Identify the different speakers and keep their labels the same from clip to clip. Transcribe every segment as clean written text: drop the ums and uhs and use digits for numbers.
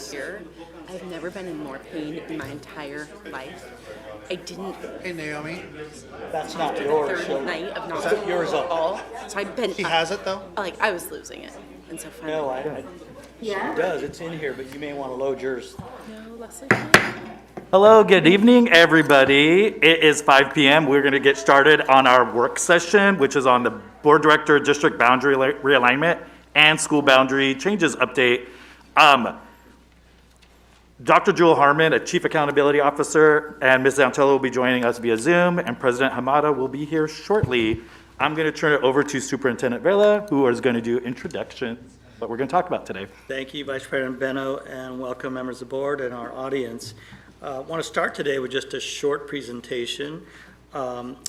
Speaker 1: here. I've never been in more pain in my entire life. I didn't.
Speaker 2: Hey, Naomi.
Speaker 3: That's not
Speaker 1: After
Speaker 3: yours.
Speaker 1: the third night of not
Speaker 2: Is that yours up?
Speaker 1: all, so I've been.
Speaker 2: He has it, though?
Speaker 1: Like I was losing it, and so finally.
Speaker 3: No, it does. It's in here, but you may want to load yours.
Speaker 1: No, Leslie.
Speaker 4: Hello, good evening, everybody. It is 5 p.m. We're going to get started on our work session, which is on the Board Director District Boundary Realignment and School Boundary Changes Update. Dr. Jewel Harmon, a Chief Accountability Officer, and Ms. Zantello will be joining us via Zoom, and President Hamada will be here shortly. I'm going to turn it over to Superintendent Vela, who is going to do introductions, what we're going to talk about today.
Speaker 3: Thank you, Vice President Benno, and welcome members of the board and our audience. I want to start today with just a short presentation.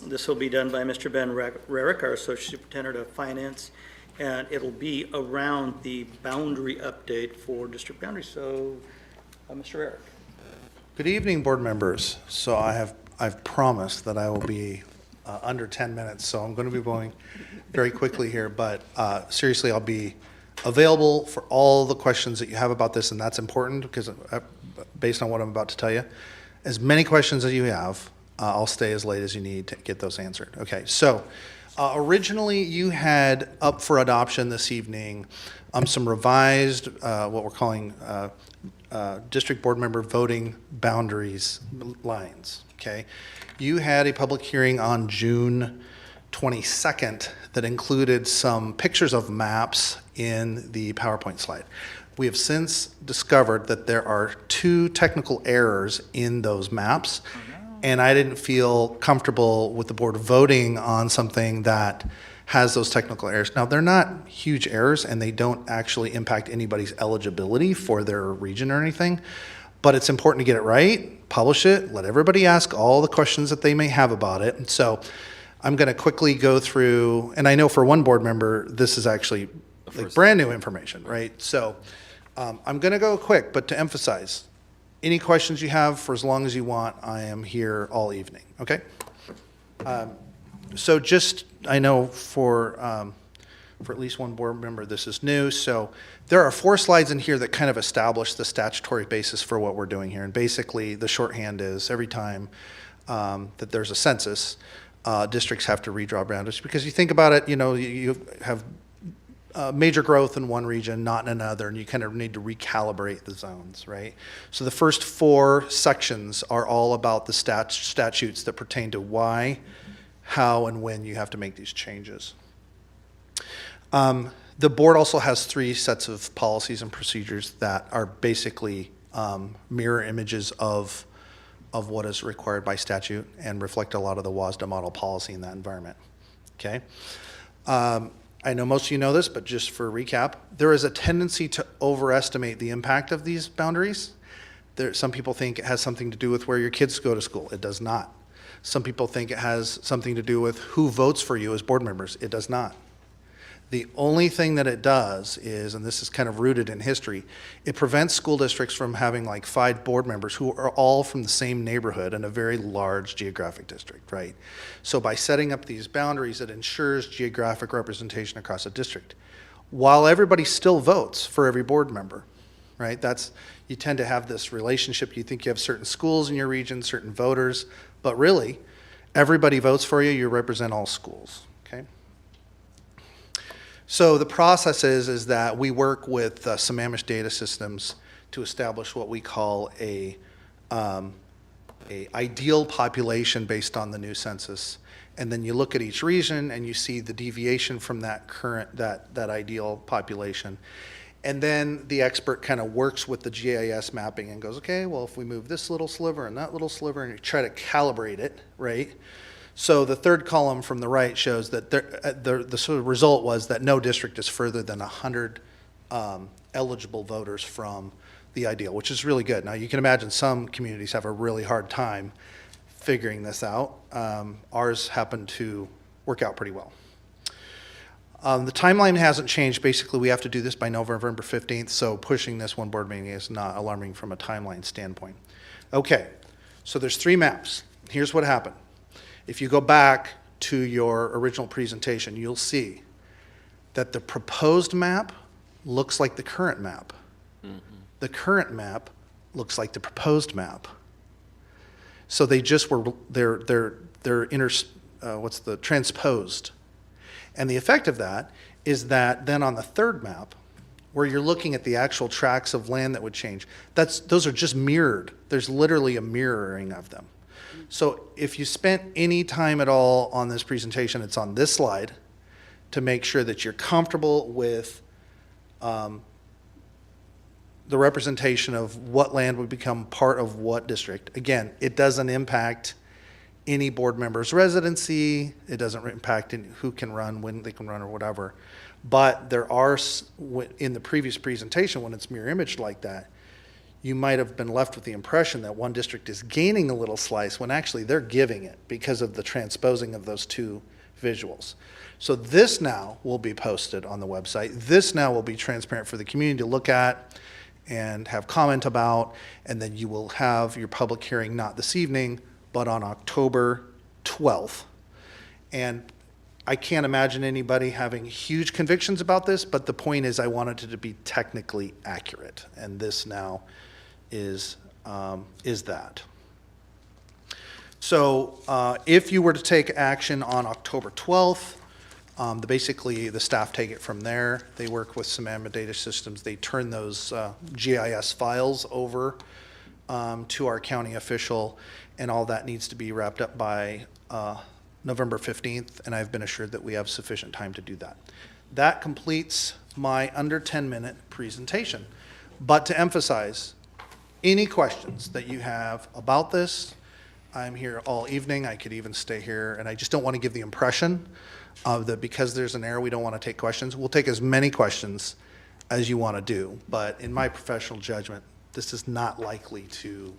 Speaker 3: This will be done by Mr. Ben Rarick, our Associate Superintendent of Finance, and it'll be around the boundary update for district boundaries. So, Mr. Rarick.
Speaker 2: Good evening, board members. So I've promised that I will be under 10 minutes, so I'm going to be going very quickly here, but seriously, I'll be available for all the questions that you have about this, and that's important because based on what I'm about to tell you, as many questions as you have, I'll stay as late as you need to get those answered. Okay, so originally you had up for adoption this evening some revised, what we're calling district board member voting boundaries lines, okay? You had a public hearing on June 22nd that included some pictures of maps in the PowerPoint slide. We have since discovered that there are 2 technical errors in those maps, and I didn't feel comfortable with the board voting on something that has those technical errors. Now, they're not huge errors, and they don't actually impact anybody's eligibility for their region or anything, but it's important to get it right, publish it, let everybody ask all the questions that they may have about it. And so I'm going to quickly go through, and I know for one board member, this is actually like brand new information, right? So I'm going to go quick, but to emphasize, any questions you have for as long as you want, I am here all evening, okay? So just, I know for at least one board member, this is new. So there are 4 slides in here that kind of establish the statutory basis for what we're doing here. And basically, the shorthand is every time that there's a census, districts have to redraw boundaries. Because you think about it, you know, you have major growth in one region, not in another, and you kind of need to recalibrate the zones, right? So the first 4 sections are all about the statutes that pertain to why, how, and when you have to make these changes. The board also has 3 sets of policies and procedures that are basically mirror images of what is required by statute and reflect a lot of the WASDA model policy in that environment, okay? I know most of you know this, but just for recap, there is a tendency to overestimate the impact of these boundaries. Some people think it has something to do with where your kids go to school. It does not. Some people think it has something to do with who votes for you as board members. It does not. The only thing that it does is, and this is kind of rooted in history, it prevents school districts from having like 5 board members who are all from the same neighborhood in a very large geographic district, right? So by setting up these boundaries, it ensures geographic representation across a district, while everybody still votes for every board member, right? You tend to have this relationship. You think you have certain schools in your region, certain voters, but really, everybody votes for you. You represent all schools, okay? So the process is that we work with Sammamish Data Systems to establish what we call a ideal population based on the new census. And then you look at each region and you see the deviation from that ideal population. And then the expert kind of works with the GIS mapping and goes, okay, well, if we move this little sliver and that little sliver, and you try to calibrate it, right? So the third column from the right shows that the sort of result was that no district is further than 100 eligible voters from the ideal, which is really good. Now, you can imagine some communities have a really hard time figuring this out. Ours happened to work out pretty well. The timeline hasn't changed. Basically, we have to do this by November 15th, so pushing this one board meeting is not alarming from a timeline standpoint. Okay, so there's 3 maps. Here's what happened. If you go back to your original presentation, you'll see that the proposed map looks like the current map. Mm-hmm. the current map looks like the proposed map. So they just were, transposed. And the effect of that is that then on the third map, where you're looking at the actual tracts of land that would change, those are just mirrored. There's literally a mirroring of them. So if you spent any time at all on this presentation, it's on this slide to make sure that you're comfortable with the representation of what land would become part of what district. Again, it doesn't impact any board member's residency. It doesn't impact who can run, when they can run, or whatever. But there are, in the previous presentation, when it's mirror imaged like that, you might have been left with the impression that one district is gaining a little slice when actually they're giving it because of the transposing of those two visuals. So this now will be posted on the website. This now will be transparent for the community to look at and have comment about, and then you will have your public hearing not this evening, but on October 12th. And I can't imagine anybody having huge convictions about this, but the point is I wanted it to be technically accurate, and this now is that. So if you were to take action on October 12th, basically the staff take it from there. They work with some data systems. They turn those GIS files over to our county official, and all that needs to be wrapped up by November 15th, and I've been assured that we have sufficient time to do that. That completes my under 10-minute presentation. But to emphasize, any questions that you have about this, I'm here all evening. I could even stay here, and I just don't want to give the impression that because there's an error, we don't want to take questions. We'll take as many questions as you want to do, but in my professional judgment, this is not likely to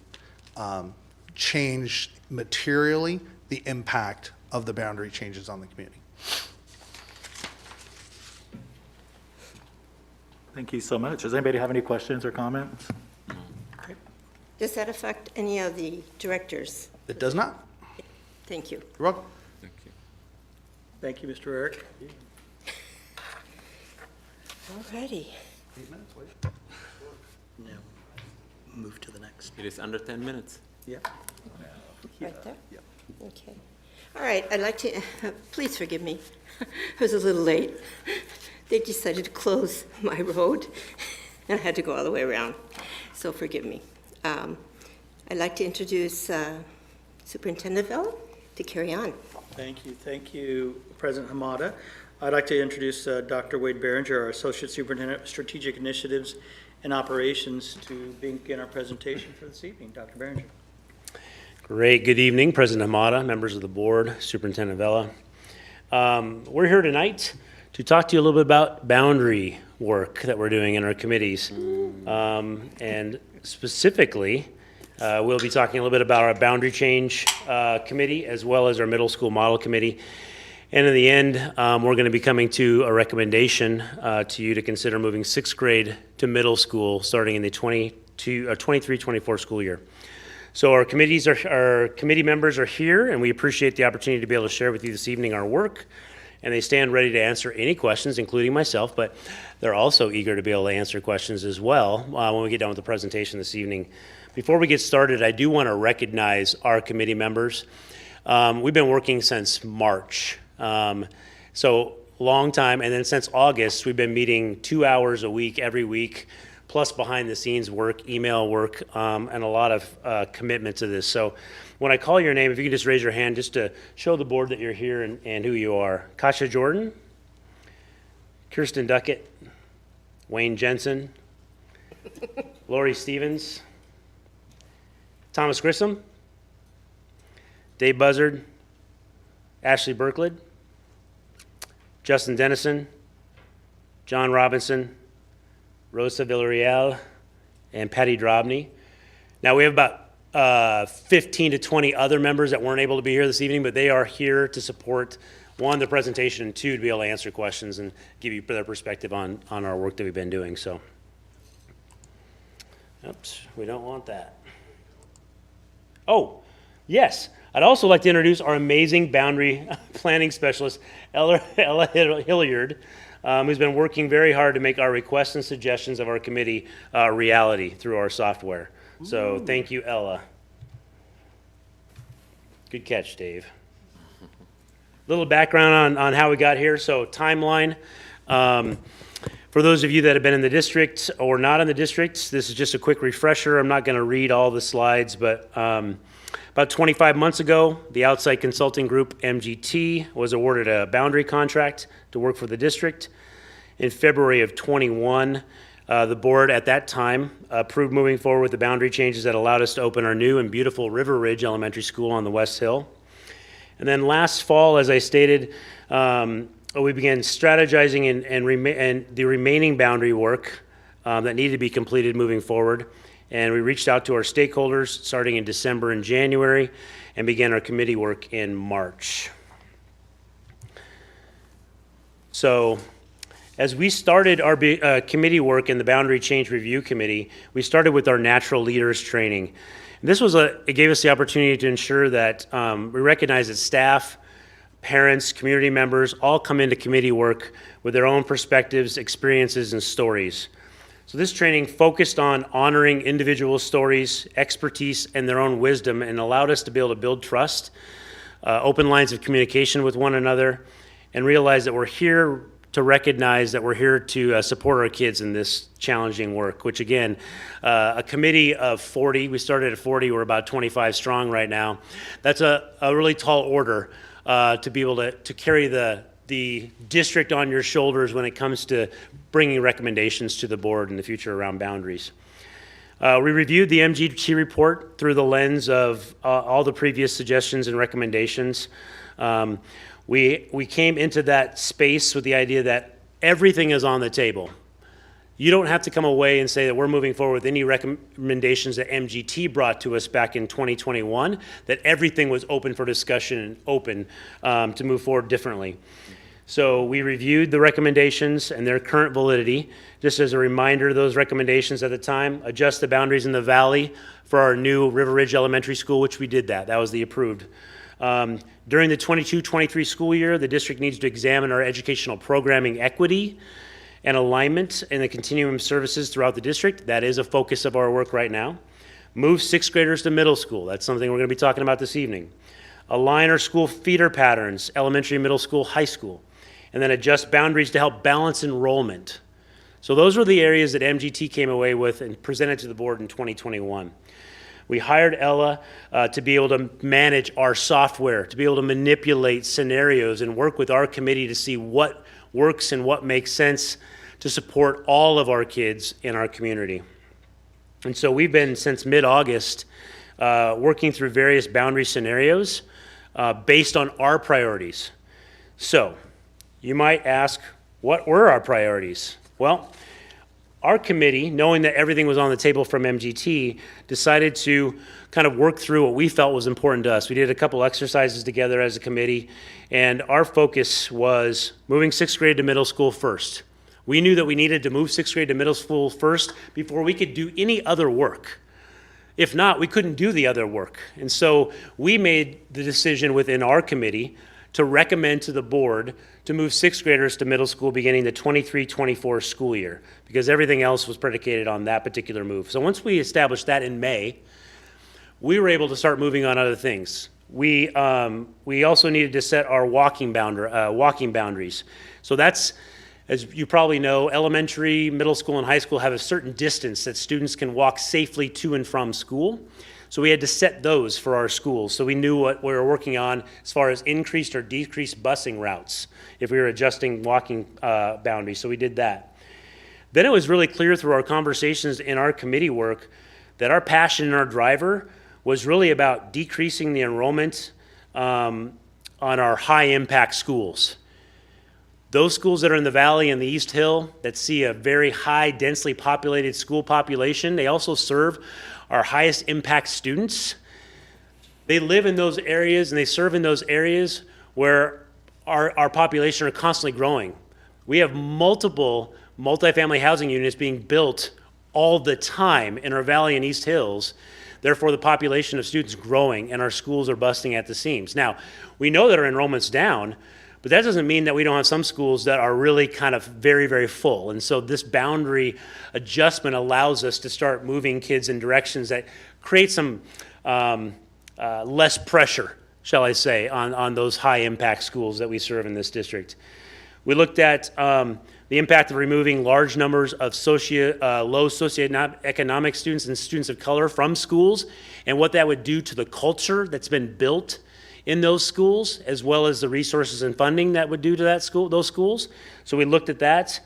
Speaker 2: change materially the impact of the boundary changes on the community.
Speaker 4: Thank you so much. Does anybody have any questions or comments?
Speaker 5: Does that affect any of the directors?
Speaker 2: It does not.
Speaker 5: Thank you.
Speaker 2: You're welcome.
Speaker 3: Thank you, Mr. Eric.
Speaker 5: All righty.
Speaker 2: 8 minutes, wait.
Speaker 3: No. Move to the next.
Speaker 6: It is under 10 minutes.
Speaker 3: Yeah.
Speaker 5: Right there?
Speaker 2: Yep.
Speaker 5: Okay. All right, I'd like to, please forgive me. I was a little late. They decided to close my road, and I had to go all the way around, so forgive me. I'd like to introduce Superintendent Vela to carry on.
Speaker 3: Thank you. Thank you, President Hamada. I'd like to introduce Dr. Wade Behringer, our Associate Superintendent of Strategic Initiatives and Operations, to begin our presentation for this evening. Dr. Behringer.
Speaker 7: Great. Good evening, President Hamada, members of the board, Superintendent Vela. We're here tonight to talk to you a little bit about boundary work that we're doing in our committees. And specifically, we'll be talking a little bit about our boundary change committee as well as our middle school model committee. And in the end, we're going to be coming to a recommendation to you to consider moving 6th grade to middle school starting in the 23-24 school year. So our committee members are here, and we appreciate the opportunity to be able to share with you this evening our work. And they stand ready to answer any questions, including myself, but they're also eager to be able to answer questions as well when we get done with the presentation this evening. Before we get started, I do want to recognize our committee members. We've been working since March, so long time, and then since August, we've been meeting 2 hours a week, every week, plus behind the scenes work, email work, and a lot of commitment to this. So when I call your name, if you can just raise your hand just to show the board that you're here and who you are. Kasha Jordan, Kirsten Duckett, Wayne Jensen, Lori Stevens, Thomas Grissom, Dave Buzzard, Ashley Berklid, Justin Dennison, John Robinson, Rosa Villarreal, and Patty Drobny. Now we have about 15 to 20 other members that weren't able to be here this evening, but they are here to support, one, the presentation, and two, to be able to answer questions and give you their perspective on our work that we've been doing. So, oops, we don't want that. Oh, yes. I'd also like to introduce our amazing boundary planning specialist, Ella Hilliard. who's been working very hard to make our requests and suggestions of our committee a reality through our software. So thank you, Ella. Good catch, Dave. Little background on how we got here. So timeline. For those of you that have been in the district or not in the district, this is just a quick refresher. I'm not going to read all the slides, but about 25 months ago, the outside consulting group MGT was awarded a boundary contract to work for the district. In February of 21, the board at that time approved moving forward with the boundary changes that allowed us to open our new and beautiful River Ridge Elementary School on the West Hill. And then last fall, as I stated, we began strategizing and the remaining boundary work that needed to be completed moving forward. And we reached out to our stakeholders starting in December and January and began our committee work in March. So as we started our committee work in the Boundary Change Review Committee, we started with our natural leaders training. This was it gave us the opportunity to ensure that we recognize that staff, parents, community members all come into committee work with their own perspectives, experiences, and stories. So this training focused on honoring individual stories, expertise, and their own wisdom, and allowed us to be able to build trust, open lines of communication with one another, and realize that we're here to recognize that we're here to support our kids in this challenging work, which again, a committee of 40, we started at 40, we're about 25 strong right now. That's a really tall order to be able to carry the district on your shoulders when it comes to bringing recommendations to the board in the future around boundaries. We reviewed the MGT report through the lens of all the previous suggestions and recommendations. We came into that space with the idea that everything is on the table. You don't have to come away and say that we're moving forward with any recommendations that MGT brought to us back in 2021, that everything was open for discussion and open to move forward differently. So we reviewed the recommendations and their current validity. Just as a reminder, those recommendations at the time, adjust the boundaries in the valley for our new River Ridge Elementary School, which we did that. That was the approved. During the 22-23 school year, the district needs to examine our educational programming equity and alignment in the continuum of services throughout the district. That is a focus of our work right now. Move sixth graders to middle school. That's something we're going to be talking about this evening. Align our school feeder patterns, elementary, middle school, high school. And then adjust boundaries to help balance enrollment. So those were the areas that MGT came away with and presented to the board in 2021. We hired Ella to be able to manage our software, to be able to manipulate scenarios and work with our committee to see what works and what makes sense to support all of our kids in our community. And so we've been, since mid-August, working through various boundary scenarios based on our priorities. So you might ask, what were our priorities? Well, our committee, knowing that everything was on the table from MGT, decided to kind of work through what we felt was important to us. We did a couple exercises together as a committee, and our focus was moving sixth grade to middle school first. We knew that we needed to move sixth grade to middle school first before we could do any other work. If not, we couldn't do the other work. And so we made the decision within our committee to recommend to the board to move sixth graders to middle school beginning the 23-24 school year, because everything else was predicated on that particular move. So once we established that in May, we were able to start moving on other things. We also needed to set our walking boundaries. So that's, as you probably know, elementary, middle school, and high school have a certain distance that students can walk safely to and from school. So we had to set those for our schools. So we knew what we were working on as far as increased or decreased busing routes if we were adjusting walking boundaries. So we did that. Then it was really clear through our conversations in our committee work that our passion and our driver was really about decreasing the enrollment on our high impact schools. Those schools that are in the Valley and the East Hill that see a very high densely populated school population, they also serve our highest impact students. They live in those areas and they serve in those areas where our population are constantly growing. We have multiple multifamily housing units being built all the time in our Valley and East Hills. Therefore, the population of students growing and our schools are busting at the seams. Now, we know that our enrollment's down, But that doesn't mean that we don't have some schools that are really kind of very, very full. And so this boundary adjustment allows us to start moving kids in directions that create some less pressure, shall I say, on those high impact schools that we serve in this district. We looked at the impact of removing large numbers of low socioeconomic students and students of color from schools, and what that would do to the culture that's been built in those schools, as well as the resources and funding that would do to those schools. So we looked at that.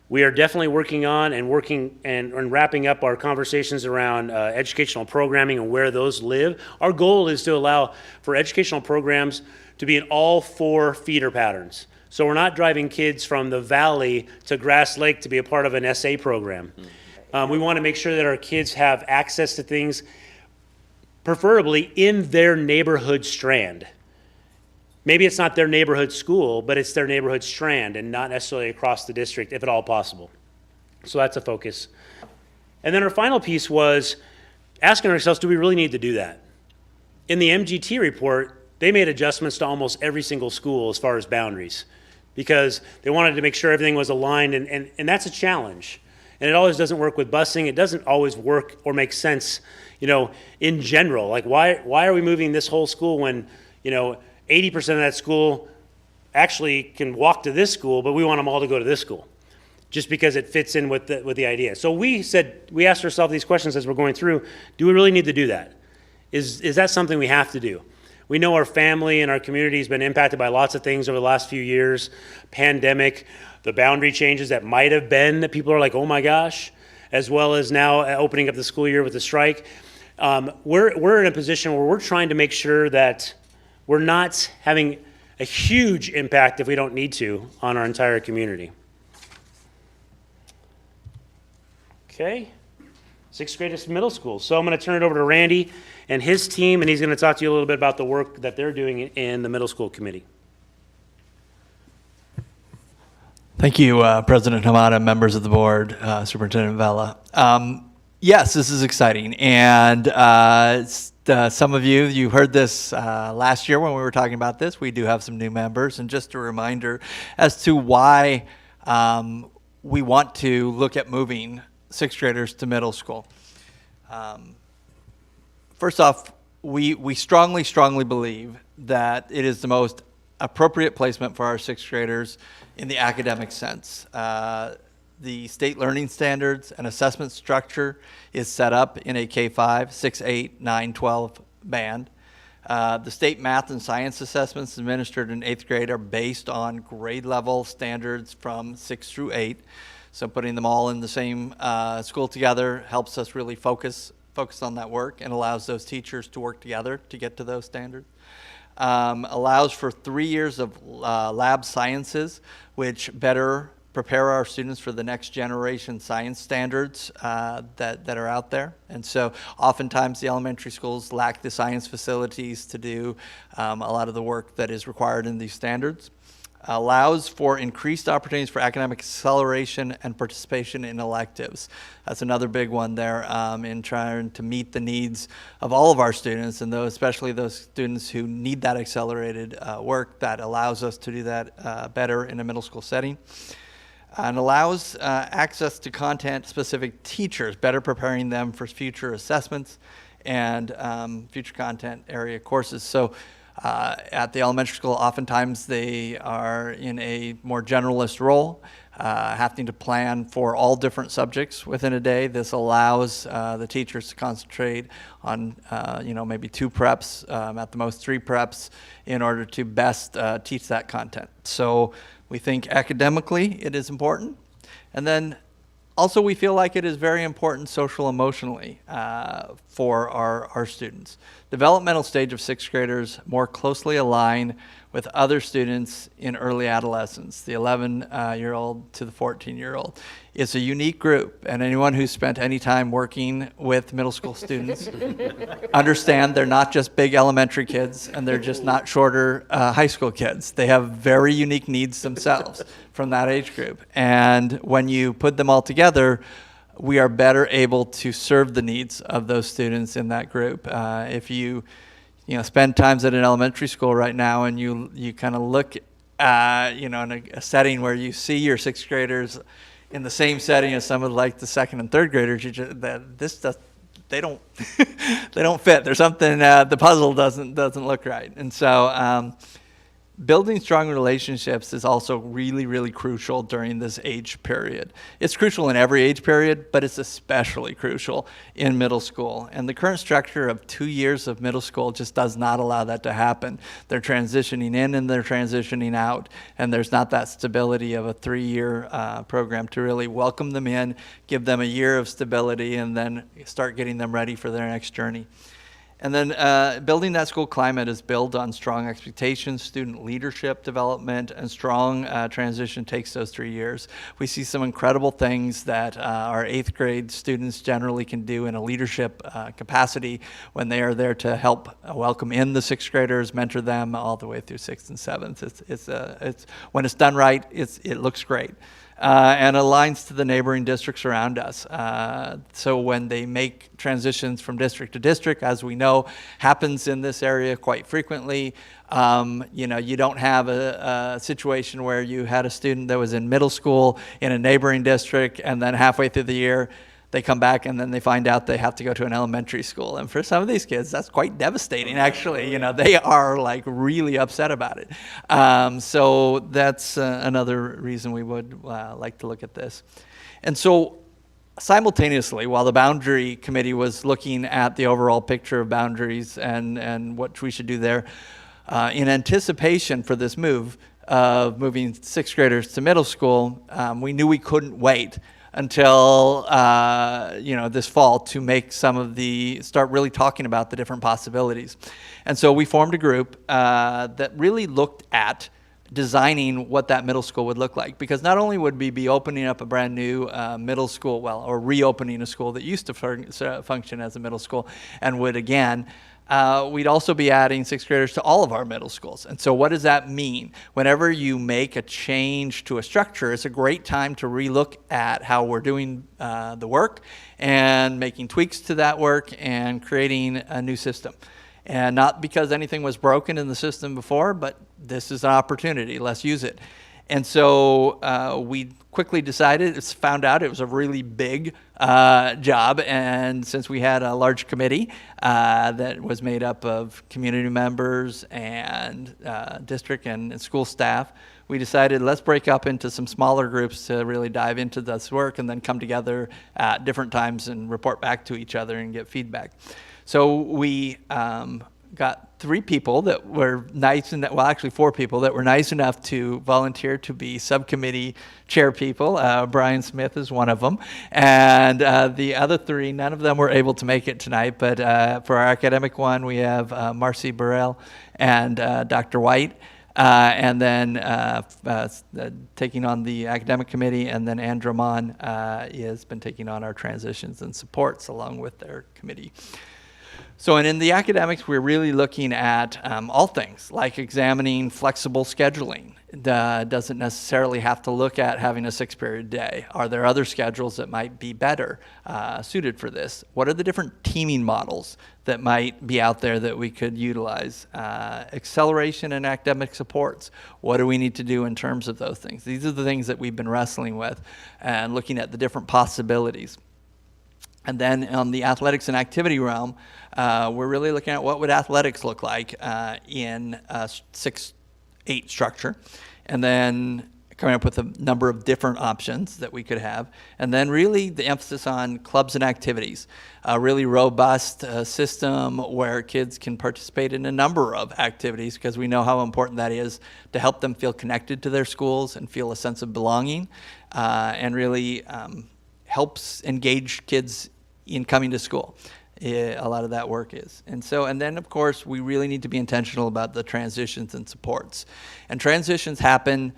Speaker 7: We are definitely working on and wrapping up our conversations around educational programming and where those live. Our goal is to allow for educational programs to be in all 4 feeder patterns. So we're not driving kids from the valley to Grass Lake to be a part of an SA program. We want to make sure that our kids have access to things, preferably in their neighborhood strand. Maybe it's not their neighborhood school, but it's their neighborhood strand and not necessarily across the district, if at all possible. So that's a focus. And then our final piece was asking ourselves, do we really need to do that? In the MGT report, they made adjustments to almost every single school as far as boundaries, because they wanted to make sure everything was aligned, and that's a challenge. And it always doesn't work with busing. It doesn't always work or make sense, in general. Like, why are we moving this whole school when, 80% of that school actually can walk to this school, but we want them all to go to this school, just because it fits in with the idea. So we asked ourselves these questions as we're going through. Do we really need to do that? Is that something we have to do? We know our family and our community has been impacted by lots of things over the last few years, pandemic, the boundary changes that might have been that people are like, oh my gosh, as well as now opening up the school year with the strike. We're in a position where we're trying to make sure that we're not having a huge impact, if we don't need to, on our entire community. Okay, 6th grade is middle school. So I'm going to turn it over to Randy and his team, and he's going to talk to you a little bit about the work that they're doing in the middle school committee.
Speaker 6: Thank you, President Hamada, members of the board, Superintendent Vela. Yes, this is exciting, and some of you heard this last year when we were talking about this. We do have some new members, and just a reminder as to why we want to look at moving 6th graders to middle school. First off, we strongly believe that it is the most appropriate placement for our 6th graders in the academic sense. The state learning standards and assessment structure is set up in a K-5, 6, 8, 9, 12 band. The state math and science assessments administered in 8th grade are based on grade level standards from 6 through 8. So putting them all in the same school together helps us really focus on that work and allows those teachers to work together to get to those standards. Allows for 3 years of lab sciences, which better prepare our students for the next generation science standards that are out there. And so oftentimes the elementary schools lack the science facilities to do a lot of the work that is required in these standards. Allows for increased opportunities for academic acceleration and participation in electives. That's another big one there in trying to meet the needs of all of our students, and especially those students who need that accelerated work. That allows us to do that better in a middle school setting. And allows access to content-specific teachers, better preparing them for future assessments and future content area courses. So at the elementary school, oftentimes they are in a more generalist role, having to plan for all different subjects within a day. This allows the teachers to concentrate on, maybe 2 preps, at the most 3 preps, in order to best teach that content. So we think academically it is important. And then also we feel like it is very important social emotionally for our students. Developmental stage of 6th graders more closely align with other students in early adolescence, the 11-year-old to the 14-year-old. It's a unique group, and anyone who's spent any time working with middle school students understand they're not just big elementary kids, and they're just not shorter high school kids. They have very unique needs themselves from that age group. And when you put them all together, we are better able to serve the needs of those students in that group. If you spend times at an elementary school right now, and you kind of look, in a setting where you see your sixth graders in the same setting as some of like the second and third graders, they don't they don't fit. There's something the puzzle doesn't look right, and so. Building strong relationships is also really, really crucial during this age period. It's crucial in every age period, but it's especially crucial in middle school. And the current structure of 2 years of middle school just does not allow that to happen. They're transitioning in and they're transitioning out, and there's not that stability of a 3-year program to really welcome them in, give them a year of stability, and then start getting them ready for their next journey. And then building that school climate is built on strong expectations, student leadership development, and strong transition takes those 3 years. We see some incredible things that our 8th grade students generally can do in a leadership capacity when they are there to help welcome in the 6th graders, mentor them all the way through 6th and 7th. It's when it's done right, it looks great. And aligns to the neighboring districts around us. So when they make transitions from district to district, as we know, happens in this area quite frequently, you don't have a situation where you had a student that was in middle school in a neighboring district, and then halfway through the year, they come back and then they find out they have to go to an elementary school. And for some of these kids, that's quite devastating, actually. They are like really upset about it. So that's another reason we would like to look at this. And so simultaneously, while the boundary committee was looking at the overall picture of boundaries and what we should do there, in anticipation for this move of moving 6th graders to middle school, we knew we couldn't wait until this fall to make start really talking about the different possibilities. And so we formed a group that really looked at designing what that middle school would look like, because not only would we be opening up a brand new middle school, or reopening a school that used to function as a middle school and would again, we'd also be adding 6th graders to all of our middle schools. And so what does that mean? Whenever you make a change to a structure, it's a great time to relook at how we're doing the work and making tweaks to that work and creating a new system. And not because anything was broken in the system before, but this is an opportunity. Let's use it. And so we quickly found out it was a really big job. And since we had a large committee that was made up of community members and district and school staff, we decided let's break up into some smaller groups to really dive into this work and then come together at different times and report back to each other and get feedback. So we got 3 people that were actually 4 people that were nice enough to volunteer to be subcommittee chair people. Brian Smith is one of them. And the other 3, none of them were able to make it tonight, but for our academic one, we have Marcy Burrell and Dr. White. And then taking on the academic committee, and then Ann Drummond has been taking on our transitions and supports along with their committee. So, and in the academics, we're really looking at all things, like examining flexible scheduling. Doesn't necessarily have to look at having a 6-period day. Are there other schedules that might be better suited for this? What are the different teaming models that might be out there that we could utilize? Acceleration and academic supports. What do we need to do in terms of those things? These are the things that we've been wrestling with and looking at the different possibilities. And then on the athletics and activity realm, we're really looking at what would athletics look like in a 6-8 structure, and then coming up with a number of different options that we could have. And then really the emphasis on clubs and activities, a really robust system where kids can participate in a number of activities, because we know how important that is to help them feel connected to their schools and feel a sense of belonging, and really helps engage kids in coming to school. A lot of that work is. And then of course, we really need to be intentional about the transitions and supports. And transitions happen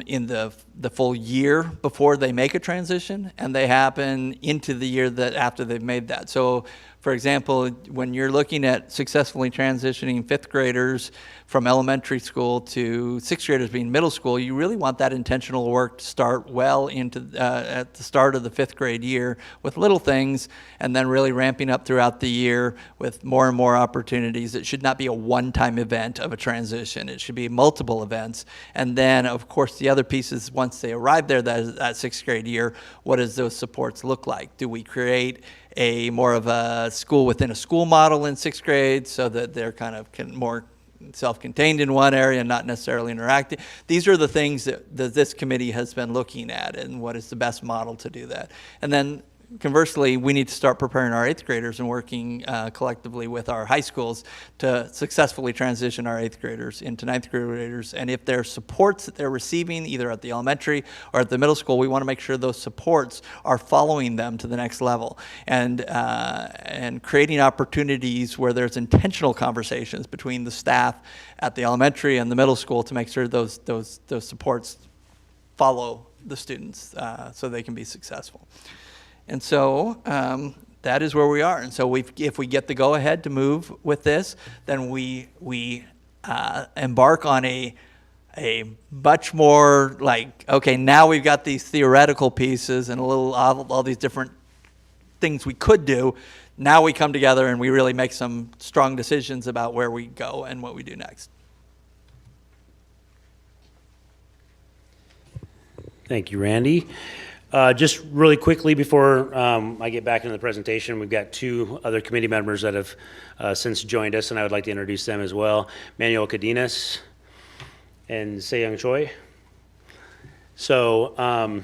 Speaker 6: in the full year before they make a transition, and they happen into the year that after they've made that. So For example, when you're looking at successfully transitioning fifth graders from elementary school to sixth graders being middle school, you really want that intentional work to start well into at the start of the fifth grade year with little things, and then really ramping up throughout the year with more and more opportunities. It should not be a one-time event of a transition. It should be multiple events. And then, of course, the other piece is once they arrive there that sixth grade year, what does those supports look like? Do we create a more of a school within a school model in sixth grade so that they're kind of more self-contained in one area and not necessarily interacting? These are the things that this committee has been looking at, and what is the best model to do that. And then conversely, we need to start preparing our eighth graders and working collectively with our high schools to successfully transition our eighth graders into ninth graders. And if there's supports that they're receiving either at the elementary or at the middle school, we want to make sure those supports are following them to the next level, and creating opportunities where there's intentional conversations between the staff at the elementary and the middle school to make sure those supports follow the students so they can be successful. And so that is where we are. And so if we get the go-ahead to move with this, then we embark on a much more like, okay, now we've got these theoretical pieces and all these different things we could do. Now we come together and we really make some strong decisions about where we go and what we do next.
Speaker 7: Thank you, Randy. Just really quickly before I get back into the presentation, we've got two other committee members that have since joined us, and I would like to introduce them as well. Manuel Cadenas and Seyoung Choi. So I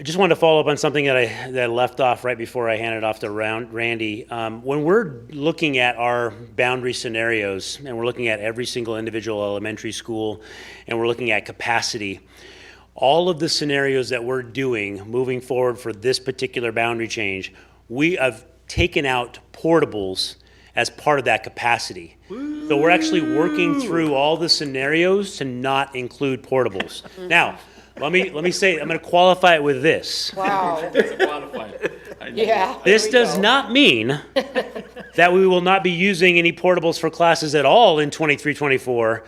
Speaker 7: just wanted to follow up on something that I left off right before I handed off to Randy. When we're looking at our boundary scenarios, and we're looking at every single individual elementary school, and we're looking at capacity, all of the scenarios that we're doing moving forward for this particular boundary change, we have taken out portables as part of that capacity. So we're actually working through all the scenarios to not include portables. Now, let me say, I'm going to qualify it with this.
Speaker 8: Wow. Yeah.
Speaker 7: This does not mean that we will not be using any portables for classes at all in 23-24.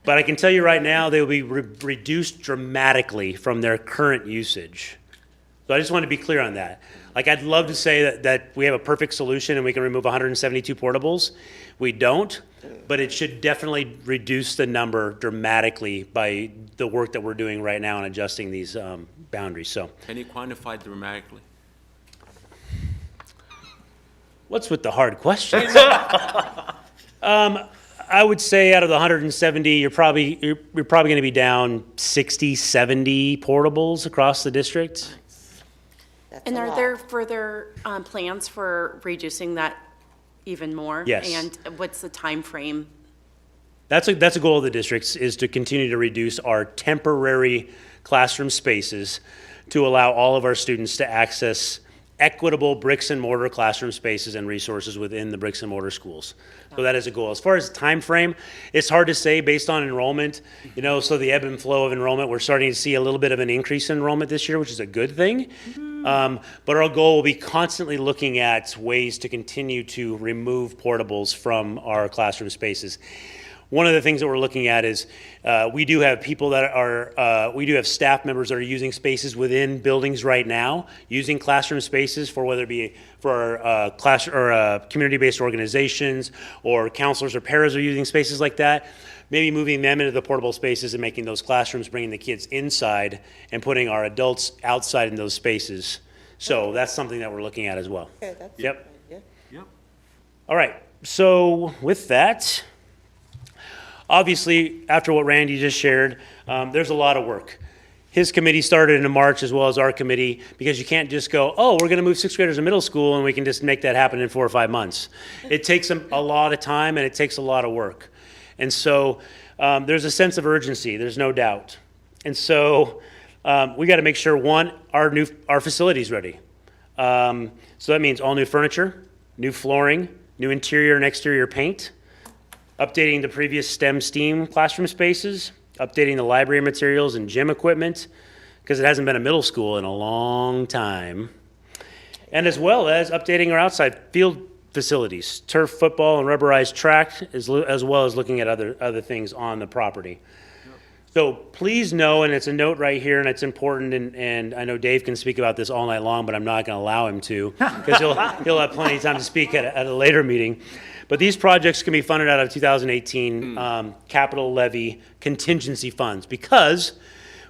Speaker 7: But I can tell you right now, they will be reduced dramatically from their current usage. So I just want to be clear on that. Like, I'd love to say that we have a perfect solution and we can remove 172 portables. We don't, but it should definitely reduce the number dramatically by the work that we're doing right now in adjusting these boundaries. So,
Speaker 9: Can you quantify dramatically?
Speaker 7: what's with the hard questions? I would say out of the 170, you're probably going to be down 60, 70 portables across the district.
Speaker 8: That's
Speaker 1: And
Speaker 8: a
Speaker 1: are
Speaker 8: lot.
Speaker 1: there further plans for reducing that even more?
Speaker 7: Yes.
Speaker 1: And what's the time frame?
Speaker 7: That's a goal of the districts, is to continue to reduce our temporary classroom spaces to allow all of our students to access equitable bricks and mortar classroom spaces and resources within the bricks and mortar schools. So that is a goal. As far as time frame, it's hard to say based on enrollment. So the ebb and flow of enrollment, we're starting to see a little bit of an increase in enrollment this year, which is a good thing. But our goal will be constantly looking at ways to continue to remove portables from our classroom spaces. One of the things that we're looking at is we do have people that are, we do have staff members that are using spaces within buildings right now, using classroom spaces for whether it be for our class or community-based organizations, or counselors or paras are using spaces like that. Maybe moving them into the portable spaces and making those classrooms, bringing the kids inside and putting our adults outside in those spaces. So that's something that we're looking at as well.
Speaker 8: Okay, that's a
Speaker 7: Yep.
Speaker 8: good idea.
Speaker 7: All right, so with that, obviously, after what Randy just shared, there's a lot of work. His committee started in March as well as our committee, because you can't just go, oh, we're going to move sixth graders to middle school and we can just make that happen in 4 or 5 months. It takes a lot of time and it takes a lot of work. And so there's a sense of urgency, there's no doubt. And so we got to make sure, one, our facility's ready. So that means all new furniture, new flooring, new interior and exterior paint, updating the previous STEM classroom spaces, updating the library materials and gym equipment, because it hasn't been a middle school in a long time. and as well as updating our outside field facilities, turf, football, and rubberized track, as well as looking at other things on the property. So please know, and it's a note right here, and it's important, and I know Dave can speak about this all night long, but I'm not going to allow him to, because he'll have plenty of time to speak at a later meeting. But these projects can be funded out of 2018 capital levy contingency funds, because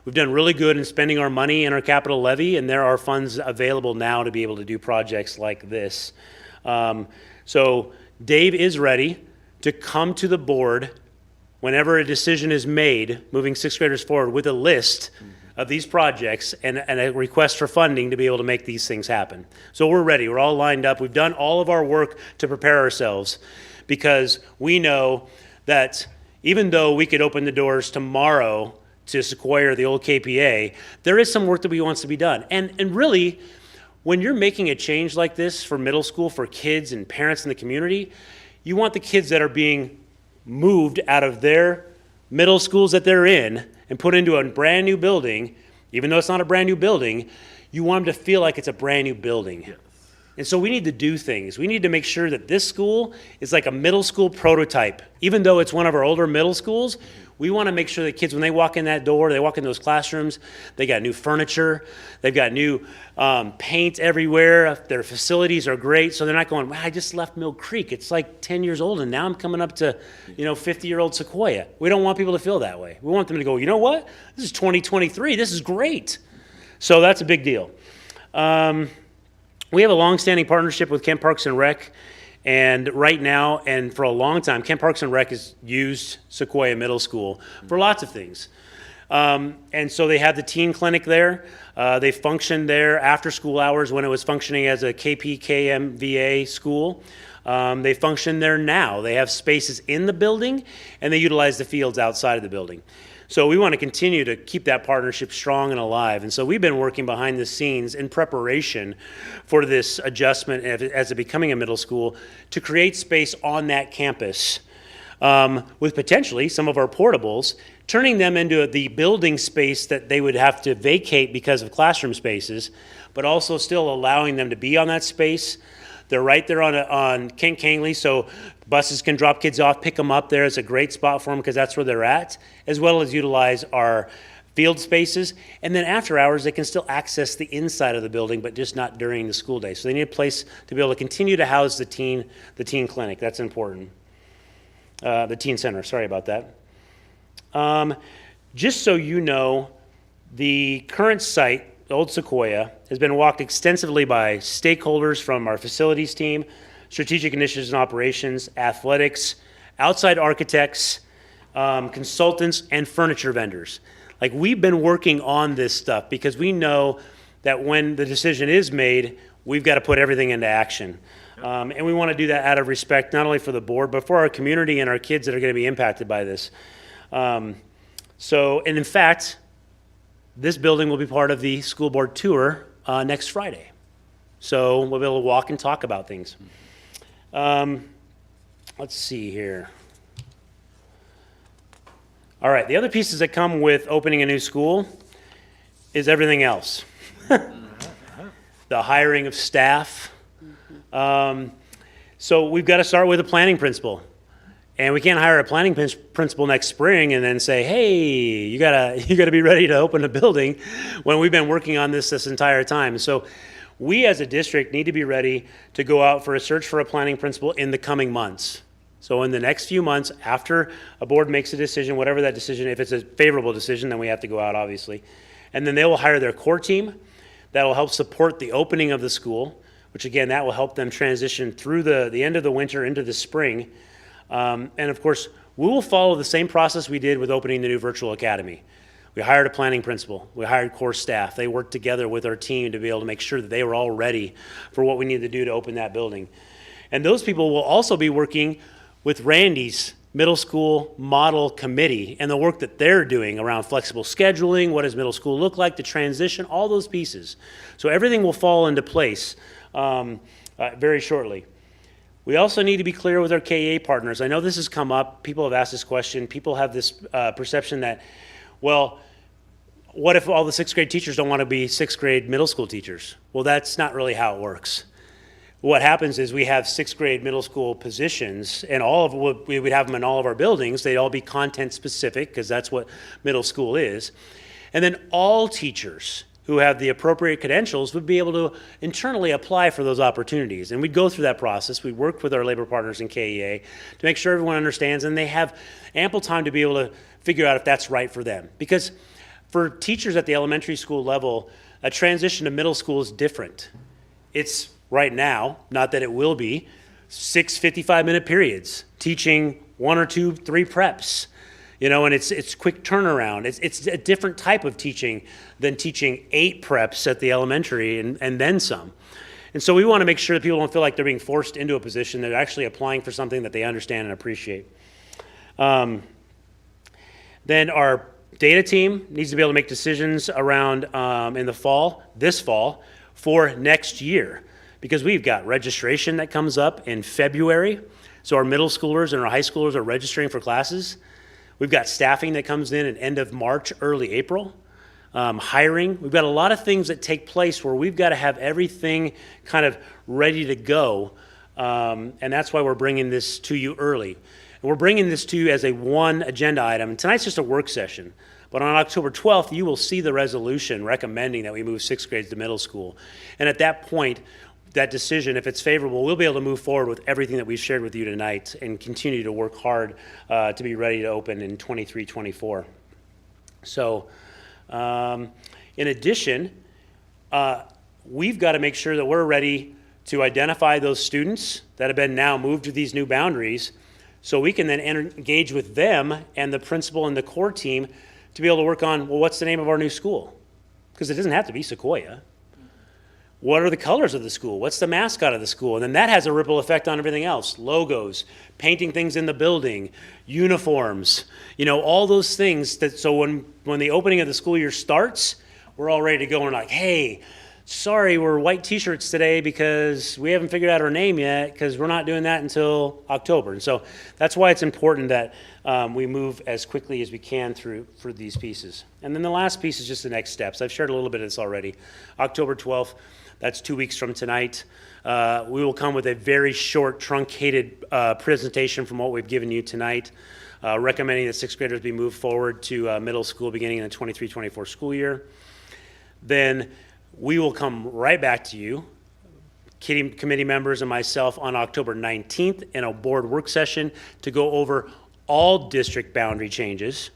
Speaker 7: we've done really good in spending our money in our capital levy, and there are funds available now to be able to do projects like this. So Dave is ready to come to the board whenever a decision is made, moving sixth graders forward with a list of these projects and a request for funding to be able to make these things happen. So we're ready. We're all lined up. We've done all of our work to prepare ourselves, because we know that even though we could open the doors tomorrow to Sequoia or the old KPA, there is some work that wants to be done. And really, when you're making a change like this for middle school, for kids and parents in the community, you want the kids that are being moved out of their middle schools that they're in and put into a brand new building, even though it's not a brand new building, you want them to feel like it's a brand new building. Yes. And so we need to do things. We need to make sure that this school is like a middle school prototype. Even though it's one of our older middle schools, we want to make sure that kids, when they walk in that door, they walk in those classrooms, they got new furniture, they've got new paint everywhere, their facilities are great, so they're not going, wow, I just left Mill Creek, it's like 10 years old, and now I'm coming up to 50-year-old Sequoia. We don't want people to feel that way. We want them to go, you know what, this is 2023, this is great. So that's a big deal. We have a long-standing partnership with Kent Parks and Rec. And right now, and for a long time, Kent Parks and Rec has used Sequoia Middle School for lots of things. And so they have the teen clinic there. They functioned there after school hours when it was functioning as a KPKMVA school. They function there now. They have spaces in the building, and they utilize the fields outside of the building. So we want to continue to keep that partnership strong and alive. And so we've been working behind the scenes in preparation for this adjustment as it becoming a middle school to create space on that campus with potentially some of our portables, turning them into the building space that they would have to vacate because of classroom spaces, but also still allowing them to be on that space. They're right there on Kent Kangley, so buses can drop kids off, pick them up there. It's a great spot for them because that's where they're at, as well as utilize our field spaces. And then after hours, they can still access the inside of the building, but just not during the school day. So they need a place to be able to continue to house the teen clinic. That's important. The teen center, sorry about that. Just so you know, the current site, Old Sequoia, has been walked extensively by stakeholders from our facilities team, strategic initiatives and operations, athletics, outside architects, consultants, and furniture vendors. Like, we've been working on this stuff because we know that when the decision is made, we've got to put everything into action. And we want to do that out of respect, not only for the board, but for our community and our kids that are going to be impacted by this. And in fact, this building will be part of the school board tour next Friday. So we'll be able to walk and talk about things. Let's see here. All right, the other pieces that come with opening a new school is everything else. The hiring of staff. So we've got to start with a planning principal. And we can't hire a planning principal next spring and then say, hey, you gotta be ready to open a building when we've been working on this entire time. So we as a district need to be ready to go out for a search for a planning principal in the coming months. So in the next few months, after a board makes a decision, whatever that decision, if it's a favorable decision, then we have to go out, obviously. And then they will hire their core team that will help support the opening of the school, which again, that will help them transition through the end of the winter into the spring. And of course, we will follow the same process we did with opening the new virtual academy. We hired a planning principal. We hired core staff. They worked together with our team to be able to make sure that they were all ready for what we needed to do to open that building. And those people will also be working with Randy's middle school model committee and the work that they're doing around flexible scheduling, what does middle school look like, the transition, all those pieces. So everything will fall into place very shortly. We also need to be clear with our KA partners. I know this has come up. People have asked this question. People have this perception that, well, what if all the sixth grade teachers don't want to be sixth grade middle school teachers? Well, that's not really how it works. What happens is we have sixth grade middle school positions, and we would have them in all of our buildings. They'd all be content specific, because that's what middle school is. And then all teachers who have the appropriate credentials would be able to internally apply for those opportunities. And we'd go through that process. We'd work with our labor partners in KEA to make sure everyone understands, and they have ample time to be able to figure out if that's right for them. Because for teachers at the elementary school level, a transition to middle school is different. It's right now, not that it will be, 6 55-minute periods, teaching 1 or 2, 3 preps, and it's quick turnaround. It's a different type of teaching than teaching 8 preps at the elementary and then some. And so we want to make sure that people don't feel like they're being forced into a position. They're actually applying for something that they understand and appreciate. Then our data team needs to be able to make decisions around in the fall, this fall, for next year. Because we've got registration that comes up in February. So our middle schoolers and our high schoolers are registering for classes. We've got staffing that comes in at end of March, early April. Hiring. We've got a lot of things that take place where we've got to have everything kind of ready to go. And that's why we're bringing this to you early. And we're bringing this to you as a one agenda item. And tonight's just a work session. But on October 12th, you will see the resolution recommending that we move 6th grades to middle school. And at that point, that decision, if it's favorable, we'll be able to move forward with everything that we've shared with you tonight and continue to work hard to be ready to open in 23-24. So, in addition, we've got to make sure that we're ready to identify those students that have been now moved to these new boundaries, so we can then engage with them and the principal and the core team to be able to work on, well, what's the name of our new school? Because it doesn't have to be Sequoia. What are the colors of the school? What's the mascot of the school? And then that has a ripple effect on everything else. Logos, painting things in the building, uniforms, all those things so when the opening of the school year starts, we're all ready to go and like, hey, sorry, we're white t-shirts today because we haven't figured out our name yet because we're not doing that until October. And so that's why it's important that we move as quickly as we can for these pieces. And then the last piece is just the next steps. I've shared a little bit of this already. October 12th. That's 2 weeks from tonight. We will come with a very short, truncated presentation from what we've given you tonight, recommending that 6th graders be moved forward to middle school beginning in the 23-24 school year. Then we will come right back to you, committee members and myself, on October 19th in a board work session to go over all district boundary changes,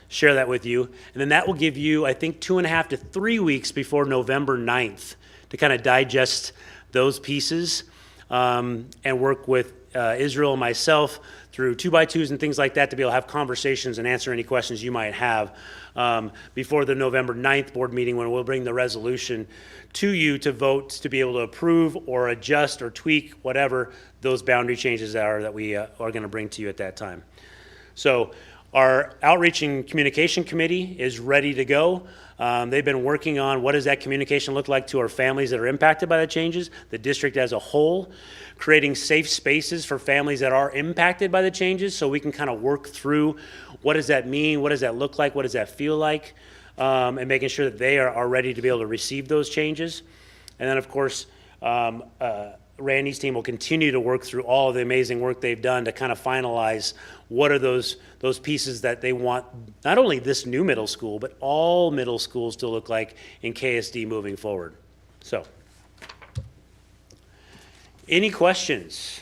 Speaker 7: share that with you, and then that will give you, I think, 2.5 to 3 weeks before November 9th to kind of digest those pieces and work with Israel and myself through 2x2s and things like that to be able to have conversations and answer any questions you might have before the November 9th board meeting, when we'll bring the resolution to you to vote to be able to approve or adjust or tweak whatever those boundary changes are that we are going to bring to you at that time. So our outreach and communication committee is ready to go. They've been working on what does that communication look like to our families that are impacted by the changes, the district as a whole, creating safe spaces for families that are impacted by the changes so we can kind of work through what does that mean, what does that look like, what does that feel like, and making sure that they are ready to be able to receive those changes. And then, of course, Randy's team will continue to work through all of the amazing work they've done to kind of finalize what are those pieces that they want, not only this new middle school, but all middle schools to look like in KSD moving forward. So, any questions?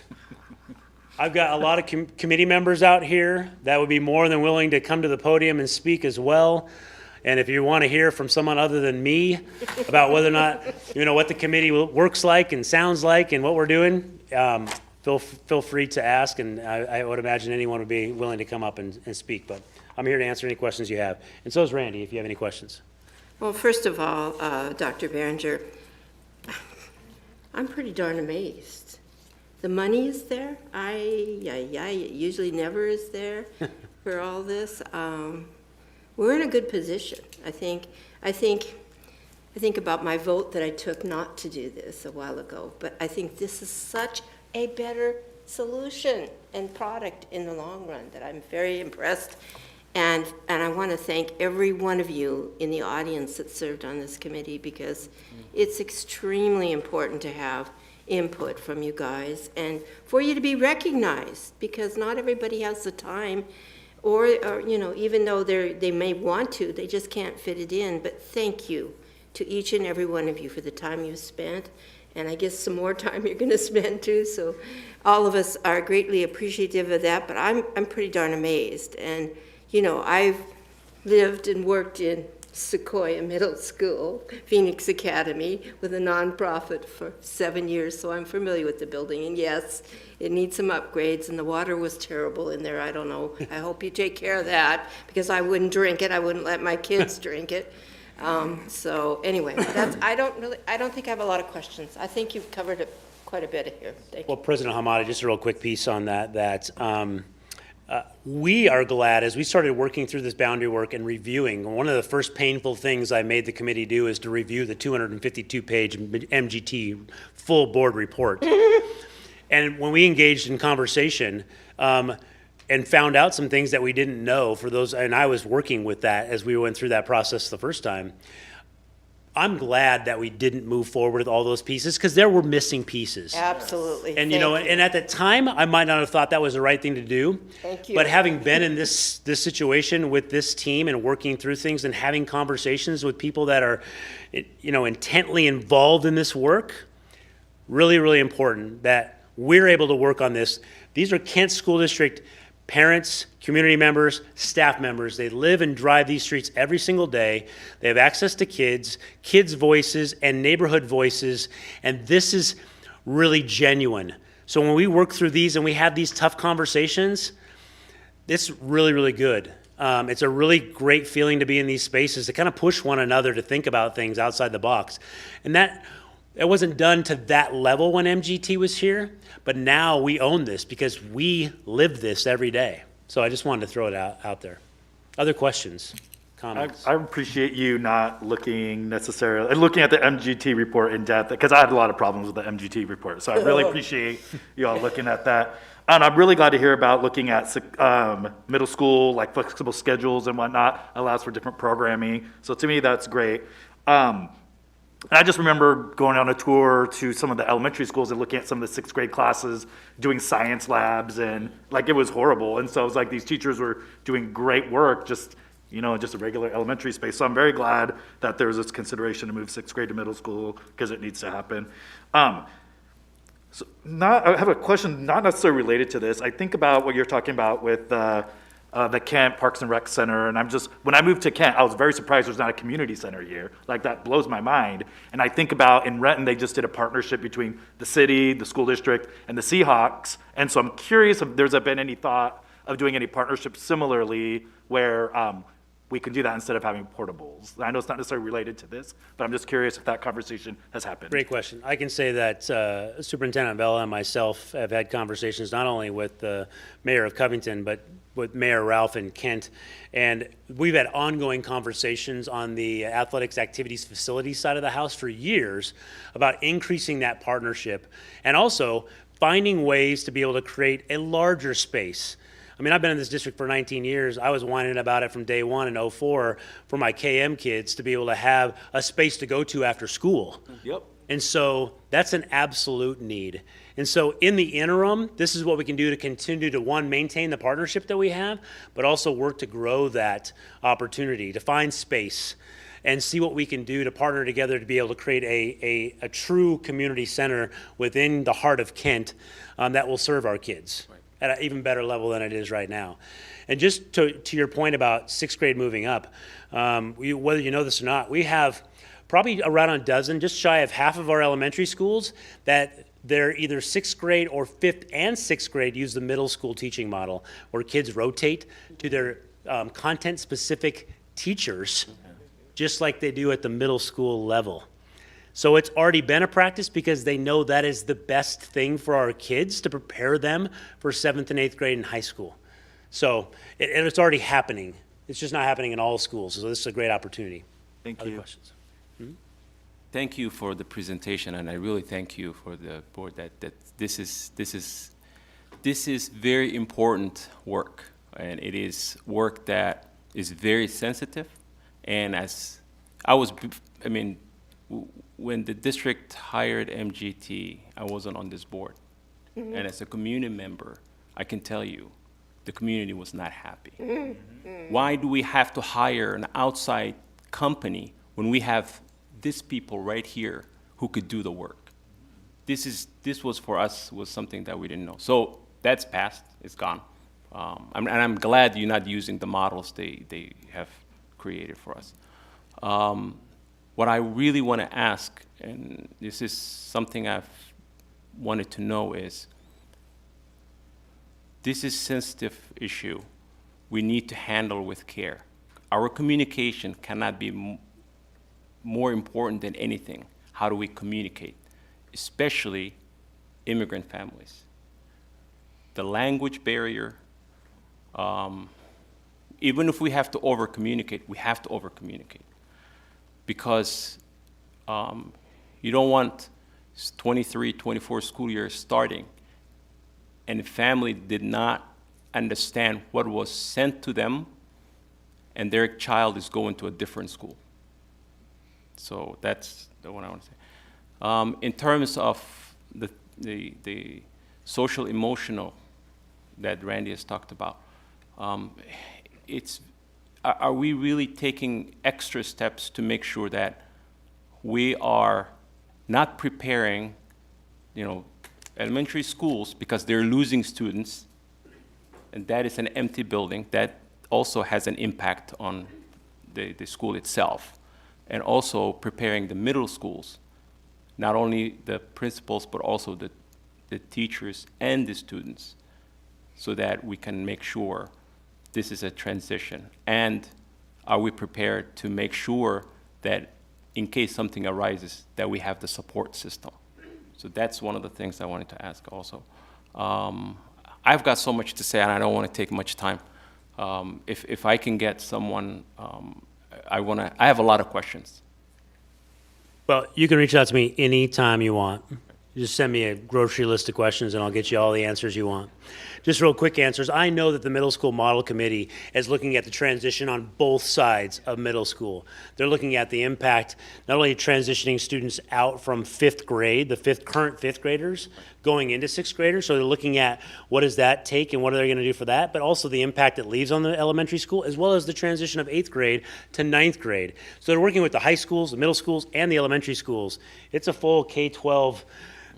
Speaker 7: I've got a lot of committee members out here that would be more than willing to come to the podium and speak as well. And if you want to hear from someone other than me about whether or not, what the committee works like and sounds like and what we're doing, feel free to ask. And I would imagine anyone would be willing to come up and speak. But I'm here to answer any questions you have. And so is Randy, if you have any questions.
Speaker 5: Well, first of all, Dr. Behringer, I'm pretty darn amazed. The money is there. It usually never is there for all this. We're in a good position. I think about my vote that I took not to do this a while ago, but I think this is such a better solution and product in the long run that I'm very impressed. And I want to thank every one of you in the audience that served on this committee, because it's extremely important to have input from you guys and for you to be recognized, because not everybody has the time, or you know, even though they may want to, they just can't fit it in. But thank you to each and every one of you for the time you've spent, and I guess some more time you're going to spend too. So all of us are greatly appreciative of that, but I'm pretty darn amazed. And you know, I've lived and worked in Sequoia Middle School, Phoenix Academy, with a nonprofit for 7 years, so I'm familiar with the building. And yes, it needs some upgrades, and the water was terrible in there. I don't know. I hope you take care of that, because I wouldn't drink it. I wouldn't let my kids drink it. So anyway, I don't think I have a lot of questions. I think you've covered it quite a bit here. Thank you.
Speaker 7: Well, President Hamada, just a real quick piece on that, we are glad, as we started working through this boundary work and reviewing, one of the first painful things I made the committee do is to review the 252-page MGT full board report. And when we engaged in conversation and found out some things that we didn't know for those, and I was working with that as we went through that process the first time, I'm glad that we didn't move forward with all those pieces, because there were missing pieces.
Speaker 5: Absolutely.
Speaker 7: And you know, and at the time, I might not have thought that was the right thing to do.
Speaker 5: Thank you.
Speaker 7: But having been in this situation with this team and working through things and having conversations with people that are, you know, intently involved in this work, really, really important that we're able to work on this. These are Kent School District parents, community members, staff members. They live and drive these streets every single day. They have access to kids' voices, and neighborhood voices, and this is really genuine. So when we work through these and we have these tough conversations, it's really, really good. It's a really great feeling to be in these spaces, to kind of push one another to think about things outside the box. And that wasn't done to that level when MGT was here, but now we own this because we live this every day. So I just wanted to throw it out there. Other questions, comments?
Speaker 4: I appreciate you not looking at the MGT report in depth, because I had a lot of problems with the MGT report. So I really appreciate you all looking at that. And I'm really glad to hear about looking at middle school, like flexible schedules and whatnot, allows for different programming. So to me, that's great. And I just remember going on a tour to some of the elementary schools and looking at some of the 6th grade classes, doing science labs, and like it was horrible. And so it was like these teachers were doing great work, just, you know, just a regular elementary space. So I'm very glad that there's this consideration to move 6th grade to middle school, because it needs to happen. I have a question not necessarily related to this. I think about what you're talking about with the Kent Parks and Rec Center, and when I moved to Kent, I was very surprised there's not a community center here. Like, that blows my mind. And I think about in Renton, they just did a partnership between the city, the school district, and the Seahawks. And so I'm curious if there's been any thought of doing any partnerships similarly where we can do that instead of having portables. I know it's not necessarily related to this, but I'm just curious if that conversation has happened.
Speaker 7: Great question. I can say that Superintendent Vela and myself have had conversations not only with the mayor of Covington, but with Mayor Ralph in Kent. And we've had ongoing conversations on the athletics activities facilities side of the house for years about increasing that partnership and also finding ways to be able to create a larger space. I mean, I've been in this district for 19 years. I was whining about it from day one in 2004 for my KM kids to be able to have a space to go to after school.
Speaker 4: Yep.
Speaker 7: And so that's an absolute need. And so in the interim, this is what we can do to continue to, one, maintain the partnership that we have, but also work to grow that opportunity, to find space and see what we can do to partner together to be able to create a true community center within the heart of Kent that will serve our kids at an even better level than it is right now. And just to your point about 6th grade moving up, whether you know this or not, we have probably around a dozen, just shy of half of our elementary schools that they're either 6th grade or 5th and 6th grade use the middle school teaching model, where kids rotate to their content-specific teachers, just like they do at the middle school level. So it's already been a practice because they know that is the best thing for our kids to prepare them for 7th and 8th grade in high school. So it's already happening. It's just not happening in all schools. So this is a great opportunity.
Speaker 4: Thank
Speaker 7: Other
Speaker 4: you.
Speaker 7: questions?
Speaker 9: Thank you for the presentation, and I really thank you for the board that this is very important work, and it is work that is very sensitive. And as I was, I mean, when the district hired MGT, I wasn't on this board. And as a community member, I can tell you, the community was not happy. Why do we have to hire an outside company when we have these people right here who could do the work? This was for us was something that we didn't know. So that's past, it's gone. And I'm glad you're not using the models they have created for us. What I really want to ask, and this is something I've wanted to know, is this is a sensitive issue we need to handle with care. Our communication cannot be more important than anything. How do we communicate, especially immigrant families? The language barrier, even if we have to over-communicate, we have to over-communicate. Because you don't want 23, 24 school years starting, and the family did not understand what was sent to them, and their child is going to a different school. So that's the one I want to say. In terms of the social emotional that Randy has talked about, are we really taking extra steps to make sure that we are not preparing, elementary schools, because they're losing students, and that is an empty building that also has an impact on the school itself, and also preparing the middle schools, not only the principals, but also the teachers and the students, so that we can make sure this is a transition. And are we prepared to make sure that in case something arises, that we have the support system? So that's one of the things I wanted to ask also. I've got so much to say, and I don't want to take much time. If I can get someone, I have a lot of questions.
Speaker 7: Well, you can reach out to me anytime you want. You just send me a grocery list of questions and I'll get you all the answers you want. Just real quick answers. I know that the Middle School Model Committee is looking at the transition on both sides of middle school. They're looking at the impact, not only transitioning students out from fifth grade, the current fifth graders, going into sixth graders. So they're looking at what does that take and what are they going to do for that, but also the impact it leaves on the elementary school, as well as the transition of eighth grade to ninth grade. So they're working with the high schools, the middle schools, and the elementary schools. It's a full K-12.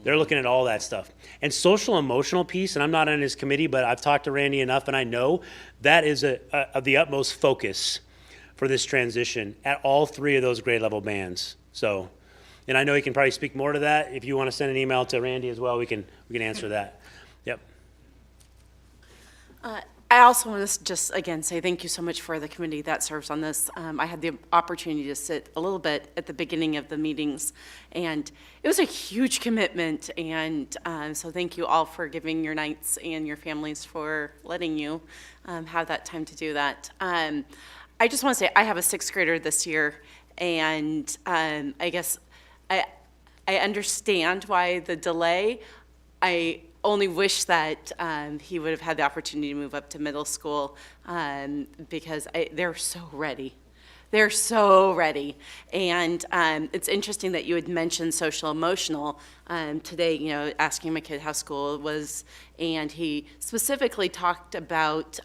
Speaker 7: They're looking at all that stuff. And social emotional piece, and I'm not on his committee, but I've talked to Randy enough, and I know that is of the utmost focus for this transition at all three of those grade level bands. So, and I know he can probably speak more to that. If you want to send an email to Randy as well, we can answer that. Yep.
Speaker 1: I also want to just, again, say thank you so much for the committee that serves on this. I had the opportunity to sit a little bit at the beginning of the meetings, and it was a huge commitment, and so thank you all for giving your nights and your families for letting you have that time to do that. I just want to say I have a sixth grader this year, and I guess I understand why the delay. I only wish that he would have had the opportunity to move up to middle school because they're so ready. They're so ready. And it's interesting that you had mentioned social emotional today, asking my kid how school was, and he specifically talked about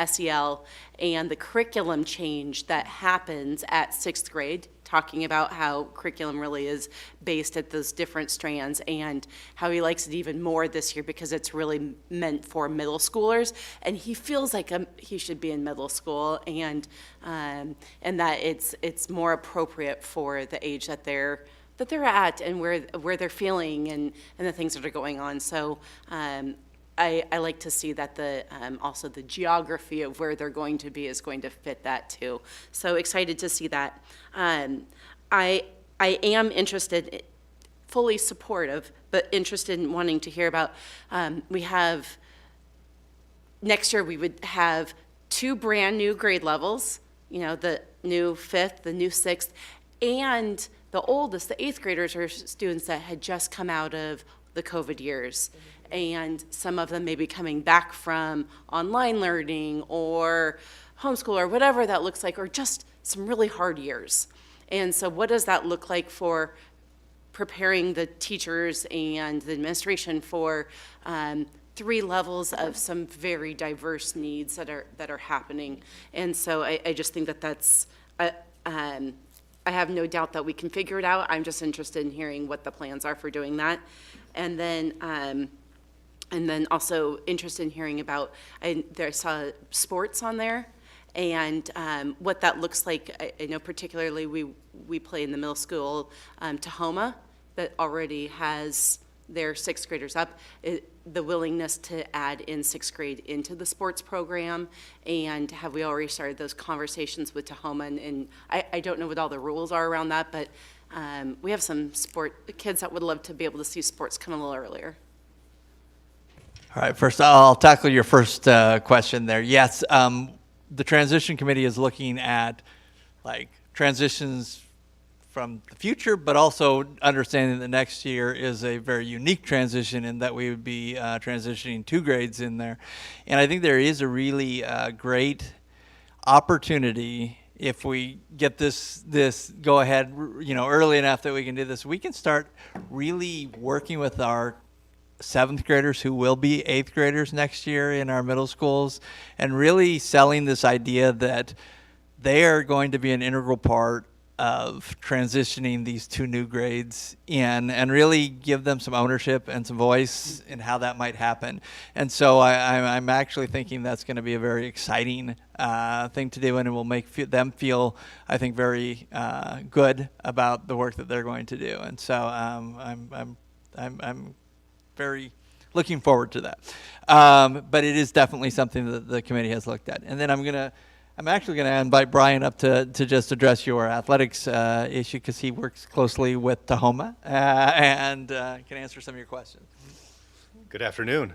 Speaker 1: SEL and the curriculum change that happens at sixth grade, talking about how curriculum really is based at those different strands and how he likes it even more this year because it's really meant for middle schoolers. And he feels like he should be in middle school and that it's more appropriate for the age that they're at and where they're feeling and the things that are going on. So I like to see that also the geography of where they're going to be is going to fit that too. So excited to see that. I am interested, fully supportive, but interested in wanting to hear about, next year we would have 2 brand new grade levels, the new 5th, the new 6th, and the oldest, the 8th graders, are students that had just come out of the COVID years. and some of them may be coming back from online learning or homeschool or whatever that looks like, or just some really hard years. And so what does that look like for preparing the teachers and the administration for 3 levels of some very diverse needs that are happening? And so I just think that that's, I have no doubt that we can figure it out. I'm just interested in hearing what the plans are for doing that. And then also interested in hearing about, I saw sports on there, and what that looks like. I know particularly we play in the middle school, Tahoma, that already has their 6th graders up, the willingness to add in 6th grade into the sports program, and have we already started those conversations with Tahoma? And I don't know what all the rules are around that, but we have some kids that would love to be able to see sports come a little earlier.
Speaker 6: All right, first I'll tackle your first question there. Yes, the transition committee is looking at like transitions from the future, but also understanding that next year is a very unique transition in that we would be transitioning 2 grades in there. And I think there is a really great opportunity if we get this go ahead, early enough that we can do this. We can start really working with our 7th graders who will be 8th graders next year in our middle schools, and really selling this idea that they are going to be an integral part of transitioning these 2 new grades in, and really give them some ownership and some voice in how that might happen. And so I'm actually thinking that's going to be a very exciting thing to do, and it will make them feel, I think, very good about the work that they're going to do. And so I'm very looking forward to that. But it is definitely something that the committee has looked at. And then I'm actually going to invite Brian up to just address your athletics issue, because he works closely with Tahoma and can answer some of your questions.
Speaker 10: Good afternoon.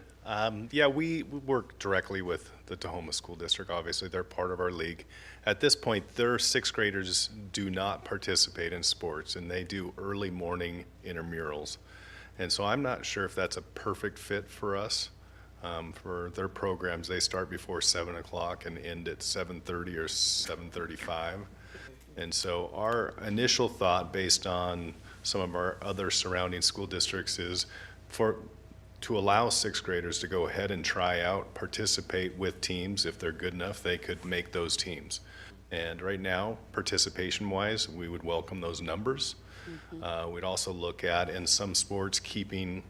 Speaker 10: Yeah, we work directly with the Tahoma School District. Obviously, they're part of our league. At this point, their 6th graders do not participate in sports, and they do early morning intramurals. And so I'm not sure if that's a perfect fit for us. For their programs, they start before 7 o'clock and end at 7:30 or 7:35. And so our initial thought, based on some of our other surrounding school districts, is to allow 6th graders to go ahead and try out, participate with teams. If they're good enough, they could make those teams. And right now, participation-wise, we would welcome those numbers. We'd also look at, in some sports, keeping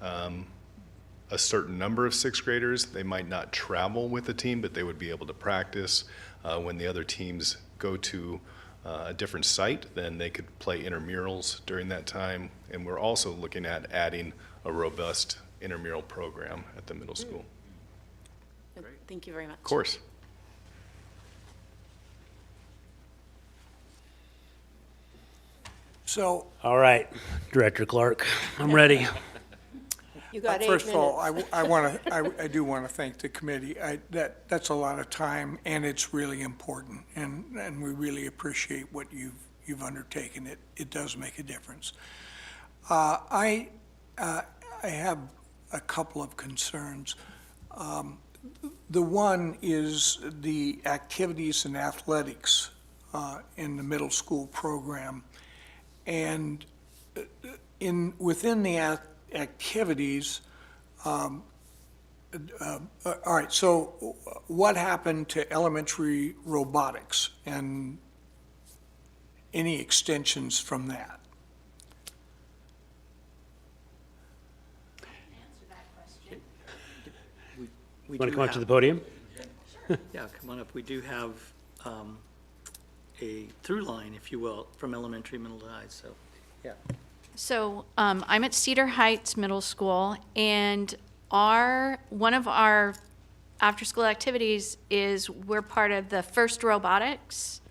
Speaker 10: a certain number of 6th graders. They might not travel with the team, but they would be able to practice. When the other teams go to a different site, then they could play intramurals during that time. And we're also looking at adding a robust intramural program at the middle school.
Speaker 1: Thank you very much.
Speaker 10: Of course.
Speaker 11: So,
Speaker 7: All right, Director Clark, I'm ready.
Speaker 5: You got 8
Speaker 11: first of all,
Speaker 5: minutes.
Speaker 11: I do want to thank the committee. That's a lot of time, and it's really important, and we really appreciate what you've undertaken. It does make a difference. I have a couple of concerns. The one is the activities and athletics in the middle school program. And within the activities, all right, so what happened to elementary robotics and any extensions from that?
Speaker 3: We
Speaker 7: Want to
Speaker 3: do
Speaker 7: come up to
Speaker 3: have-
Speaker 7: the podium?
Speaker 3: Yeah, come on up. We do have a through line, if you will, from elementary, middle to high, so, yeah.
Speaker 12: So I'm at Cedar Heights Middle School, and one of our after-school activities is we're part of the First Robotics,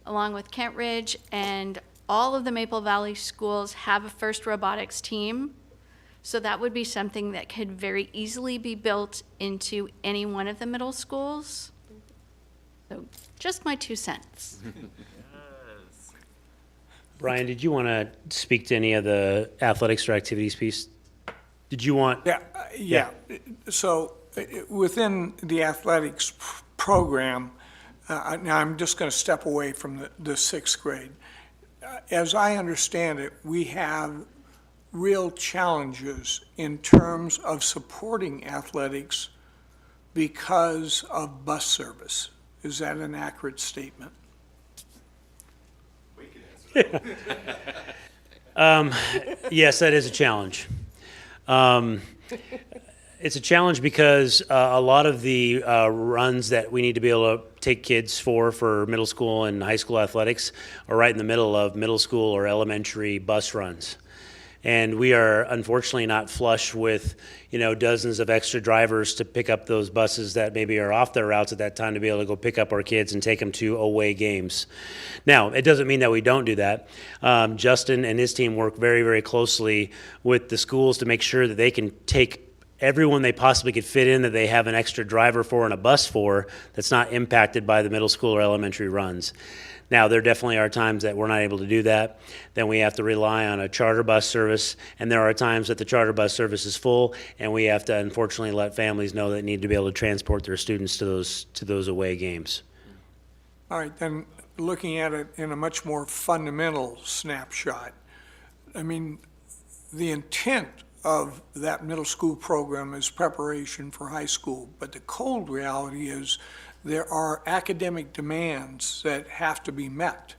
Speaker 12: along with Kent Ridge, and all of the Maple Valley schools have a First Robotics team. So that would be something that could very easily be built into any one of the middle schools. So just my 2 cents.
Speaker 7: Brian, did you want to speak to any of the athletics or activities piece? Did you want?
Speaker 11: Yeah. So within the athletics program, now I'm just going to step away from the sixth grade. As I understand it, we have real challenges in terms of supporting athletics because of bus service. Is that an accurate statement?
Speaker 7: Yes, that is a challenge. It's a challenge because a lot of the runs that we need to be able to take kids for middle school and high school athletics are right in the middle of middle school or elementary bus runs. And we are unfortunately not flush with, dozens of extra drivers to pick up those buses that maybe are off their routes at that time to be able to go pick up our kids and take them to away games. Now, it doesn't mean that we don't do that. Justin and his team work very, very closely with the schools to make sure that they can take everyone they possibly could fit in that they have an extra driver for and a bus for that's not impacted by the middle school or elementary runs. Now, there definitely are times that we're not able to do that. Then we have to rely on a charter bus service, and there are times that the charter bus service is full, and we have to unfortunately let families know that need to be able to transport their students to those away games.
Speaker 11: All right, then, looking at it in a much more fundamental snapshot, I mean, the intent of that middle school program is preparation for high school, but the cold reality is there are academic demands that have to be met.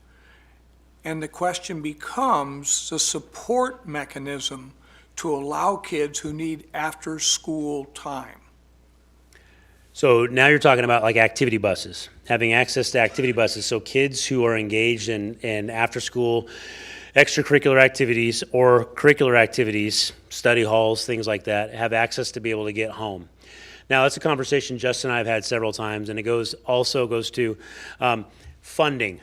Speaker 11: And the question becomes the support mechanism to allow kids who need after-school time.
Speaker 7: So now you're talking about like activity buses, having access to activity buses. So kids who are engaged in after-school extracurricular activities or curricular activities, study halls, things like that, have access to be able to get home. Now, that's a conversation Justin and I have had several times, and it also goes to funding.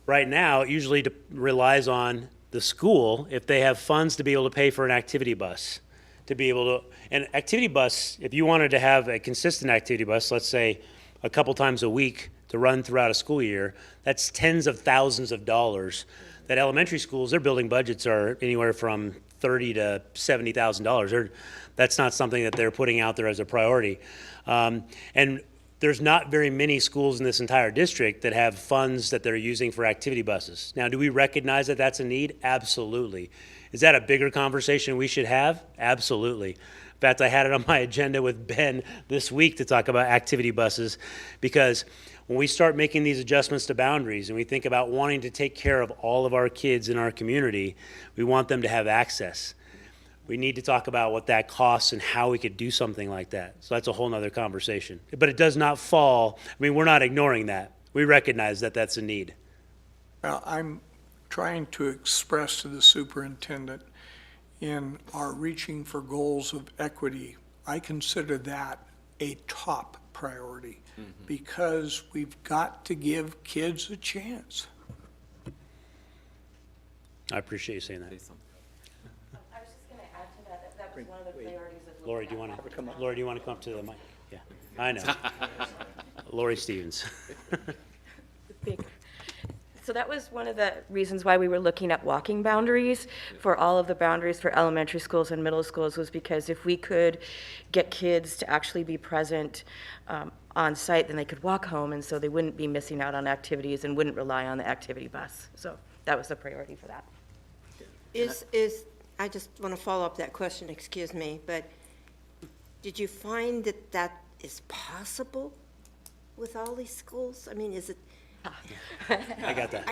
Speaker 7: Right now, it usually relies on the school, if they have funds, to be able to pay for an activity bus. An activity bus, if you wanted to have a consistent activity bus, let's say a couple times a week to run throughout a school year, that's tens of thousands of dollars. That elementary schools, their building budgets are anywhere from $30,000 to $70,000. That's not something that they're putting out there as a priority. And there's not very many schools in this entire district that have funds that they're using for activity buses. Now, do we recognize that that's a need? Absolutely. Is that a bigger conversation we should have? Absolutely. In fact, I had it on my agenda with Ben this week to talk about activity buses, because when we start making these adjustments to boundaries and we think about wanting to take care of all of our kids in our community, we want them to have access. We need to talk about what that costs and how we could do something like that. So that's a whole nother conversation. But it does not fall, we're not ignoring that. We recognize that that's a need.
Speaker 11: Well, I'm trying to express to the superintendent, in our reaching for goals of equity, I consider that a top priority, because we've got to give kids a chance.
Speaker 7: I appreciate you saying that.
Speaker 5: I was just going to add to that, that was one of the priorities of.
Speaker 7: Lori, do you want to come up to the mic? Yeah, I know. Lori Stevens.
Speaker 13: So that was one of the reasons why we were looking at walking boundaries for all of the boundaries for elementary schools and middle schools, was because if we could get kids to actually be present on site, then they could walk home, and so they wouldn't be missing out on activities and wouldn't rely on the activity bus. So that was the priority for that.
Speaker 5: I just want to follow up that question, excuse me, but did you find that that is possible with all these schools? I mean, is it?
Speaker 7: I got that.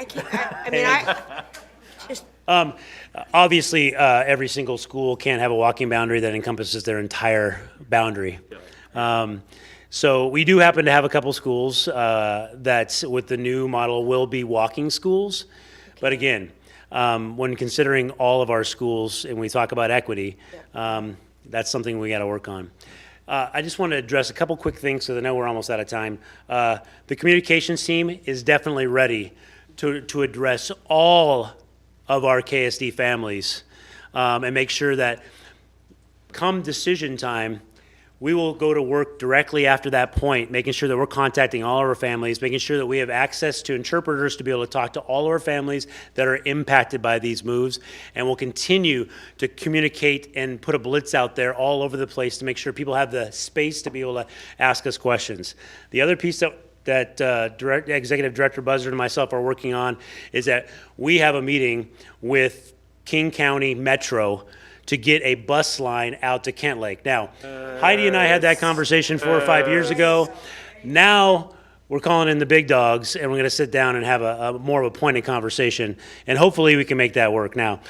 Speaker 7: Obviously, every single school can't have a walking boundary that encompasses their entire boundary. So we do happen to have a couple schools that, with the new model, will be walking schools. But again, when considering all of our schools and we talk about equity, that's something we got to work on. I just want to address a couple quick things because I know we're almost out of time. The communications team is definitely ready to address all of our KSD families and make sure that come decision time, we will go to work directly after that point, making sure that we're contacting all of our families, making sure that we have access to interpreters to be able to talk to all of our families that are impacted by these moves. And we'll continue to communicate and put a blitz out there all over the place to make sure people have the space to be able to ask us questions. The other piece that Executive Director Buzzard and myself are working on is that we have a meeting with King County Metro to get a bus line out to Kent Lake. Now, Heidi and I had that conversation 4 or 5 years ago. Now, we're calling in the big dogs, and we're gonna sit down and have a more of a pointed conversation, and hopefully we can make that work. Now,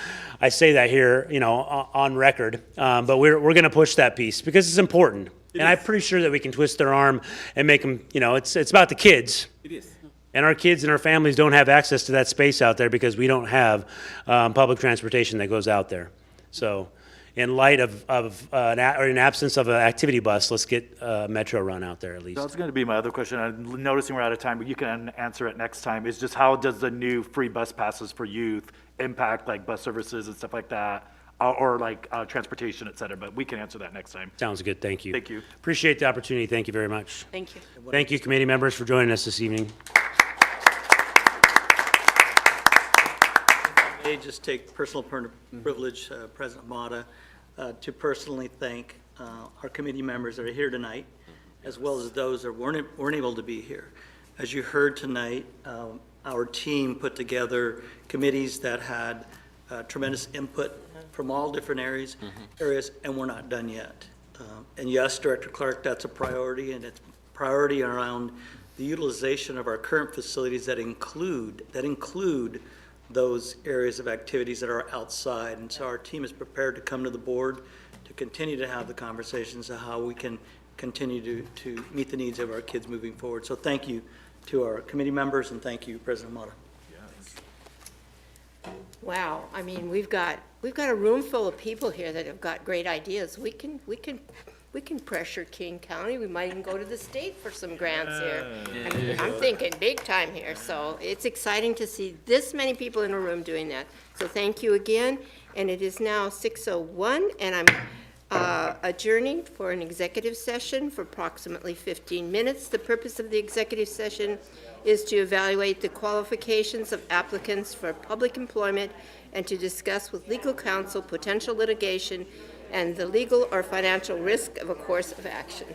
Speaker 7: I say that here, on record, but we're gonna push that piece, because it's important. And I'm pretty sure that we can twist their arm and make them, it's about the kids.
Speaker 9: It is.
Speaker 7: And our kids and our families don't have access to that space out there because we don't have public transportation that goes out there. So in light of in absence of an activity bus, let's get a Metro run out there at least.
Speaker 4: That's going to be my other question. I'm noticing we're out of time, but you can answer it next time. Is just how does the new free bus passes for youth impact like bus services and stuff like that? Or like transportation, et cetera, but we can answer that next time.
Speaker 7: Sounds good, thank you.
Speaker 4: Thank you.
Speaker 7: Appreciate the opportunity, thank you very much.
Speaker 1: Thank you.
Speaker 7: Thank you, committee members, for joining us this evening.
Speaker 3: I just take personal privilege, President Mata, to personally thank our committee members that are here tonight, as well as those that weren't able to be here. As you heard tonight, our team put together committees that had tremendous input from all different areas, and we're not done yet. And yes, Director Clark, that's a priority, and it's priority around the utilization of our current facilities that include those areas of activities that are outside. And so our team is prepared to come to the board to continue to have the conversations of how we can continue to meet the needs of our kids moving forward. So thank you to our committee members, and thank you, President Mata.
Speaker 5: Wow, I mean, we've got a room full of people here that have got great ideas. We can pressure King County. We might even go to the state for some grants here. I'm thinking big time here, so it's exciting to see this many people in a room doing that. So thank you again, and it is now 6:01, and I'm adjourning for an executive session for approximately 15 minutes. The purpose of the executive session is to evaluate the qualifications of applicants for public employment and to discuss with legal counsel potential litigation and the legal or financial risk of a course of action.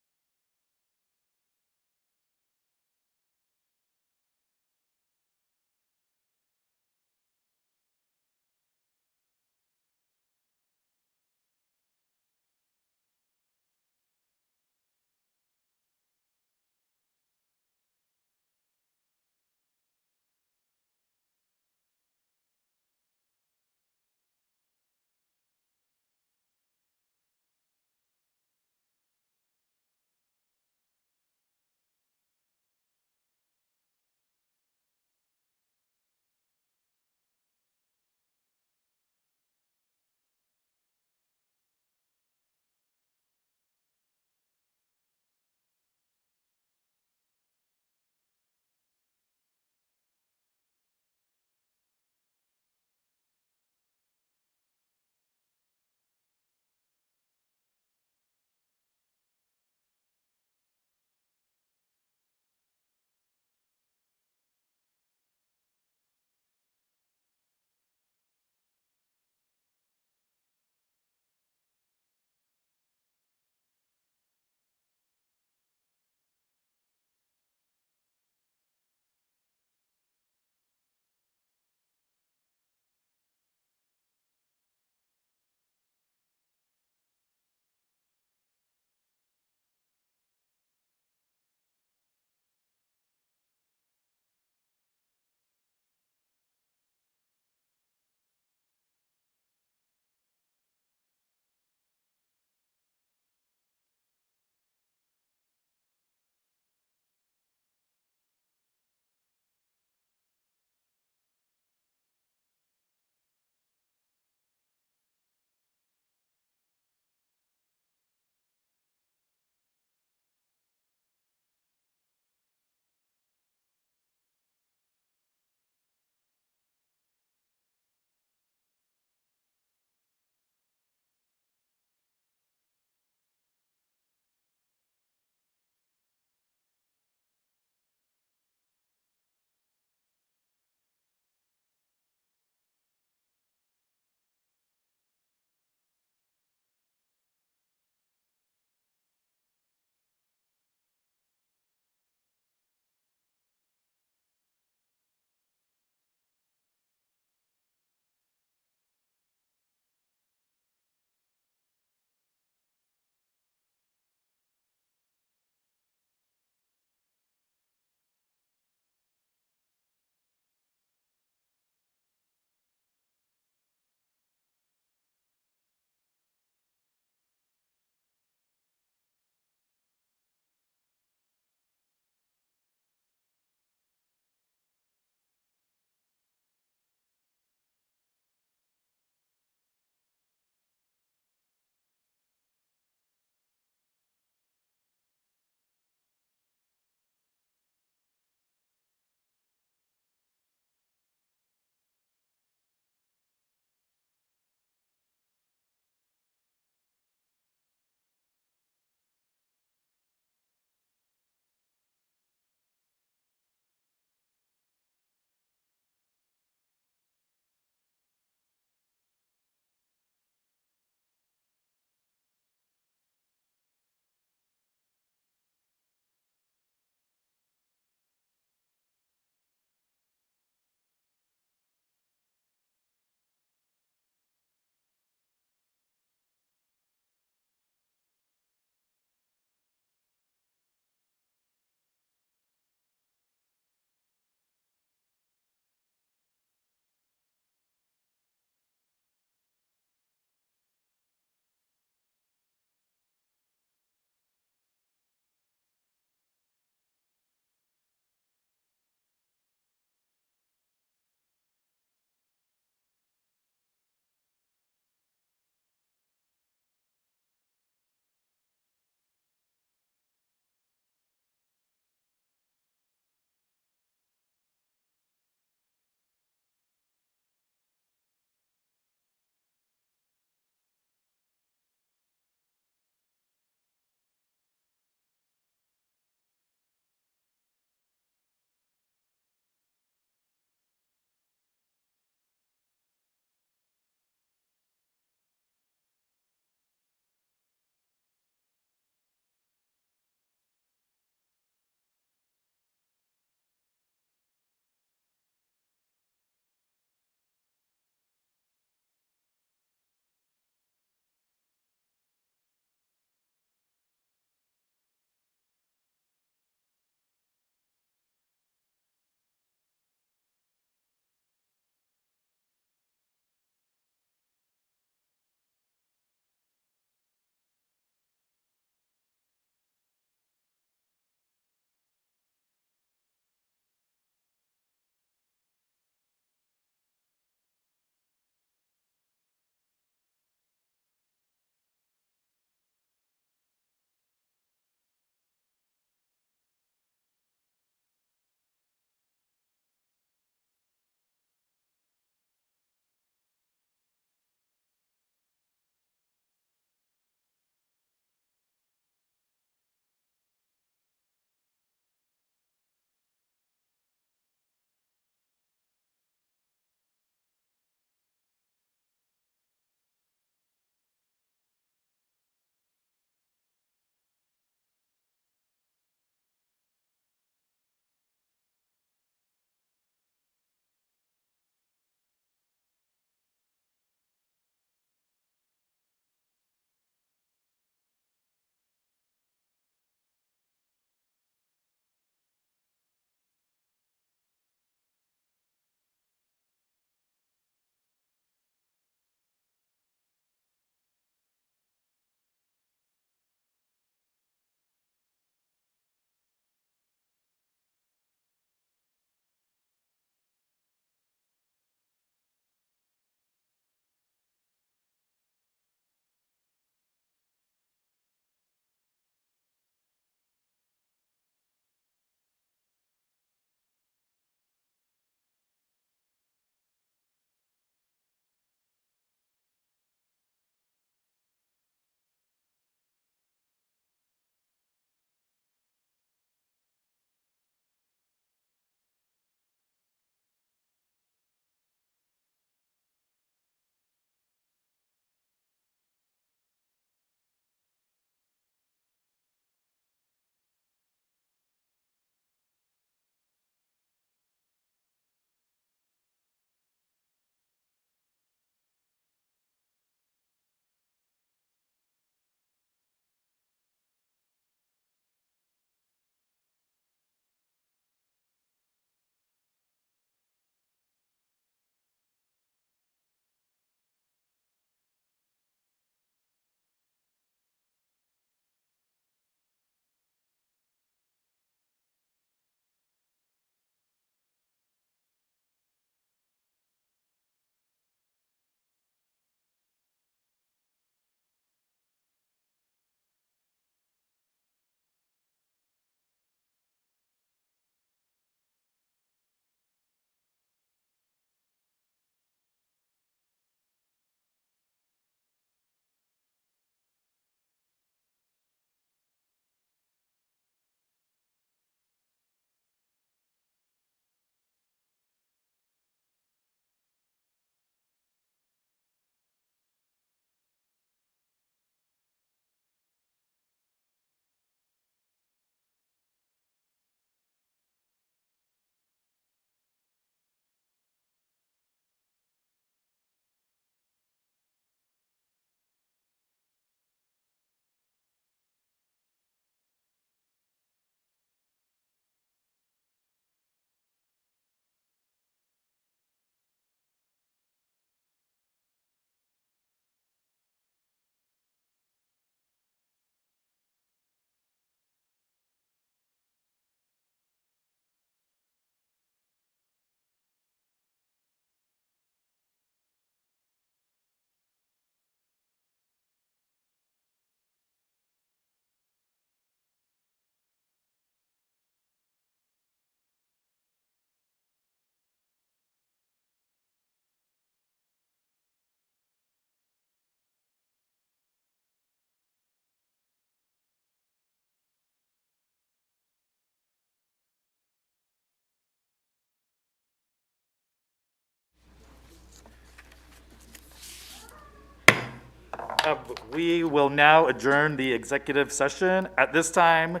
Speaker 4: We will now adjourn the executive session. At this time,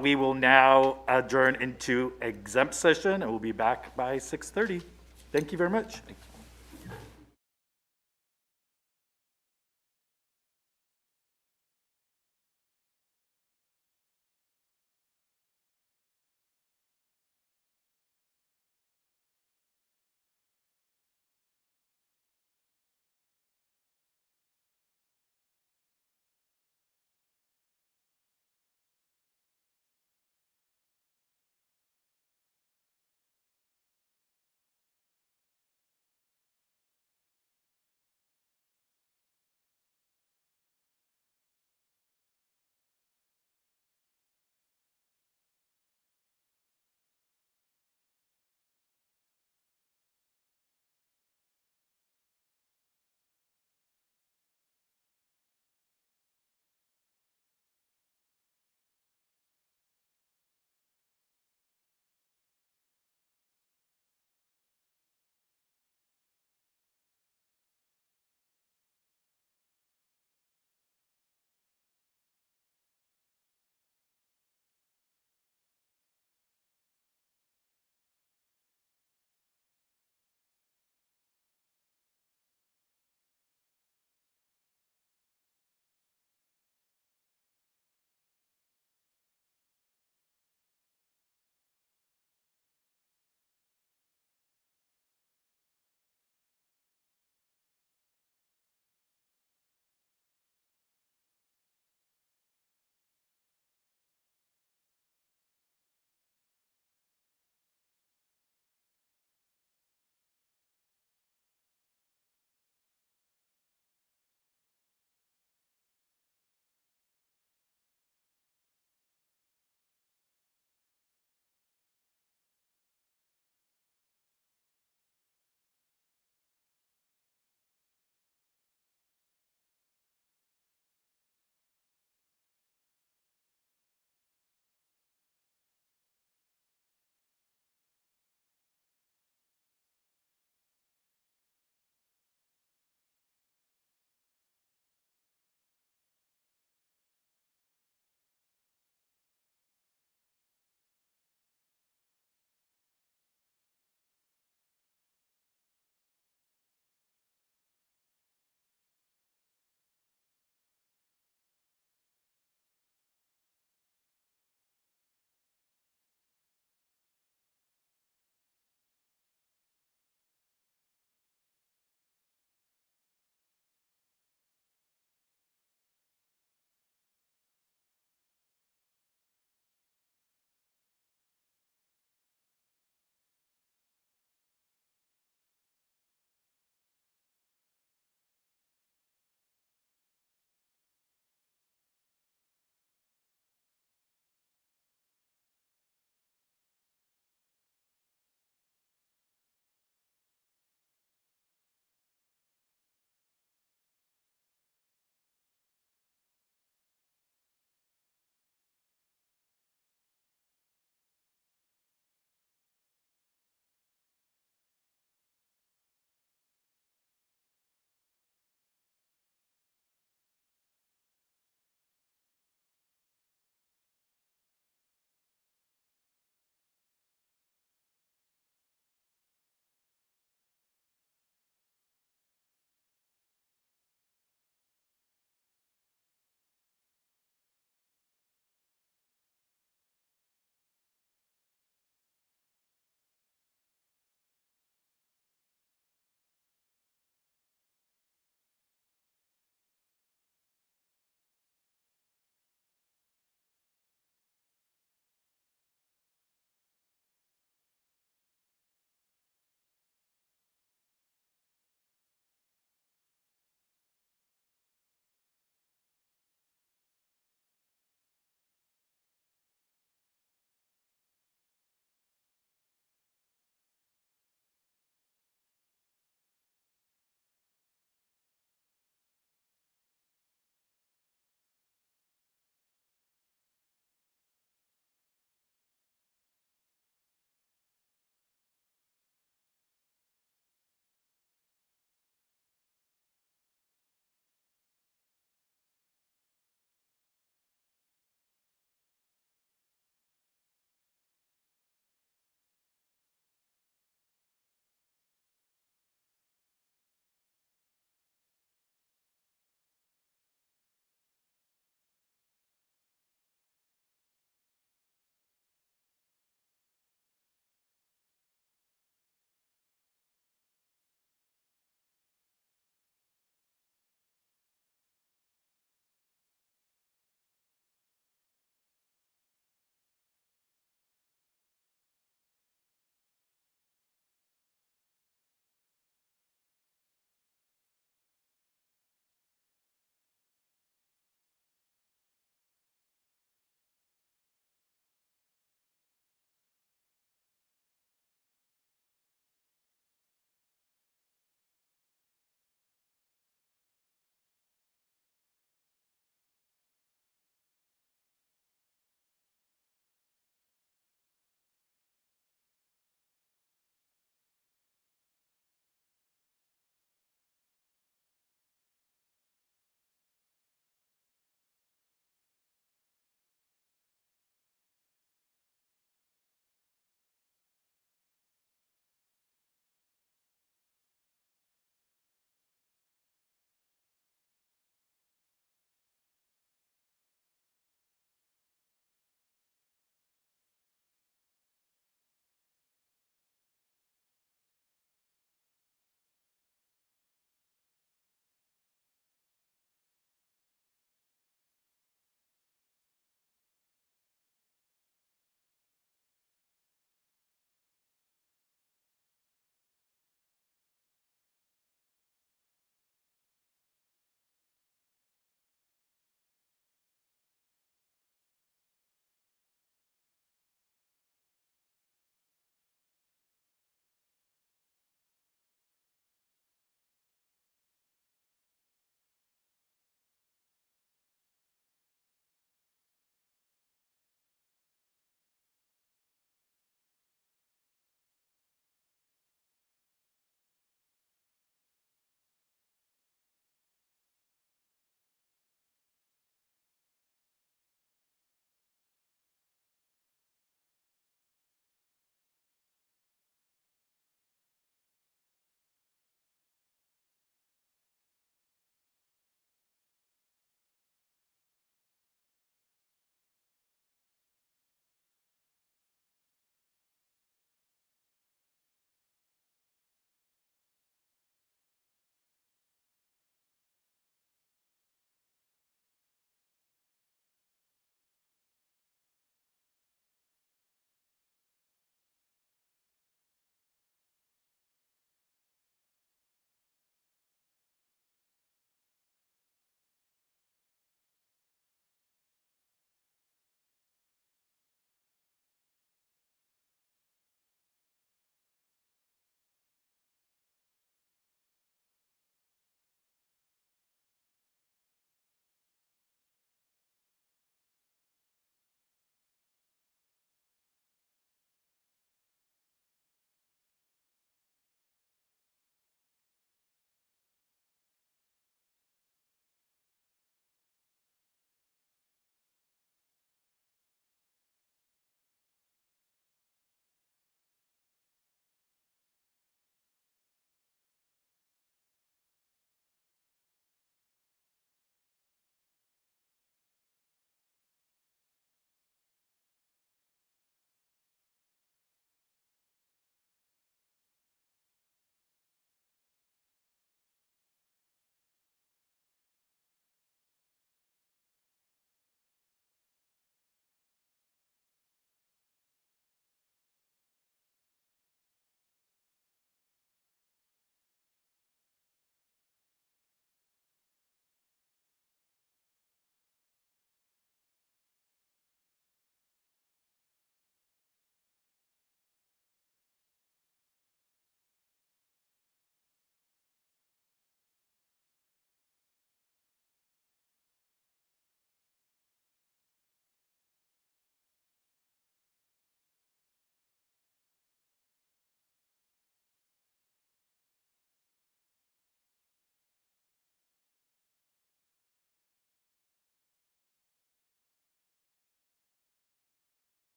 Speaker 4: we will now adjourn into exempt session, and we'll be back by 6:30. Thank you very much.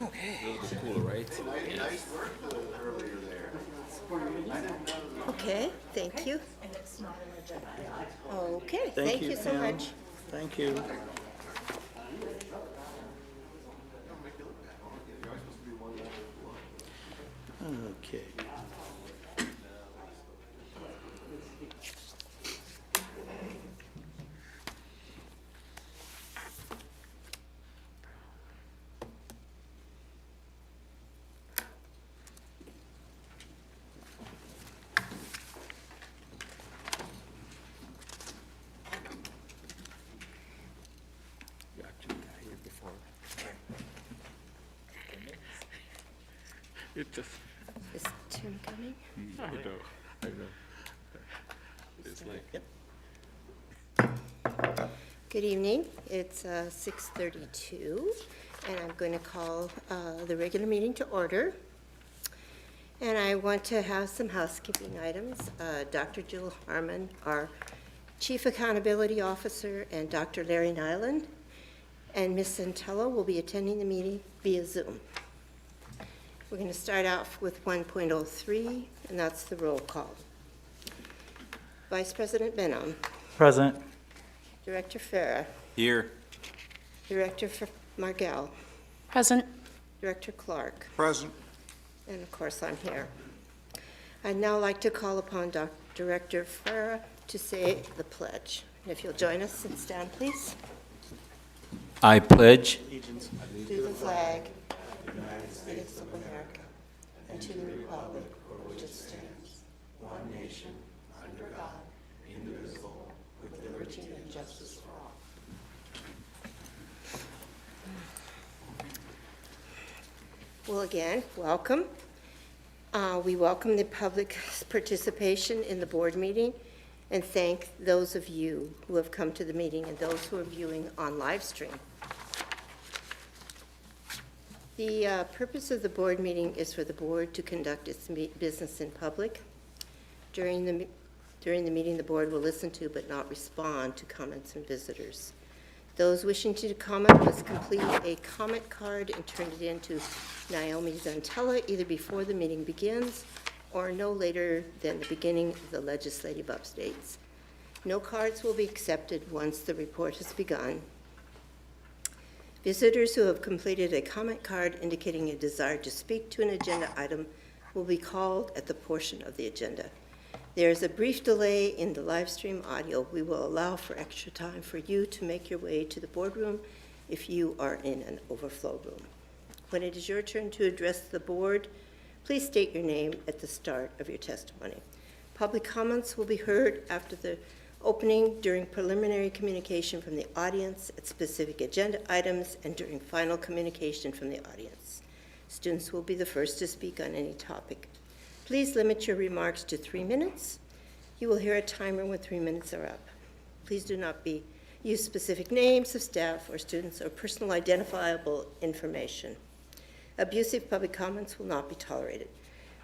Speaker 5: Okay, thank you. Okay, thank you so
Speaker 3: Pam.
Speaker 5: much.
Speaker 3: Thank you. Okay.
Speaker 8: It just,
Speaker 5: Is Tim coming?
Speaker 8: I know. It's like,
Speaker 5: Good evening. It's 6:32, and I'm going to call the regular meeting to order. And I want to have some housekeeping items. Dr. Jill Harmon, our Chief Accountability Officer, and Dr. Larry Nyland, and Ms. Santello will be attending the meeting via Zoom. We're going to start off with 1.03, and that's the roll call. Vice President Benham,
Speaker 4: Present.
Speaker 5: Director Farah,
Speaker 9: Here.
Speaker 5: Director Margell,
Speaker 1: Present.
Speaker 5: Director Clark,
Speaker 11: Present.
Speaker 5: and of course, I'm here. I'd now like to call upon Director Farah to say the pledge. And if you'll join us and stand, please.
Speaker 9: I pledge
Speaker 5: To the flag of the United States of America and to the republic for which it stands, one nation, under God, indivisible, with liberty and justice for all. Well, again, welcome. We welcome the public's participation in the board meeting and thank those of you who have come to the meeting and those who are viewing on live stream. The purpose of the board meeting is for the board to conduct its business in public. During the meeting, the board will listen to but not respond to comments from visitors. Those wishing to comment must complete a comment card and turn it in to Naomi Zantella either before the meeting begins or no later than the beginning of the legislative updates. No cards will be accepted once the report has begun. Visitors who have completed a comment card indicating a desire to speak to an agenda item will be called at the portion of the agenda. There is a brief delay in the live stream audio. We will allow for extra time for you to make your way to the boardroom if you are in an overflow room. When it is your turn to address the board, please state your name at the start of your testimony. Public comments will be heard after the opening, during preliminary communication from the audience at specific agenda items, and during final communication from the audience. Students will be the first to speak on any topic. Please limit your remarks to 3 minutes. You will hear a timer when 3 minutes are up. Please do not use specific names of staff or students or personal identifiable information. Abusive public comments will not be tolerated.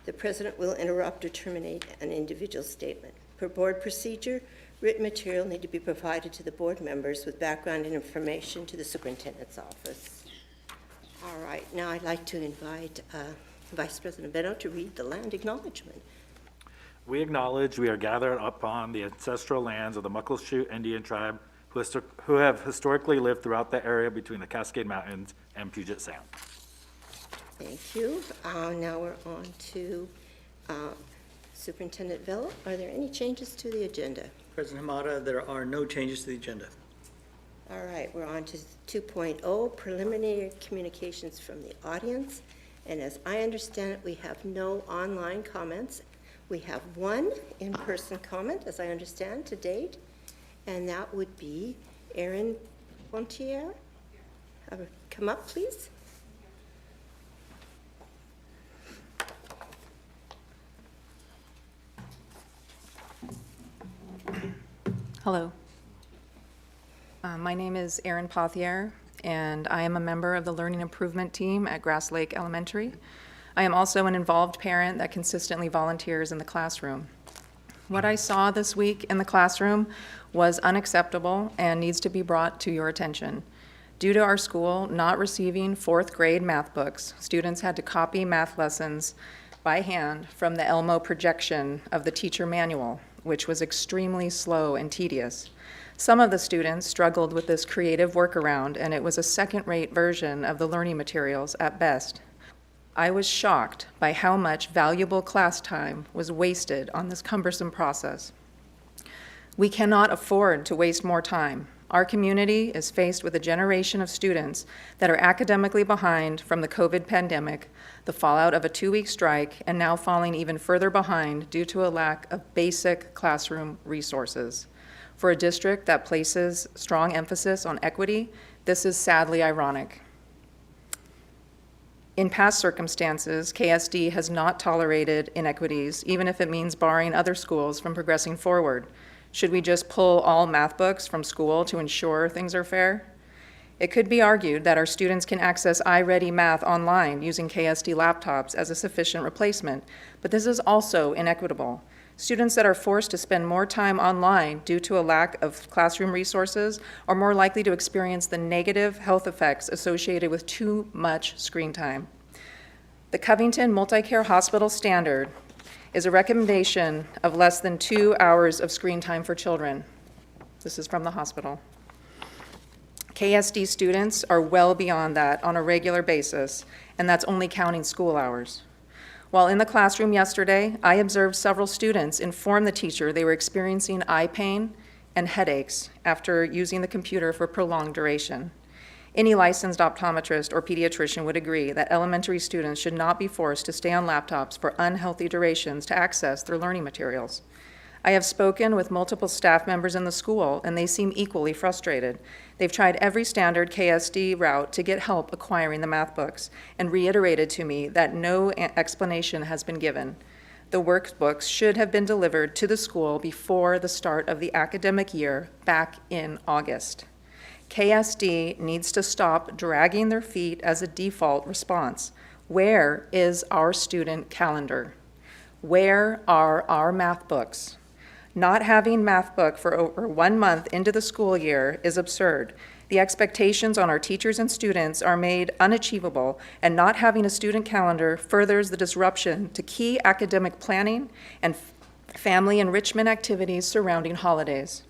Speaker 5: The president will interrupt or terminate an individual statement. Per board procedure, written material need to be provided to the board members with background and information to the superintendent's office. All right, now I'd like to invite Vice President Beno to read the land acknowledgement.
Speaker 4: We acknowledge we are gathered upon the ancestral lands of the Muckleshoot Indian tribe who have historically lived throughout the area between the Cascade Mountains and Puget Sound.
Speaker 5: Thank you. Now we're on to Superintendent Vela. Are there any changes to the agenda?
Speaker 3: President Hamada, there are no changes to the agenda.
Speaker 5: All right, we're on to 2.0, preliminary communications from the audience. And as I understand it, we have no online comments. We have one in-person comment, as I understand, to date, and that would be Erin Pontier. Come up, please.
Speaker 14: Hello. My name is Erin Pothier, and I am a member of the Learning Improvement Team at Grass Lake Elementary. I am also an involved parent that consistently volunteers in the classroom. What I saw this week in the classroom was unacceptable and needs to be brought to your attention. Due to our school not receiving fourth grade math books, students had to copy math lessons by hand from the Elmo projection of the teacher manual, which was extremely slow and tedious. Some of the students struggled with this creative workaround, and it was a second-rate version of the learning materials at best. I was shocked by how much valuable class time was wasted on this cumbersome process. We cannot afford to waste more time. Our community is faced with a generation of students that are academically behind from the COVID pandemic, the fallout of a 2-week strike, and now falling even further behind due to a lack of basic classroom resources. For a district that places strong emphasis on equity, this is sadly ironic. In past circumstances, KSD has not tolerated inequities, even if it means barring other schools from progressing forward. Should we just pull all math books from school to ensure things are fair? It could be argued that our students can access iReady Math online using KSD laptops as a sufficient replacement, but this is also inequitable. Students that are forced to spend more time online due to a lack of classroom resources are more likely to experience the negative health effects associated with too much screen time. The Covington Multi-Care Hospital standard is a recommendation of less than 2 hours of screen time for children. This is from the hospital. KSD students are well beyond that on a regular basis, and that's only counting school hours. While in the classroom yesterday, I observed several students inform the teacher they were experiencing eye pain and headaches after using the computer for prolonged duration. Any licensed optometrist or pediatrician would agree that elementary students should not be forced to stay on laptops for unhealthy durations to access their learning materials. I have spoken with multiple staff members in the school, and they seem equally frustrated. They've tried every standard KSD route to get help acquiring the math books and reiterated to me that no explanation has been given. The workbooks should have been delivered to the school before the start of the academic year back in August. KSD needs to stop dragging their feet as a default response. Where is our student calendar? Where are our math books? Not having math book for over 1 month into the school year is absurd. The expectations on our teachers and students are made unachievable, and not having a student calendar furthers the disruption to key academic planning and family enrichment activities surrounding holidays.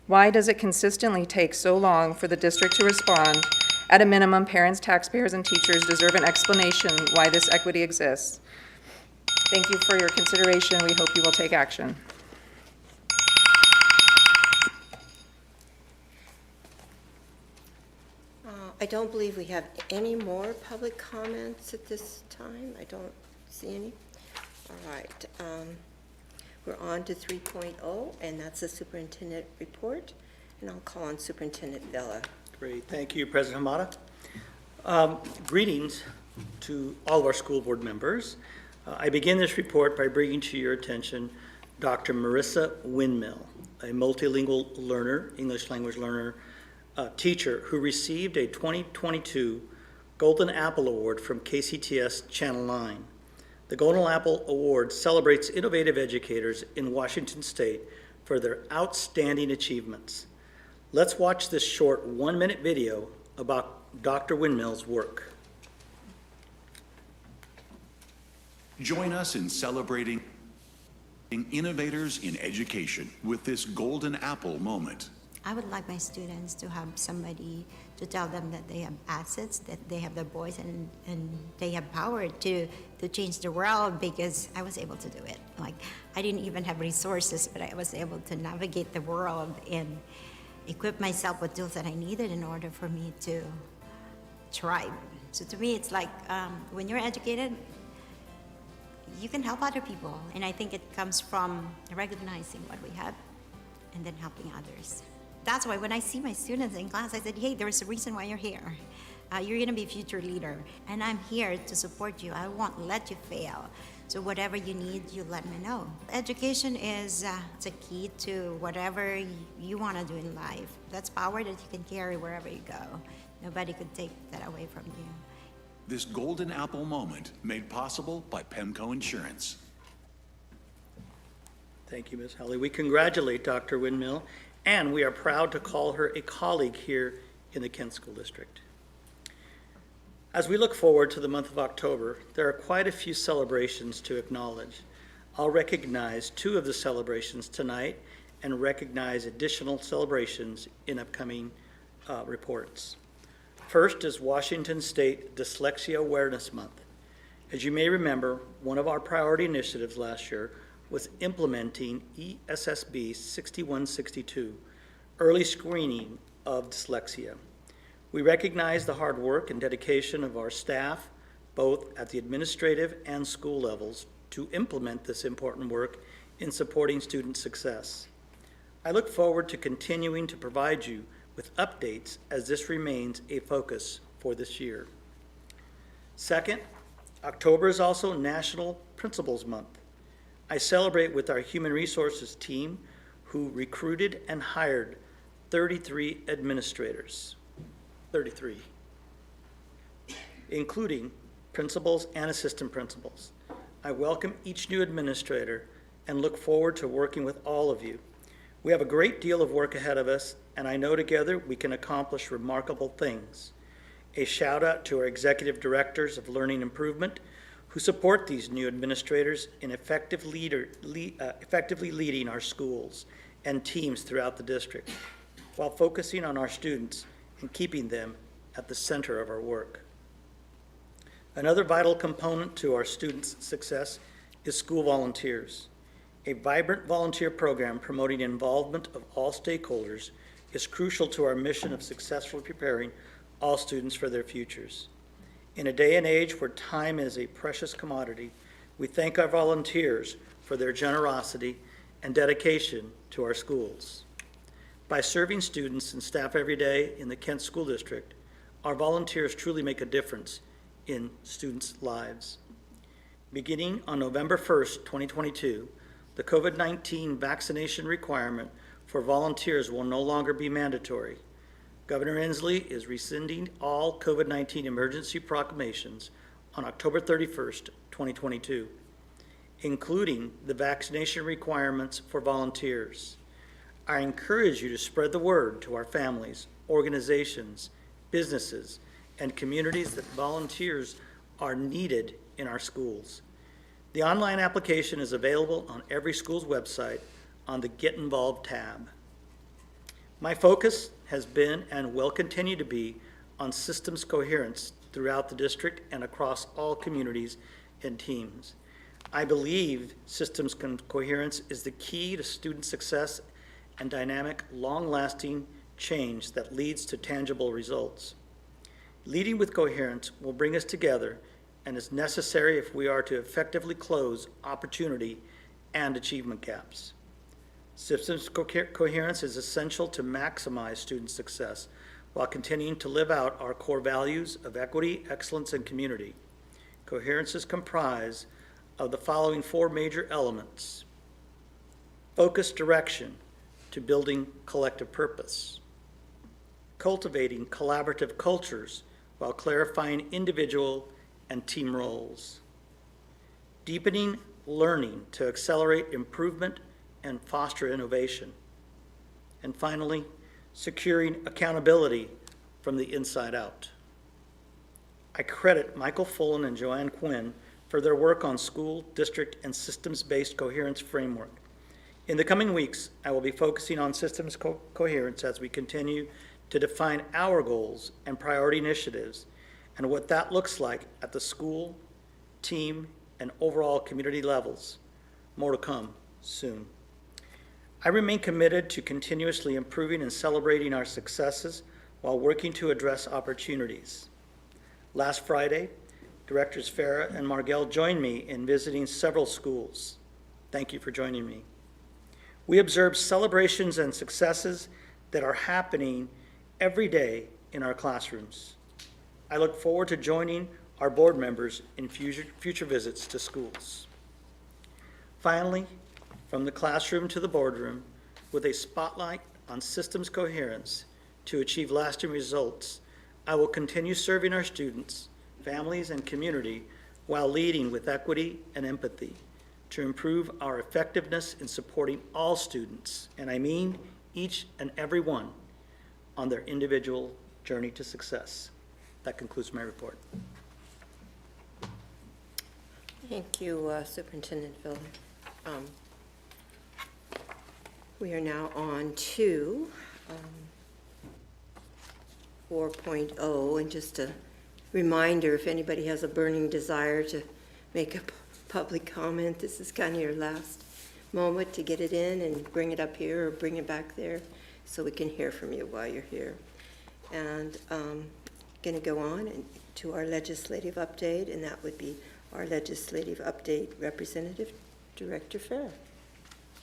Speaker 14: Why does it consistently take so long for the district to respond? At a minimum, parents, taxpayers, and teachers deserve an explanation why this equity exists. Thank you for your consideration. We hope you will take action.
Speaker 5: I don't believe we have any more public comments at this time. I don't see any. All right. We're on to 3.0, and that's the superintendent report. And I'll call on Superintendent Vela.
Speaker 3: Great, thank you, President Hamada. Greetings to all of our school board members. I begin this report by bringing to your attention Dr. Marissa Windmill, a multilingual learner, English language learner, teacher who received a 2022 Golden Apple Award from KCTS Channel 9. The Golden Apple Award celebrates innovative educators in Washington State for their outstanding achievements. Let's watch this short 1-minute video about Dr. Windmill's work.
Speaker 15: Join us in celebrating innovators in education with this Golden Apple moment.
Speaker 16: I would like my students to have somebody to tell them that they have assets, that they have the voice, and they have power to change the world, because I was able to do it. Like, I didn't even have resources, but I was able to navigate the world and equip myself with tools that I needed in order for me to thrive. So to me, it's like when you're educated, you can help other people. And I think it comes from recognizing what we have and then helping others. That's why when I see my students in class, I said, hey, there's a reason why you're here. You're gonna be a future leader, and I'm here to support you. I won't let you fail. So whatever you need, you let me know. Education is it's a key to whatever you wanna do in life. That's power that you can carry wherever you go. Nobody could take that away from you.
Speaker 15: This Golden Apple moment made possible by PEMCO Insurance.
Speaker 3: Thank you, Ms. Howley. We congratulate Dr. Windmill, and we are proud to call her a colleague here in the Kent School District. As we look forward to the month of October, there are quite a few celebrations to acknowledge. I'll recognize 2 of the celebrations tonight and recognize additional celebrations in upcoming reports. First is Washington State Dyslexia Awareness Month. As you may remember, one of our priority initiatives last year was implementing ESSB 6162, early screening of dyslexia. We recognize the hard work and dedication of our staff, both at the administrative and school levels, to implement this important work in supporting student success. I look forward to continuing to provide you with updates as this remains a focus for this year. Second, October is also National Principals Month. I celebrate with our Human Resources team who recruited and hired 33 administrators. 33, including principals and assistant principals. I welcome each new administrator and look forward to working with all of you. We have a great deal of work ahead of us, and I know together we can accomplish remarkable things. A shout out to our executive directors of learning improvement who support these new administrators in effectively leading our schools and teams throughout the district, while focusing on our students and keeping them at the center of our work. Another vital component to our students' success is school volunteers. A vibrant volunteer program promoting involvement of all stakeholders is crucial to our mission of successfully preparing all students for their futures. In a day and age where time is a precious commodity, we thank our volunteers for their generosity and dedication to our schools. By serving students and staff every day in the Kent School District, our volunteers truly make a difference in students' lives. Beginning on November 1st, 2022, the COVID-19 vaccination requirement for volunteers will no longer be mandatory. Governor Inslee is rescinding all COVID-19 emergency proclamations on October 31st, 2022, including the vaccination requirements for volunteers. I encourage you to spread the word to our families, organizations, businesses, and communities that volunteers are needed in our schools. The online application is available on every school's website on the Get Involved tab. My focus has been and will continue to be on systems coherence throughout the district and across all communities and teams. I believe systems coherence is the key to student success and dynamic, long-lasting change that leads to tangible results. Leading with coherence will bring us together and is necessary if we are to effectively close opportunity and achievement gaps. Systems coherence is essential to maximize student success while continuing to live out our core values of equity, excellence, and community. Coherence is comprised of the following 4 major elements: focused direction to building collective purpose, cultivating collaborative cultures while clarifying individual and team roles, deepening learning to accelerate improvement and foster innovation, and finally, securing accountability from the inside out. I credit Michael Fullen and Joanne Quinn for their work on school, district, and systems-based coherence framework. In the coming weeks, I will be focusing on systems coherence as we continue to define our goals and priority initiatives and what that looks like at the school, team, and overall community levels. More to come soon. I remain committed to continuously improving and celebrating our successes while working to address opportunities. Last Friday, Directors Farah and Margell joined me in visiting several schools. Thank you for joining me. We observed celebrations and successes that are happening every day in our classrooms. I look forward to joining our board members in future visits to schools. Finally, from the classroom to the boardroom, with a spotlight on systems coherence to achieve lasting results, I will continue serving our students, families, and community while leading with equity and empathy to improve our effectiveness in supporting all students, and I mean each and every one, on their individual journey to success. That concludes my report.
Speaker 5: Thank you, Superintendent Villa. We are now on to 4.0, and just a reminder, if anybody has a burning desire to make a public comment, this is kind of your last moment to get it in and bring it up here or bring it back there so we can hear from you while you're here. And going to go on to our legislative update, and that would be our legislative update representative, Director Farah.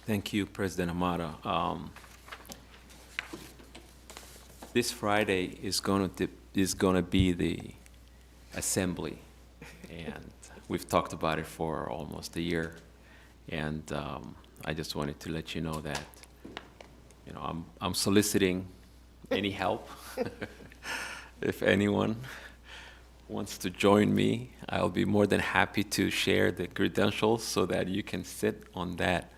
Speaker 9: Thank you, President Hamada. This Friday is going to be the assembly, and we've talked about it for almost a year. And I just wanted to let you know that, you know, I'm soliciting any help. If anyone wants to join me, I'll be more than happy to share the credentials so that you can sit on that.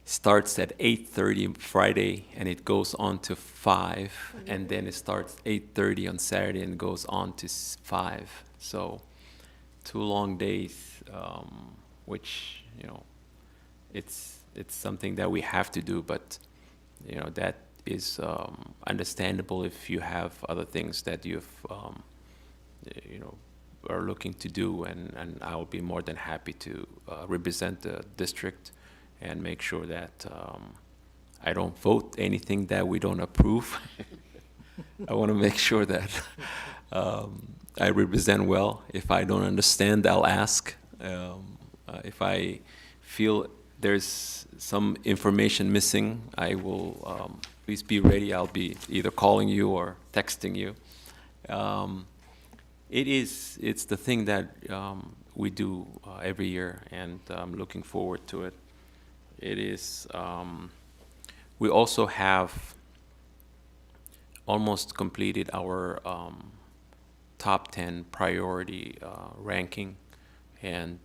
Speaker 9: Starts at 8:30 Friday and it goes on to 5, and then it starts 8:30 on Saturday and goes on to 5. So 2 long days, which, you know, it's something that we have to do, but, you know, that is understandable if you have other things that you've you know, are looking to do, and I'll be more than happy to represent the district and make sure that I don't vote anything that we don't approve. I want to make sure that I represent well. If I don't understand, I'll ask. If I feel there's some information missing, I will, please be ready. I'll be either calling you or texting you. It's the thing that we do every year, and I'm looking forward to it. It is, we also have almost completed our top 10 priority ranking, and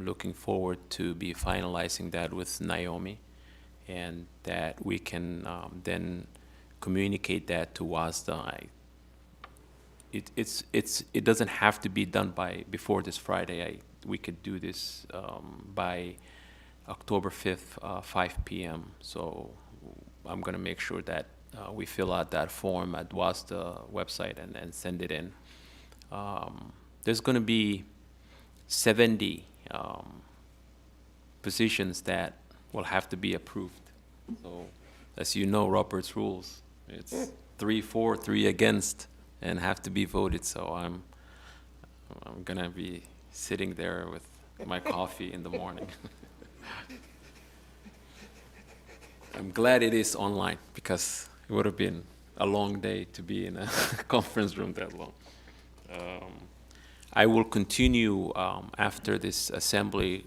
Speaker 9: looking forward to be finalizing that with Naomi, and that we can then communicate that to WASDA. It doesn't have to be done before this Friday. We could do this by October 5th, 5 p.m. So I'm going to make sure that we fill out that form at WASDA website and send it in. There's going to be 70 positions that will have to be approved. So as you know, Robert's rules, it's 3 for, 3 against, and have to be voted. So I'm going to be sitting there with my coffee in the morning. I'm glad it is online, because it would have been a long day to be in a conference room that long. I will continue after this assembly,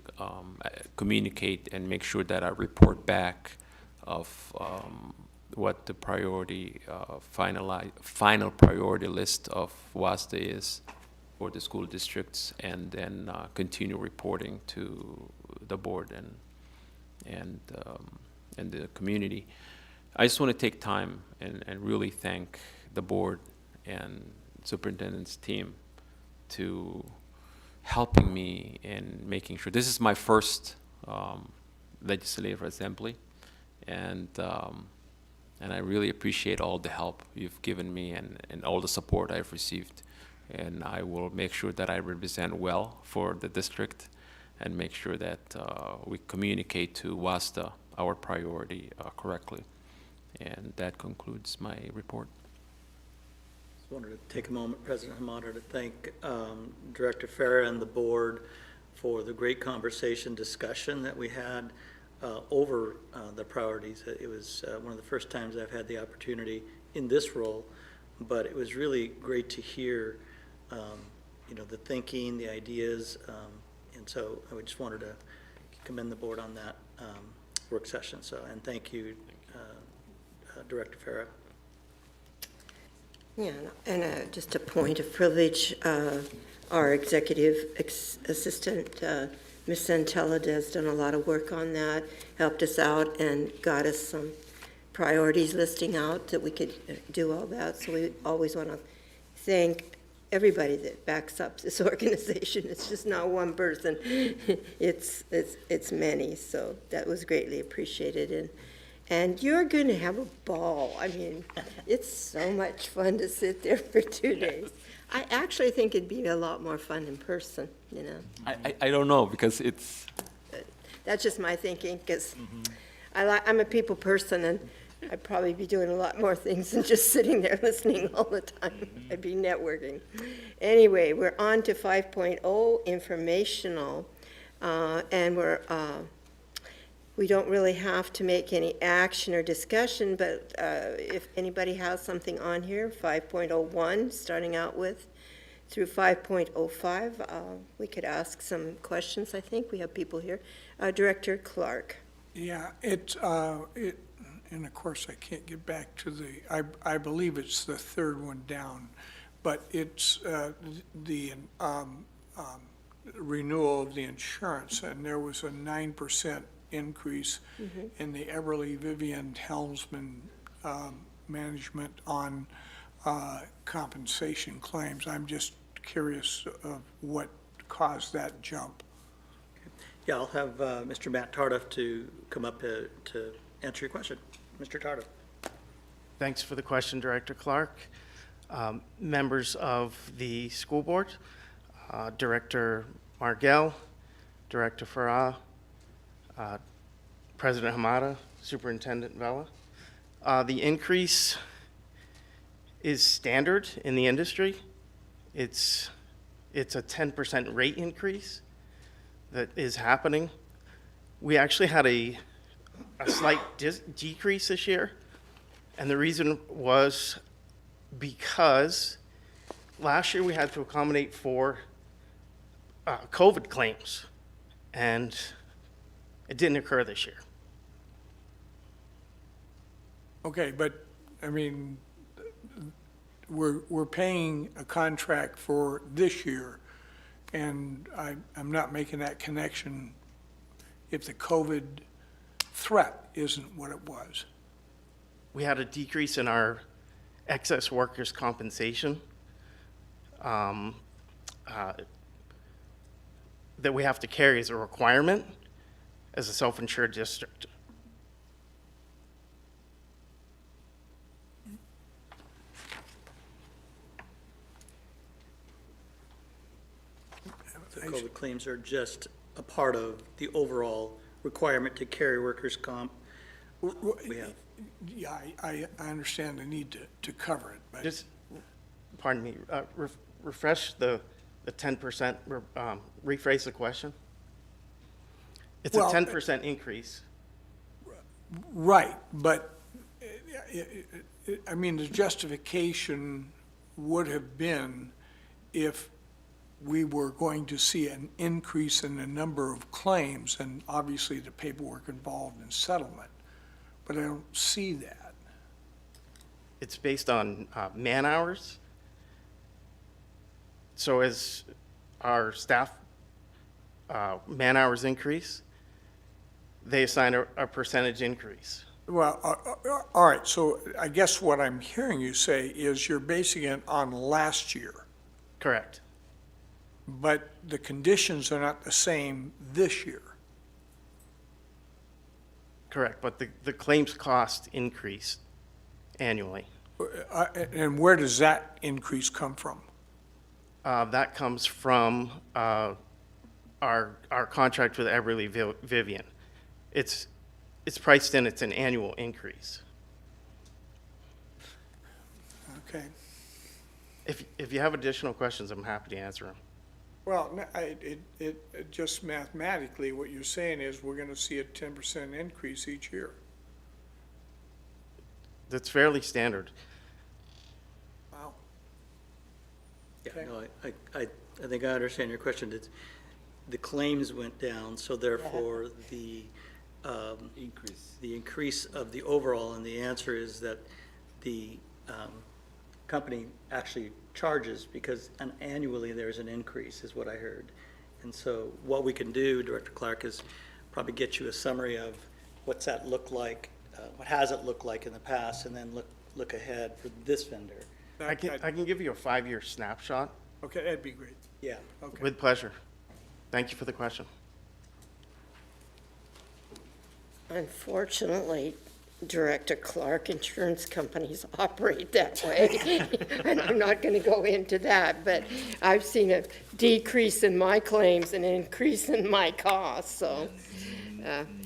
Speaker 9: communicate and make sure that I report back of what the priority, final priority list of WASDA is for the school districts, and then continue reporting to the board and the community. I just want to take time and really thank the board and superintendent's team to helping me in making sure. This is my first legislative assembly, and I really appreciate all the help you've given me and all the support I've received. And I will make sure that I represent well for the district and make sure that we communicate to WASDA our priority correctly. And that concludes my report.
Speaker 3: Just wanted to take a moment, President Hamada, to thank Director Farah and the board for the great conversation discussion that we had over the priorities. It was one of the first times I've had the opportunity in this role, but it was really great to hear you know, the thinking, the ideas, and so I just wanted to commend the board on that work session. So, and thank you, Director Farah.
Speaker 5: Yeah, and just a point of privilege, our executive assistant, Ms. Santella, has done a lot of work on that, helped us out and got us some priorities listing out, that we could do all that. So we always want to thank everybody that backs up this organization. It's just not one person. It's many. So that was greatly appreciated. And you're going to have a ball. I mean, it's so much fun to sit there for 2 days. I actually think it'd be a lot more fun in person, you know.
Speaker 9: I don't know, because it's,
Speaker 5: That's just my thinking, because I'm a people person, and I'd probably be doing a lot more things than just sitting there listening all the time. I'd be networking. Anyway, we're on to 5.0, informational, and we don't really have to make any action or discussion, but if anybody has something on here, 5.01, starting out with, through 5.05, we could ask some questions, I think. We have people here. Director Clark.
Speaker 11: Yeah, and of course, I can't get back to I believe it's the third one down, but it's the renewal of the insurance, and there was a 9% increase in the Everly Vivian Helmsman management on compensation claims. I'm just curious of what caused that jump.
Speaker 3: Yeah, I'll have Mr. Matt Tardif to come up to answer your question. Mr. Tardif.
Speaker 17: Thanks for the question, Director Clark. Members of the school board, Director Margell, Director Farah, President Hamada, Superintendent Vela. The increase is standard in the industry. It's a 10% rate increase that is happening. We actually had a slight decrease this year, and the reason was because last year we had to accommodate for COVID claims, and it didn't occur this year.
Speaker 11: Okay, but, I mean, we're paying a contract for this year, and I'm not making that connection if the COVID threat isn't what it was.
Speaker 17: We had a decrease in our excess workers' compensation that we have to carry as a requirement as a self-insured district.
Speaker 3: The COVID claims are just a part of the overall requirement to carry workers' comp. We have.
Speaker 11: Yeah, I understand the need to cover it, but.
Speaker 17: Just, pardon me, refresh the 10%, rephrase the question. It's a 10% increase.
Speaker 11: Right, but, I mean, the justification would have been if we were going to see an increase in the number of claims and obviously the paperwork involved in settlement, but I don't see that.
Speaker 17: It's based on man hours. So as our staff man hours increase, they assign a percentage increase.
Speaker 11: Well, all right, so I guess what I'm hearing you say is you're basing it on last year.
Speaker 17: Correct.
Speaker 11: But the conditions are not the same this year.
Speaker 17: Correct, but the claims cost increased annually.
Speaker 11: And where does that increase come from?
Speaker 17: That comes from our contract with Everly Vivian. It's priced in, it's an annual increase.
Speaker 11: Okay.
Speaker 17: If you have additional questions, I'm happy to answer them.
Speaker 11: Well, it just mathematically, what you're saying is we're going to see a 10% increase each year.
Speaker 17: That's fairly standard.
Speaker 11: Wow.
Speaker 3: Yeah, no, I think I understand your question. It's, the claims went down, so therefore the increase of the overall, and the answer is that the company actually charges because annually there's an increase, is what I heard. And so what we can do, Director Clark, is probably get you a summary of what's that look like what has it looked like in the past, and then look ahead for this vendor.
Speaker 17: I can give you a 5-year snapshot
Speaker 11: Okay, that'd be great.
Speaker 3: Yeah.
Speaker 11: Okay.
Speaker 17: with pleasure. Thank you for the question.
Speaker 5: Unfortunately, Director Clark, insurance companies operate that way. And I'm not going to go into that, but I've seen a decrease in my claims and an increase in my costs, so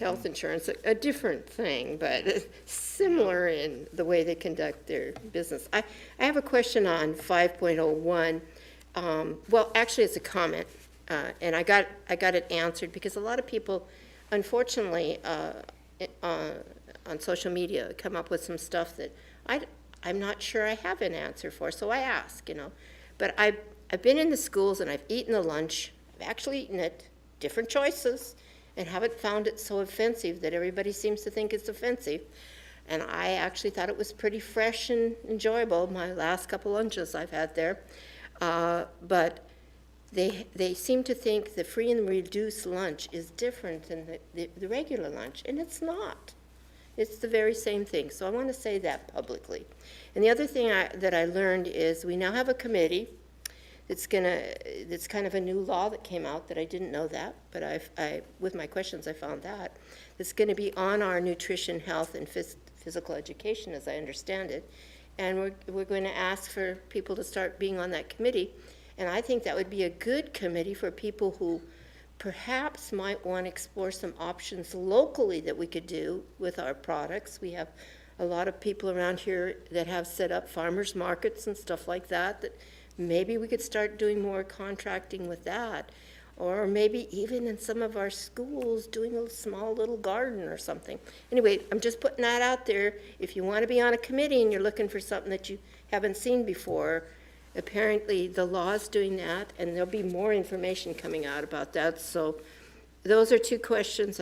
Speaker 5: health insurance, a different thing, but similar in the way they conduct their business. I have a question on 5.01. Well, actually, it's a comment, and I got it answered because a lot of people, unfortunately, on social media come up with some stuff that I'm not sure I have an answer for, so I ask, But I've been in the schools and I've eaten the lunch, I've actually eaten it, different choices, and haven't found it so offensive that everybody seems to think it's offensive. And I actually thought it was pretty fresh and enjoyable, my last couple lunches I've had there. But they seem to think the free and reduced lunch is different than the regular lunch, and it's not. It's the very same thing, so I want to say that publicly. And the other thing that I learned is we now have a committee that's kind of a new law that came out that I didn't know that, but with my questions I found that. It's going to be on our nutrition, health, and physical education, as I understand it. And we're going to ask for people to start being on that committee. And I think that would be a good committee for people who perhaps might want to explore some options locally that we could do with our products. We have a lot of people around here that have set up farmers markets and stuff like that, that maybe we could start doing more contracting with that. Or maybe even in some of our schools doing a small little garden or something. Anyway, I'm just putting that out there. If you want to be on a committee and you're looking for something that you haven't seen before, apparently the law is doing that, and there'll be more information coming out about that. So those are two questions.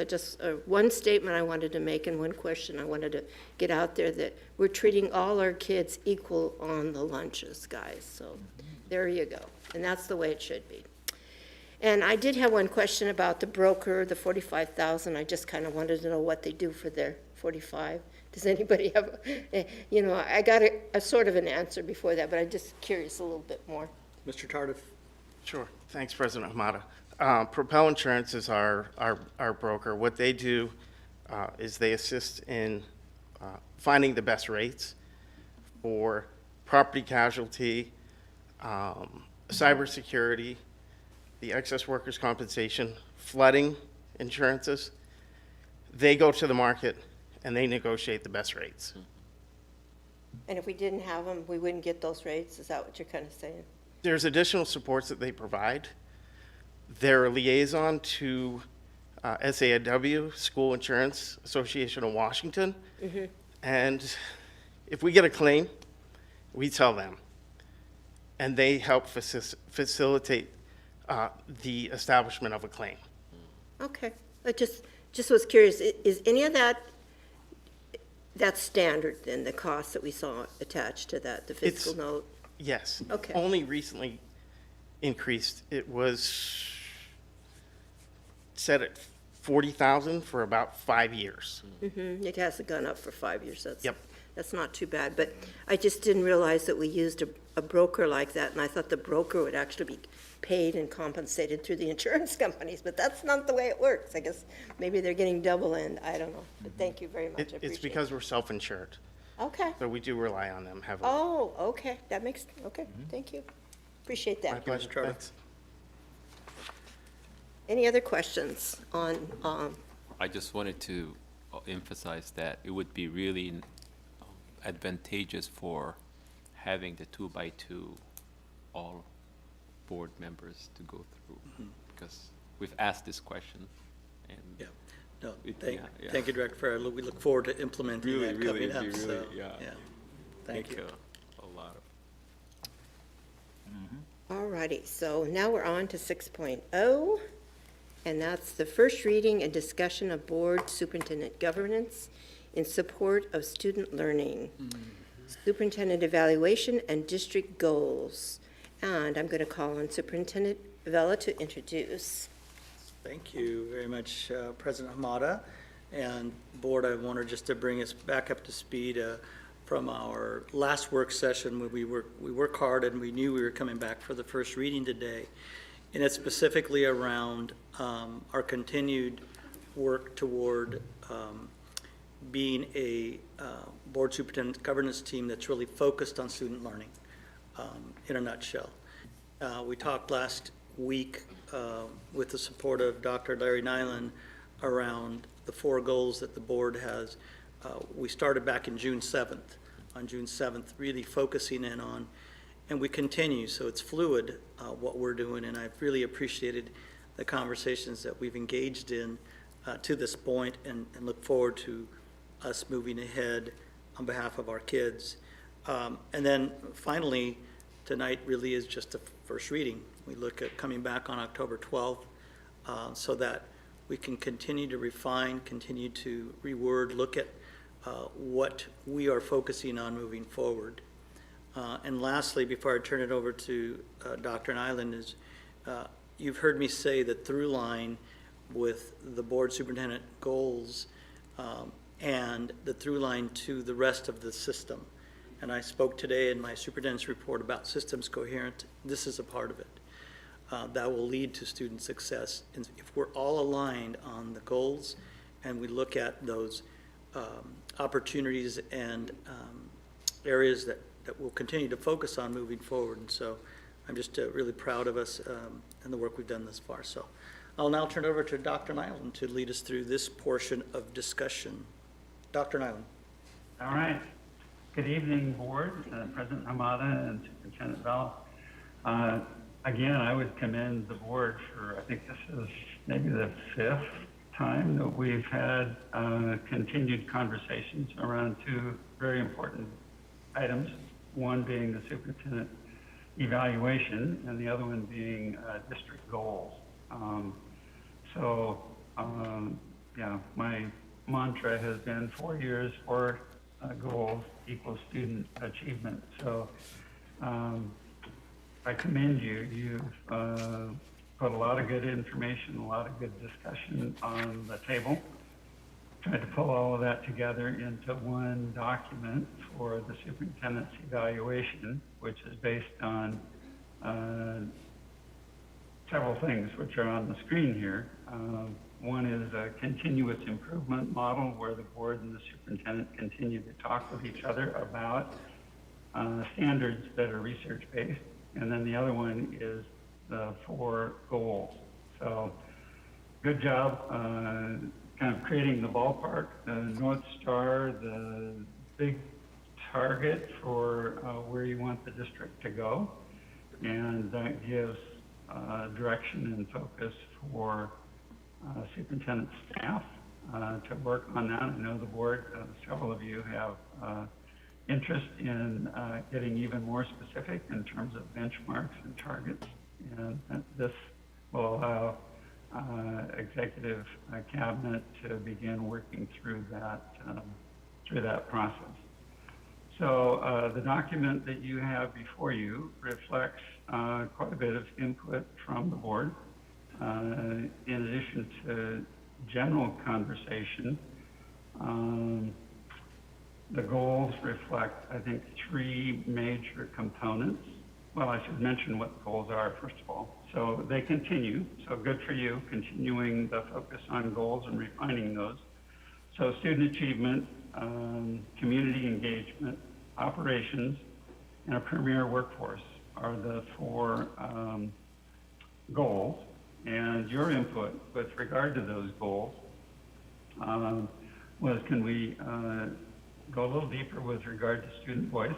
Speaker 5: One statement I wanted to make and one question I wanted to get out there, that we're treating all our kids equal on the lunches, guys. So there you go. And that's the way it should be. And I did have one question about the broker, the $45,000. I just kind of wanted to know what they do for their 45. Does anybody have, I got a sort of an answer before that, but I'm just curious a little bit more.
Speaker 3: Mr. Tardif?
Speaker 17: Sure. Thanks, President Hamada. Propel Insurance is our broker. What they do is they assist in finding the best rates for property casualty, cybersecurity, the excess workers' compensation, flooding insurances. They go to the market and they negotiate the best rates.
Speaker 5: And if we didn't have them, we wouldn't get those rates? Is that what you're kind of saying?
Speaker 17: There's additional supports that they provide. They're a liaison to SAW, School Insurance Association of Washington.
Speaker 5: Mm-hmm.
Speaker 17: And if we get a claim, we tell them. And they help facilitate the establishment of a claim.
Speaker 5: Okay. I just was curious, is any of that's standard then, the cost that we saw attached to that, the fiscal note?
Speaker 17: Yes.
Speaker 5: Okay.
Speaker 17: Only recently increased. It was set at $40,000 for about 5 years.
Speaker 5: Mm-hmm. It hasn't gone up for 5 years.
Speaker 17: Yep.
Speaker 5: That's not too bad. But I just didn't realize that we used a broker like that, and I thought the broker would actually be paid and compensated through the insurance companies, but that's not the way it works. I guess maybe they're getting double end. I don't know. But thank you very much. I appreciate
Speaker 17: It's because we're self-insured.
Speaker 5: Okay.
Speaker 17: So we do rely on them heavily.
Speaker 5: Oh, okay. That makes, okay. Thank you. Appreciate
Speaker 17: My
Speaker 5: that.
Speaker 17: pleasure. Thanks.
Speaker 5: Any other questions on,
Speaker 9: I just wanted to emphasize that it would be really advantageous for having the 2x2 all board members to go through, because we've asked this question, and
Speaker 3: Yeah. No, thank you, Director. We look forward to implementing that coming up. So, yeah. Thank you.
Speaker 9: A lot of.
Speaker 5: all righty. So now we're on to 6.0, and that's the first reading and discussion of board superintendent governance in support of student learning, superintendent evaluation, and district goals. And I'm going to call on Superintendent Vela to introduce.
Speaker 3: Thank you very much, President Hamada. And Board, I wanted just to bring us back up to speed from our last work session where we worked hard and we knew we were coming back for the first reading today. And it's specifically around our continued work toward being a board superintendent governance team that's really focused on student learning, in a nutshell. We talked last week with the support of Dr. Larry Nyland around the 4 goals that the board has. We started back in June 7th, really focusing in on, and we continue, so it's fluid what we're doing, and I've really appreciated the conversations that we've engaged in to this point, and look forward to us moving ahead on behalf of our kids. And then finally, tonight really is just the first reading. We look at coming back on October 12th so that we can continue to refine, continue to reword, look at what we are focusing on moving forward. And lastly, before I turn it over to Dr. Nyland, is you've heard me say the through line with the board superintendent goals and the through line to the rest of the system. And I spoke today in my superintendent's report about systems coherent. This is a part of it. That will lead to student success. And if we're all aligned on the goals and we look at those opportunities and areas that we'll continue to focus on moving forward. And so I'm just really proud of us and the work we've done thus far. So I'll now turn it over to Dr. Nyland to lead us through this portion of discussion. Dr. Nyland.
Speaker 18: All right. Good evening, Board, President Hamada and Superintendent Bell. Again, I would commend the Board for, I think this is maybe the 5th time that we've had continued conversations around 2 very important items, one being the superintendent evaluation and the other one being district goals. Yeah, my mantra has been 4 years, 4 goals equals student achievement. So I commend you. You've put a lot of good information, a lot of good discussion on the table. Tried to pull all of that together into one document for the superintendent's evaluation, which is based on several things which are on the screen here. One is a continuous improvement model where the board and the superintendent continue to talk with each other about standards that are research-based. And then the other one is the 4 goals. So good job kind of creating the ballpark, the North Star, the big target for where you want the district to go. And that gives direction and focus for superintendent staff to work on that. I know the board, several of you have interest in getting even more specific in terms of benchmarks and targets. And this will allow executive cabinet to begin working through that process. So the document that you have before you reflects quite a bit of input from the board. In addition to general conversation, the goals reflect, I think, 3 major components. Well, I should mention what the goals are, first of all. So they continue, so good for you, continuing the focus on goals and refining those. So student achievement, community engagement, operations, and a premier workforce are the 4 goals. And your input with regard to those goals was, can we go a little deeper with regard to student voice?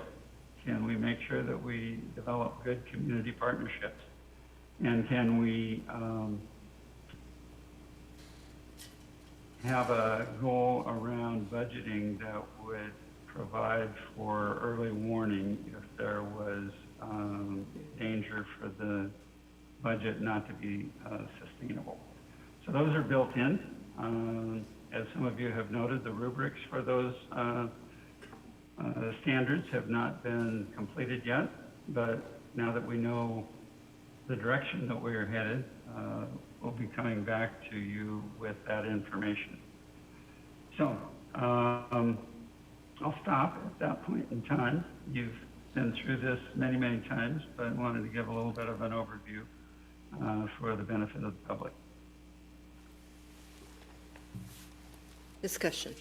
Speaker 18: Can we make sure that we develop good community partnerships? And can we have a goal around budgeting that would provide for early warning if there was danger for the budget not to be sustainable? So those are built in. As some of you have noted, the rubrics for those standards have not been completed yet, but now that we know the direction that we are headed, we'll be coming back to you with that information. So, I'll stop at that point in time. You've been through this many, many times, but I wanted to give a little bit of an overview for the benefit of the public.
Speaker 5: Discussion.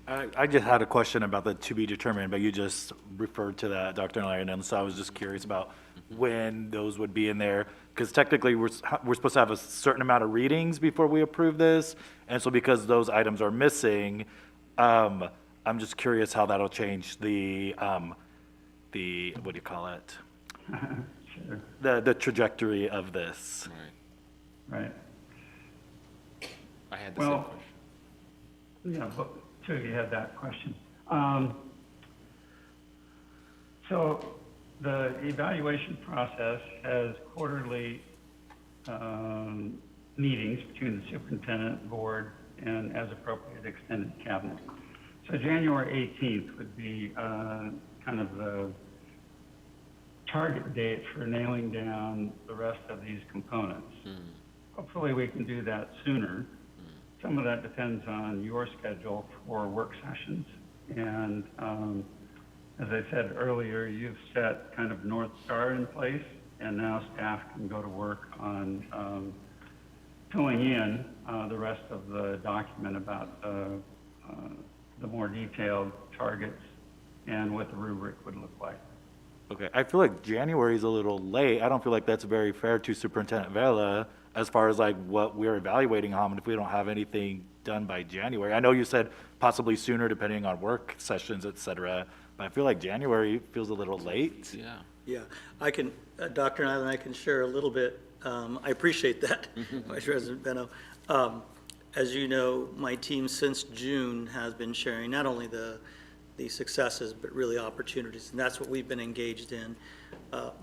Speaker 4: I just had a question about the to be determined, but you just referred to that, Dr. Lyon, and so I was just curious about when those would be in there. Because technically, we're supposed to have a certain amount of readings before we approve this. And so because those items are missing, I'm just curious how that'll change the, what do you call it?
Speaker 18: Sure.
Speaker 4: The trajectory of this.
Speaker 18: Right.
Speaker 8: I had the same question.
Speaker 18: Yeah, but two of you had that question. So the evaluation process has quarterly meetings between the superintendent, board, and as appropriate extended cabinet. So January 18th would be kind of the target date for nailing down the rest of these components. Hopefully we can do that sooner. Some of that depends on your schedule for work sessions. And as I said earlier, you've set kind of North Star in place, and now staff can go to work on filling in the rest of the document about the more detailed targets and what the rubric would look like.
Speaker 4: Okay, I feel like January is a little late. I don't feel like that's very fair to Superintendent Vela as far as like what we're evaluating on if we don't have anything done by January. I know you said possibly sooner depending on work sessions, et cetera, but I feel like January feels a little late.
Speaker 8: Yeah.
Speaker 3: Yeah, I can, Dr. Nyland, I can share a little bit. I appreciate that, Vice President Benno. As you know, my team since June has been sharing not only the successes, but really opportunities, and that's what we've been engaged in.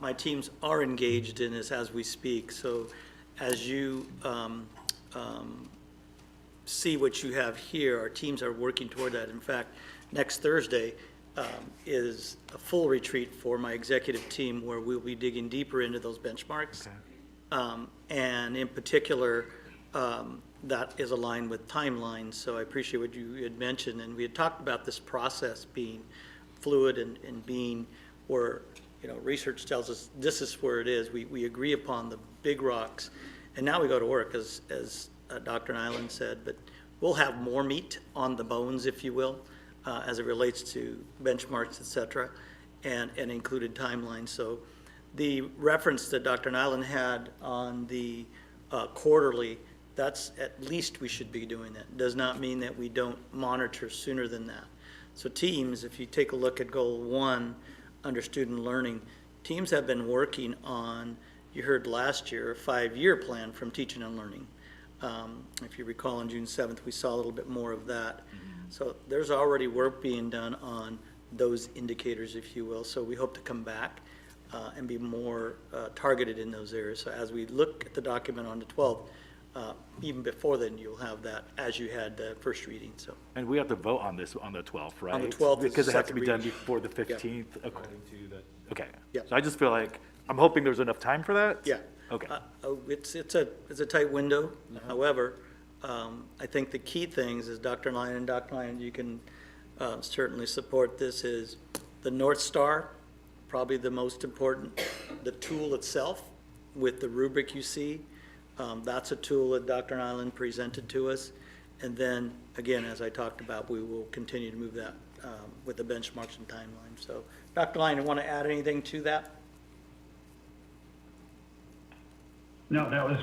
Speaker 3: My teams are engaged in this as we speak, so as you see what you have here, our teams are working toward that. In fact, next Thursday is a full retreat for my executive team where we'll be digging deeper into those benchmarks. Okay. And in particular, that is aligned with timelines. So I appreciate what you had mentioned. And we had talked about this process being fluid and being where, research tells us this is where it is. We agree upon the big rocks. And now we go to work, as Dr. Nyland said, but we'll have more meat on the bones, if you will, as it relates to benchmarks, et cetera, and included timelines. So the reference that Dr. Nyland had on the quarterly, that's at least we should be doing that. Does not mean that we don't monitor sooner than that. So teams, if you take a look at goal 1 under student learning, teams have been working on, you heard last year, a 5-year plan from teaching and learning. If you recall on June 7th, we saw a little bit more of that. So there's already work being done on those indicators, if you will. So we hope to come back and be more targeted in those areas. So as we look at the document on the 12th, even before then, you'll have that as you had the first reading, so.
Speaker 4: And we have to vote on this on the 12th, right?
Speaker 3: On the 12th.
Speaker 4: Because it has to be done
Speaker 3: reading.
Speaker 4: before the 15th, according to the, okay.
Speaker 3: Yeah.
Speaker 4: So I just feel like, I'm hoping there's enough time for that?
Speaker 3: Yeah.
Speaker 4: Okay.
Speaker 3: It's a tight window. However, I think the key things is Dr. Lyon and Dr. Lyon, you can certainly support this, is the North Star, probably the most important, the tool itself with the rubric you see. That's a tool that Dr. Nyland presented to us. And then, again, as I talked about, we will continue to move that with the benchmarks and timelines. So, Dr. Lyon, you want to add anything to that?
Speaker 18: No, that was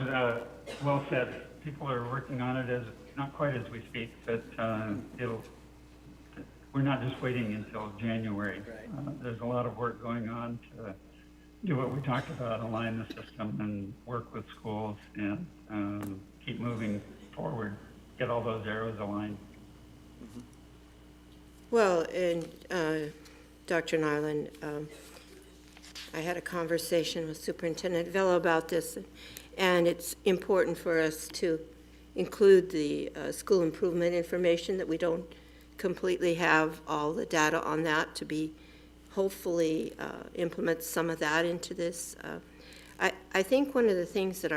Speaker 18: well said. People are working on it not quite as we speak, but we're not just waiting until January.
Speaker 3: Right.
Speaker 18: There's a lot of work going on to do what we talked about, align the system and work with schools and keep moving forward, get all those arrows aligned.
Speaker 5: Well, and Dr. Nyland, I had a conversation with Superintendent Vela about this, and it's important for us to include the school improvement information, that we don't completely have all the data on that, to be hopefully implement some of that into this. I think one of the things that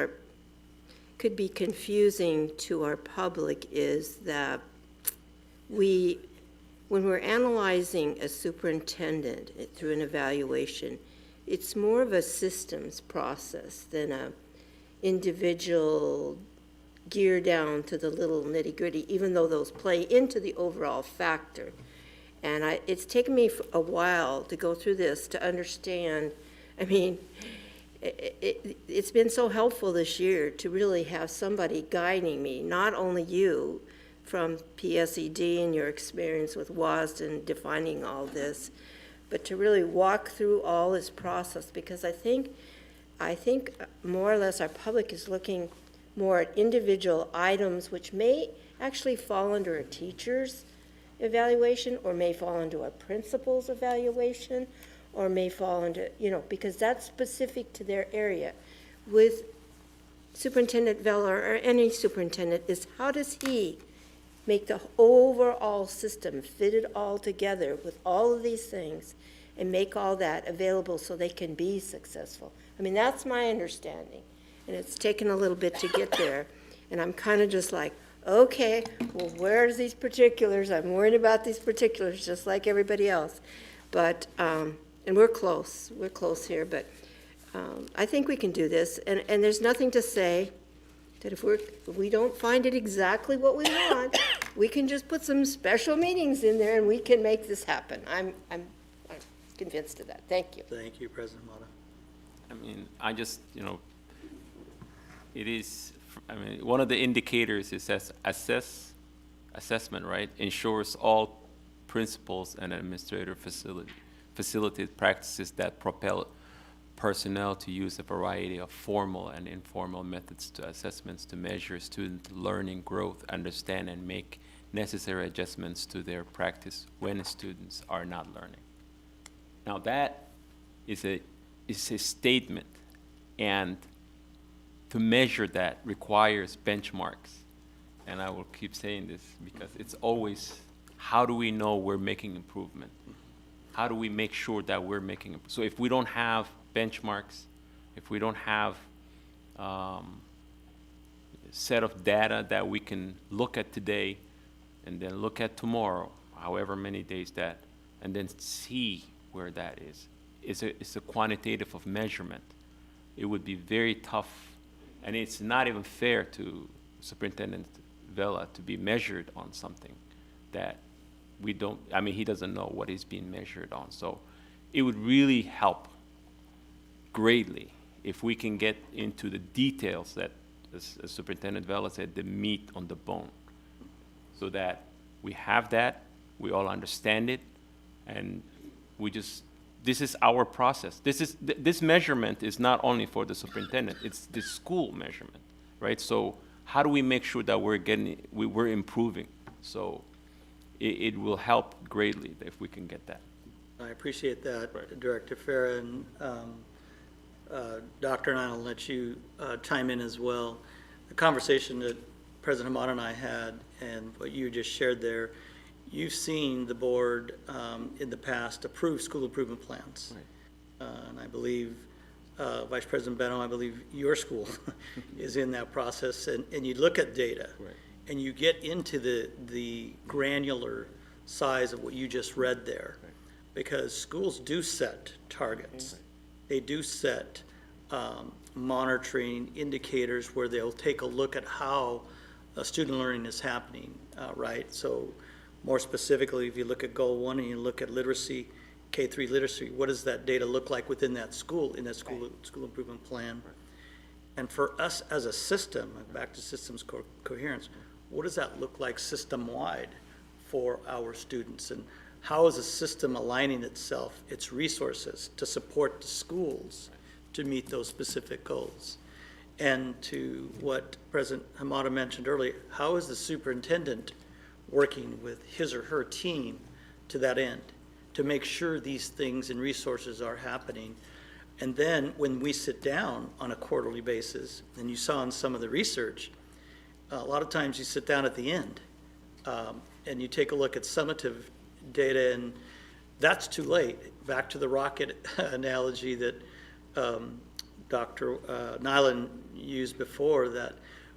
Speaker 5: could be confusing to our public is that when we're analyzing a superintendent through an evaluation, it's more of a systems process than a individual gear down to the little nitty-gritty, even though those play into the overall factor. And it's taken me a while to go through this to understand. I mean, it's been so helpful this year to really have somebody guiding me, not only you from PSED and your experience with WASD and defining all this, but to really walk through all this process, because I think more or less our public is looking more at individual items which may actually fall under a teacher's evaluation or may fall into a principal's evaluation or may fall into, because that's specific to their area. With Superintendent Vella or any superintendent is how does he make the overall system fit it all together with all of these things and make all that available so they can be successful. I mean, that's my understanding. And it's taken a little bit to get there. And I'm kind of just like, okay, well, where's these particulars? I'm worried about these particulars just like everybody else. But, and we're close here, but I think we can do this. And there's nothing to say that if we don't find it exactly what we want, we can just put some special meetings in there and we can make this happen. I'm convinced of that. Thank you.
Speaker 3: Thank you, President Mata.
Speaker 9: I mean, one of the indicators is assessment, right? Ensures all principals and administrator facilitate practices that propel personnel to use a variety of formal and informal methods to assessments to measure student learning growth, understand, and make necessary adjustments to their practice when students are not learning. Now that is a statement, and to measure that requires benchmarks. And I will keep saying this because it's always, how do we know we're making improvement? How do we make sure that we're making improvement? So if we don't have benchmarks, if we don't have a set of data that we can look at today and then look at tomorrow, however many days that, and then see where that is, it's a quantitative of measurement. It would be very tough, and it's not even fair to Superintendent Vella to be measured on something that he doesn't know what he's being measured on. So it would really help greatly if we can get into the details that, as Superintendent Vella said, the meat on the bone, so that we have that, we all understand it, and this is our process. This measurement is not only for the superintendent, it's the school measurement, right? So how do we make sure that we're improving? So it will help greatly if we can get that.
Speaker 3: I appreciate that,
Speaker 9: Right.
Speaker 3: Director Farah, and Dr. and I'll let you chime in as well. The conversation that President Hamada and I had and what you just shared there, you've seen the board in the past approve school improvement plans.
Speaker 9: Right.
Speaker 3: And I believe, Vice President Beno, I believe your school is in that process. And you look at data,
Speaker 9: Right.
Speaker 3: and you get into the granular size of what you just read there.
Speaker 9: Right.
Speaker 3: Because schools do set targets. They do set monitoring indicators where they'll take a look at how student learning is happening, right? So more specifically, if you look at Goal 1 and you look at literacy, K-3 literacy, what does that data look like within that school, school improvement plan?
Speaker 9: Right.
Speaker 3: And for us as a system, back to systems coherence, what does that look like system-wide for our students? And how is the system aligning itself, its resources, to support the schools to meet those specific goals? And to what President Hamada mentioned earlier, how is the superintendent working with his or her team to that end, to make sure these things and resources are happening? And then when we sit down on a quarterly basis, and you saw in some of the research, a lot of times you sit down at the end and you take a look at summative data, and that's too late. Back to the rocket analogy that Dr. Nyland used before, that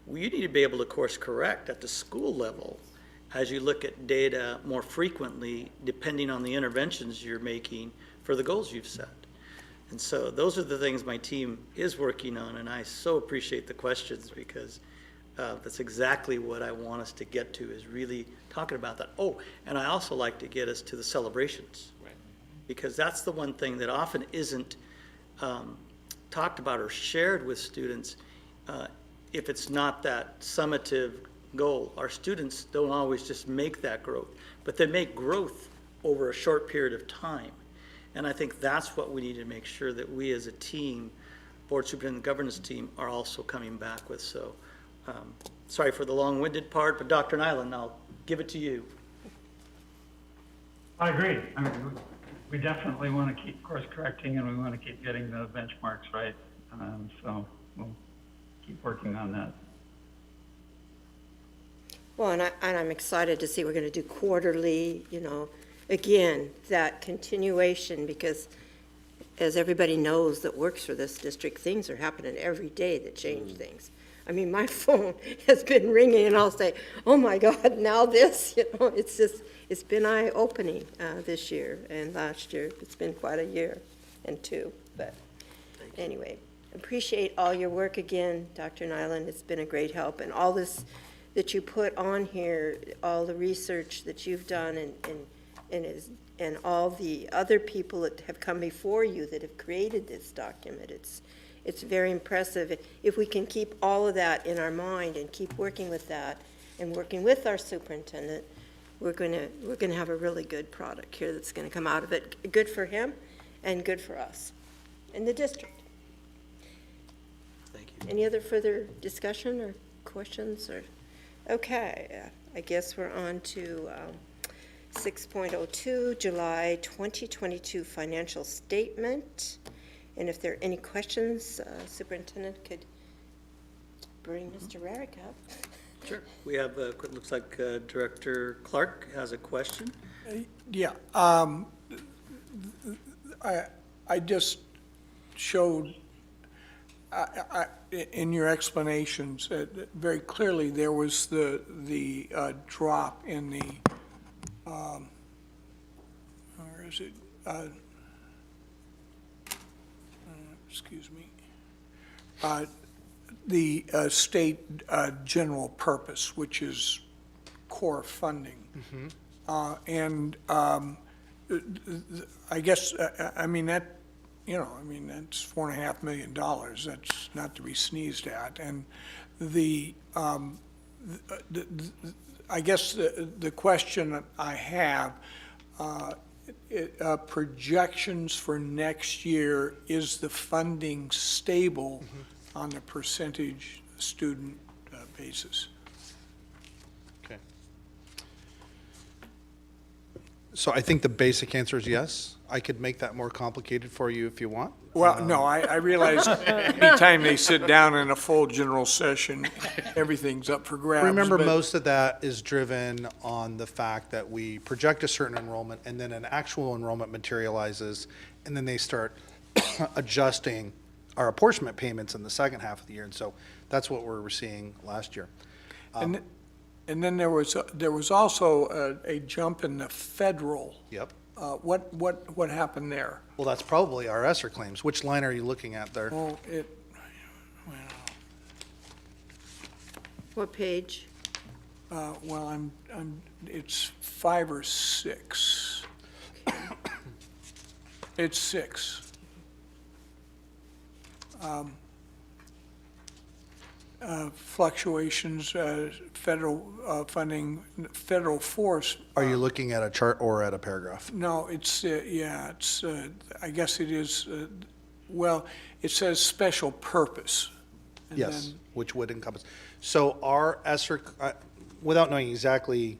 Speaker 3: well, you need to be able to course correct at the school level as you look at data more frequently, depending on the interventions you're making for the goals you've set. And so those are the things my team is working on, and I so appreciate the questions because that's exactly what I want us to get to, is really talking about that. Oh, and I also like to get us to the celebrations.
Speaker 9: Right.
Speaker 3: Because that's the one thing that often isn't talked about or shared with students if it's not that summative goal. Our students don't always just make that growth, but they make growth over a short period of time. And I think that's what we need to make sure that we as a team, board superintendent governance team, are also coming back with. So sorry for the long-winded part, but Dr. Nyland, I'll give it to you.
Speaker 18: I agree. I mean, we definitely want to keep course correcting and we want to keep getting the benchmarks right. So we'll keep working on that.
Speaker 5: Well, and I'm excited to see we're going to do quarterly, again, that continuation, because as everybody knows that works for this district, things are happening every day that change things. I mean, my phone has been ringing and I'll say, oh my God, now this, it's been eye-opening this year and last year. It's been quite a year and two, but anyway, appreciate all your work again, Dr. Nyland. It's been a great help, and all this that you put on here, all the research that you've done and all the other people that have come before you that have created this document. It's very impressive. If we can keep all of that in our mind and keep working with that and working with our superintendent, we're going to have a really good product here that's going to come out of it. Good for him and good for us and the district.
Speaker 3: Thank you.
Speaker 5: Any other further discussion or questions? Okay, I guess we're on to 6.02, July 2022 financial statement. And if there are any questions, Superintendent could bring Mr. Rarick up.
Speaker 3: Sure. We have, it looks like Director Clark has a question.
Speaker 11: Yeah. I just showed in your explanations very clearly there was the drop in the where is it? Excuse me. The state general purpose, which is core funding. And I guess, I mean, that, that's $4.5 million. That's not to be sneezed at. And I guess the question I have, projections for next year, is the funding stable on the percentage student basis?
Speaker 2: Okay. So I think the basic answer is yes. I could make that more complicated for you if you want.
Speaker 11: Well, no, I realize anytime they sit down in a full general session, everything's up for grabs.
Speaker 2: Remember,
Speaker 11: but-
Speaker 2: most of that is driven on the fact that we project a certain enrollment and then an actual enrollment materializes, and then they start adjusting our apportionment payments in the second half of the year. And so that's what we were seeing last year.
Speaker 11: And then there was also a jump in the federal.
Speaker 2: Yep.
Speaker 11: What happened there?
Speaker 2: Well, that's probably our ESSER claims. Which line are you looking at there?
Speaker 11: Well,
Speaker 5: What page?
Speaker 11: well, it's 5 or 6. It's 6. Fluctuations, federal funding, federal force.
Speaker 2: Are you looking at a chart or at a paragraph?
Speaker 11: No, it's, I guess it is, well, it says special purpose. And
Speaker 2: Yes,
Speaker 11: then-
Speaker 2: which would encompass. So our ESSER, without knowing exactly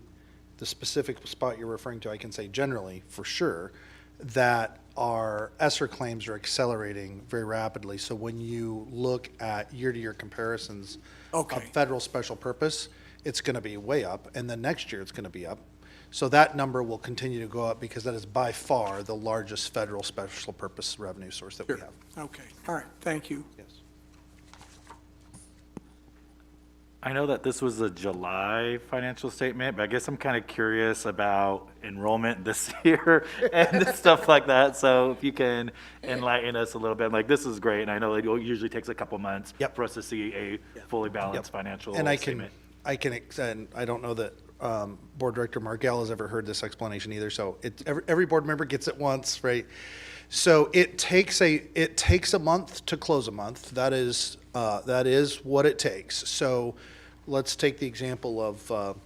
Speaker 2: the specific spot you're referring to, I can say generally, for sure, that our ESSER claims are accelerating very rapidly. So when you look at year-to-year comparisons of federal special purpose, it's going to be way up, and then next year it's going to be up. So that number will continue to go up because that is by far the largest federal special purpose revenue source that we have.
Speaker 11: Okay, all right, thank you.
Speaker 2: Yes.
Speaker 4: I know that this was a July financial statement, but I guess I'm kind of curious about enrollment this year and stuff like that. So if you can enlighten us a little bit, like this is great, and I know it usually takes a couple months for us to see a fully balanced financial
Speaker 2: And
Speaker 4: statement.
Speaker 2: and I don't know that Board Director Margell has ever heard this explanation either. So every board member gets it once, right? So it takes a month to close a month. That is what it takes. So let's take the example of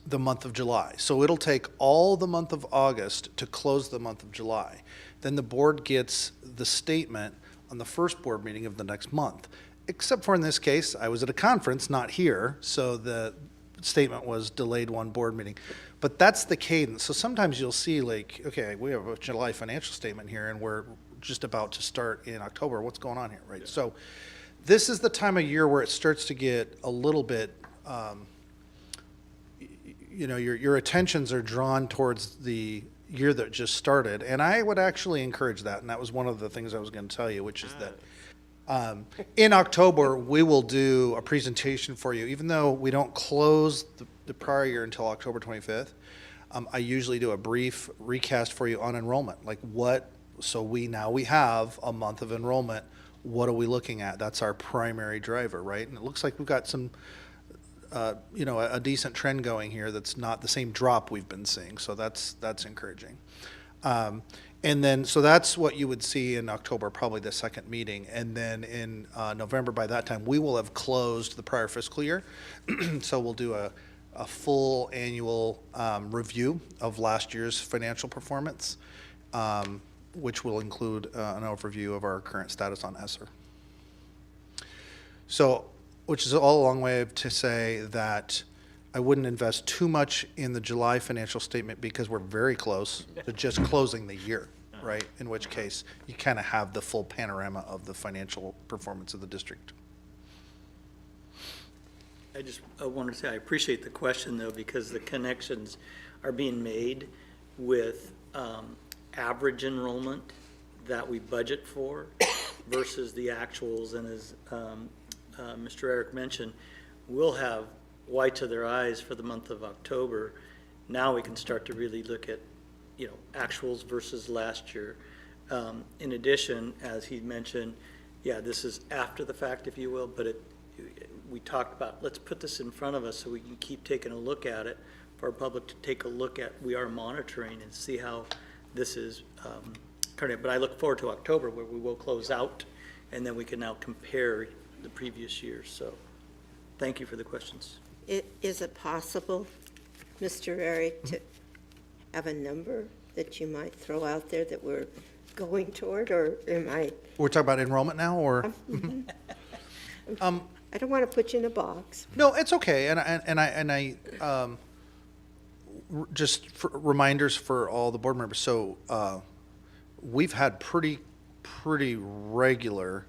Speaker 2: the month of July. So it'll take all the month of August to close the month of July. Then the board gets the statement on the first board meeting of the next month. Except for in this case, I was at a conference, not here, so the statement was delayed one board meeting. But that's the cadence. So sometimes you'll see like, okay, we have a July financial statement here and we're just about to start in October. What's going on here, right? Yeah. So this is the time of year where it starts to get a little bit, your attentions are drawn towards the year that just started. And I would actually encourage that. And that was one of the things I was going to tell you, which is that in October, we will do a presentation for you. Even though we don't close the prior year until October 25th, I usually do a brief recast for you on enrollment. Like so we have a month of enrollment. What are we looking at? That's our primary driver, right? And it looks like we've got some, a decent trend going here that's not the same drop we've been seeing. So that's encouraging. And then, so that's what you would see in October, probably the second meeting. And then in November, by that time, we will have closed the prior fiscal year. So we'll do a full annual review of last year's financial performance, which will include an overview of our current status on ESSER. So, which is all a long way to say that I wouldn't invest too much in the July financial statement because we're very close to just closing the year, right? In which case, you kind of have the full panorama of the financial performance of the district.
Speaker 3: I wanted to say I appreciate the question, though, because the connections are being made with average enrollment that we budget for versus the actuals. And as Mr. Eric mentioned, we'll have whites of their eyes for the month of October. Now we can start to really look at, actuals versus last year. In addition, as he mentioned, this is after the fact, if you will, but we talked about, let's put this in front of us so we can keep taking a look at it, for our public to take a look at. We are monitoring and see how this is turning. But I look forward to October where we will close out and then we can now compare the previous years. So thank you for the questions.
Speaker 5: Is it possible, Mr. Eric, to have a number that you might throw out there that we're going toward, or am I?
Speaker 2: We're talking about enrollment now, or?
Speaker 5: I don't want to put you in a box.
Speaker 2: No, it's okay. And I just for reminders for all the board members. So we've had pretty regular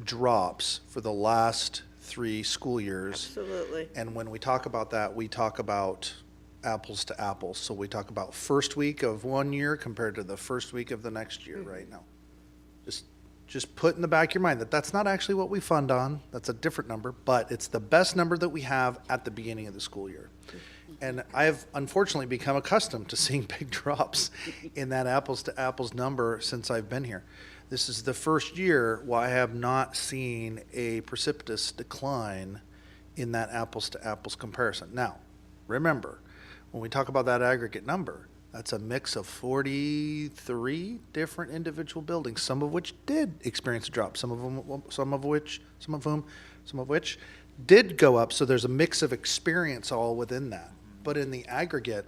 Speaker 2: drops for the last 3 school years.
Speaker 5: Absolutely.
Speaker 2: And when we talk about that, we talk about apples to apples. So we talk about first week of one year compared to the first week of the next year right now. Just put in the back of your mind that that's not actually what we fund on. That's a different number, but it's the best number that we have at the beginning of the school year. And I've unfortunately become accustomed to seeing big drops in that apples to apples number since I've been here. This is the first year where I have not seen a precipitous decline in that apples to apples comparison. Now, remember, when we talk about that aggregate number, that's a mix of 43 different individual buildings, some of which did experience a drop, some of which did go up. So there's a mix of experience all within that. But in the aggregate,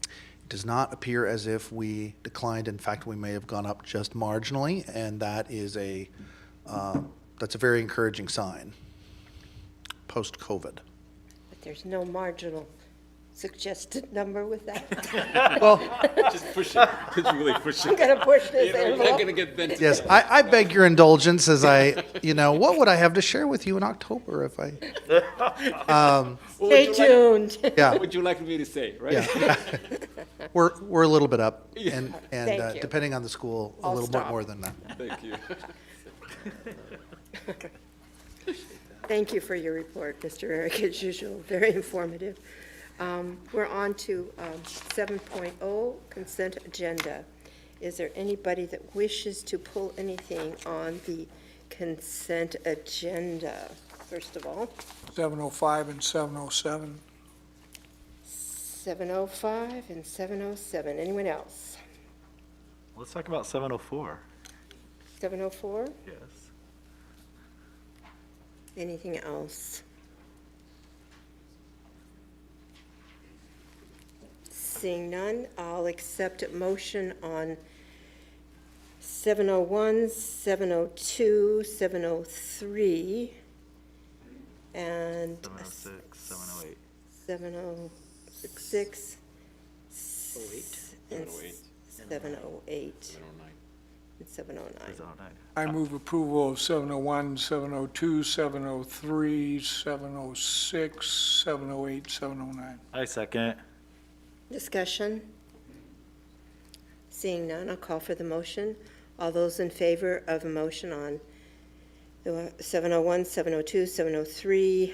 Speaker 2: it does not appear as if we declined. In fact, we may have gone up just marginally, and that is that's a very encouraging sign post-COVID.
Speaker 5: But there's no marginal suggested number with that.
Speaker 2: Well,
Speaker 8: just push it. Just really push it.
Speaker 5: I'm going to push this
Speaker 8: You're
Speaker 5: envelope.
Speaker 8: not going to get bent.
Speaker 2: Yes, I beg your indulgence as what would I have to share with you in October if I...
Speaker 5: Stay tuned.
Speaker 2: Yeah.
Speaker 8: What would you like me to say, right?
Speaker 2: Yeah. We're a little bit up, and
Speaker 5: Thank you.
Speaker 2: depending on the school, a
Speaker 5: I'll
Speaker 2: little
Speaker 5: stop.
Speaker 2: bit more than that.
Speaker 8: Thank you.
Speaker 5: Thank you for your report, Mr. Eric, as usual, very informative. We're on to 7.0, consent agenda. Is there anybody that wishes to pull anything on the consent agenda, first of all?
Speaker 11: 705 and 707.
Speaker 5: 705 and 707. Anyone else?
Speaker 4: Let's talk about 704.
Speaker 5: 704?
Speaker 4: Yes.
Speaker 5: Anything else? Seeing none, I'll accept a motion on 701, 702, 703, and
Speaker 4: 706, 708.
Speaker 5: 706,
Speaker 3: 08.
Speaker 5: and 708, and 709.
Speaker 4: 709.
Speaker 11: I move approval of 701, 702, 703, 706, 708, 709.
Speaker 4: I second.
Speaker 5: Discussion? Seeing none, I'll call for the motion. All those in favor of a motion on the 701, 702, 703,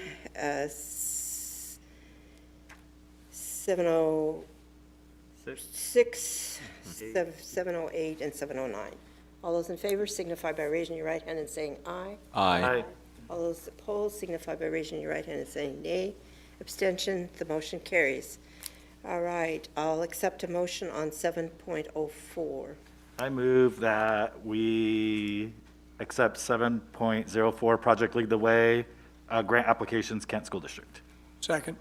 Speaker 5: 706, 708, and 709. All those in favor signify by raising your right hand and saying aye.
Speaker 4: Aye.
Speaker 5: All those opposed signify by raising your right hand and saying nay. Abstention, the motion carries. All right, I'll accept a motion on 7.04.
Speaker 4: I move that we accept 7.04, Project Lead the Way, grant applications, Kent School District.
Speaker 11: Second.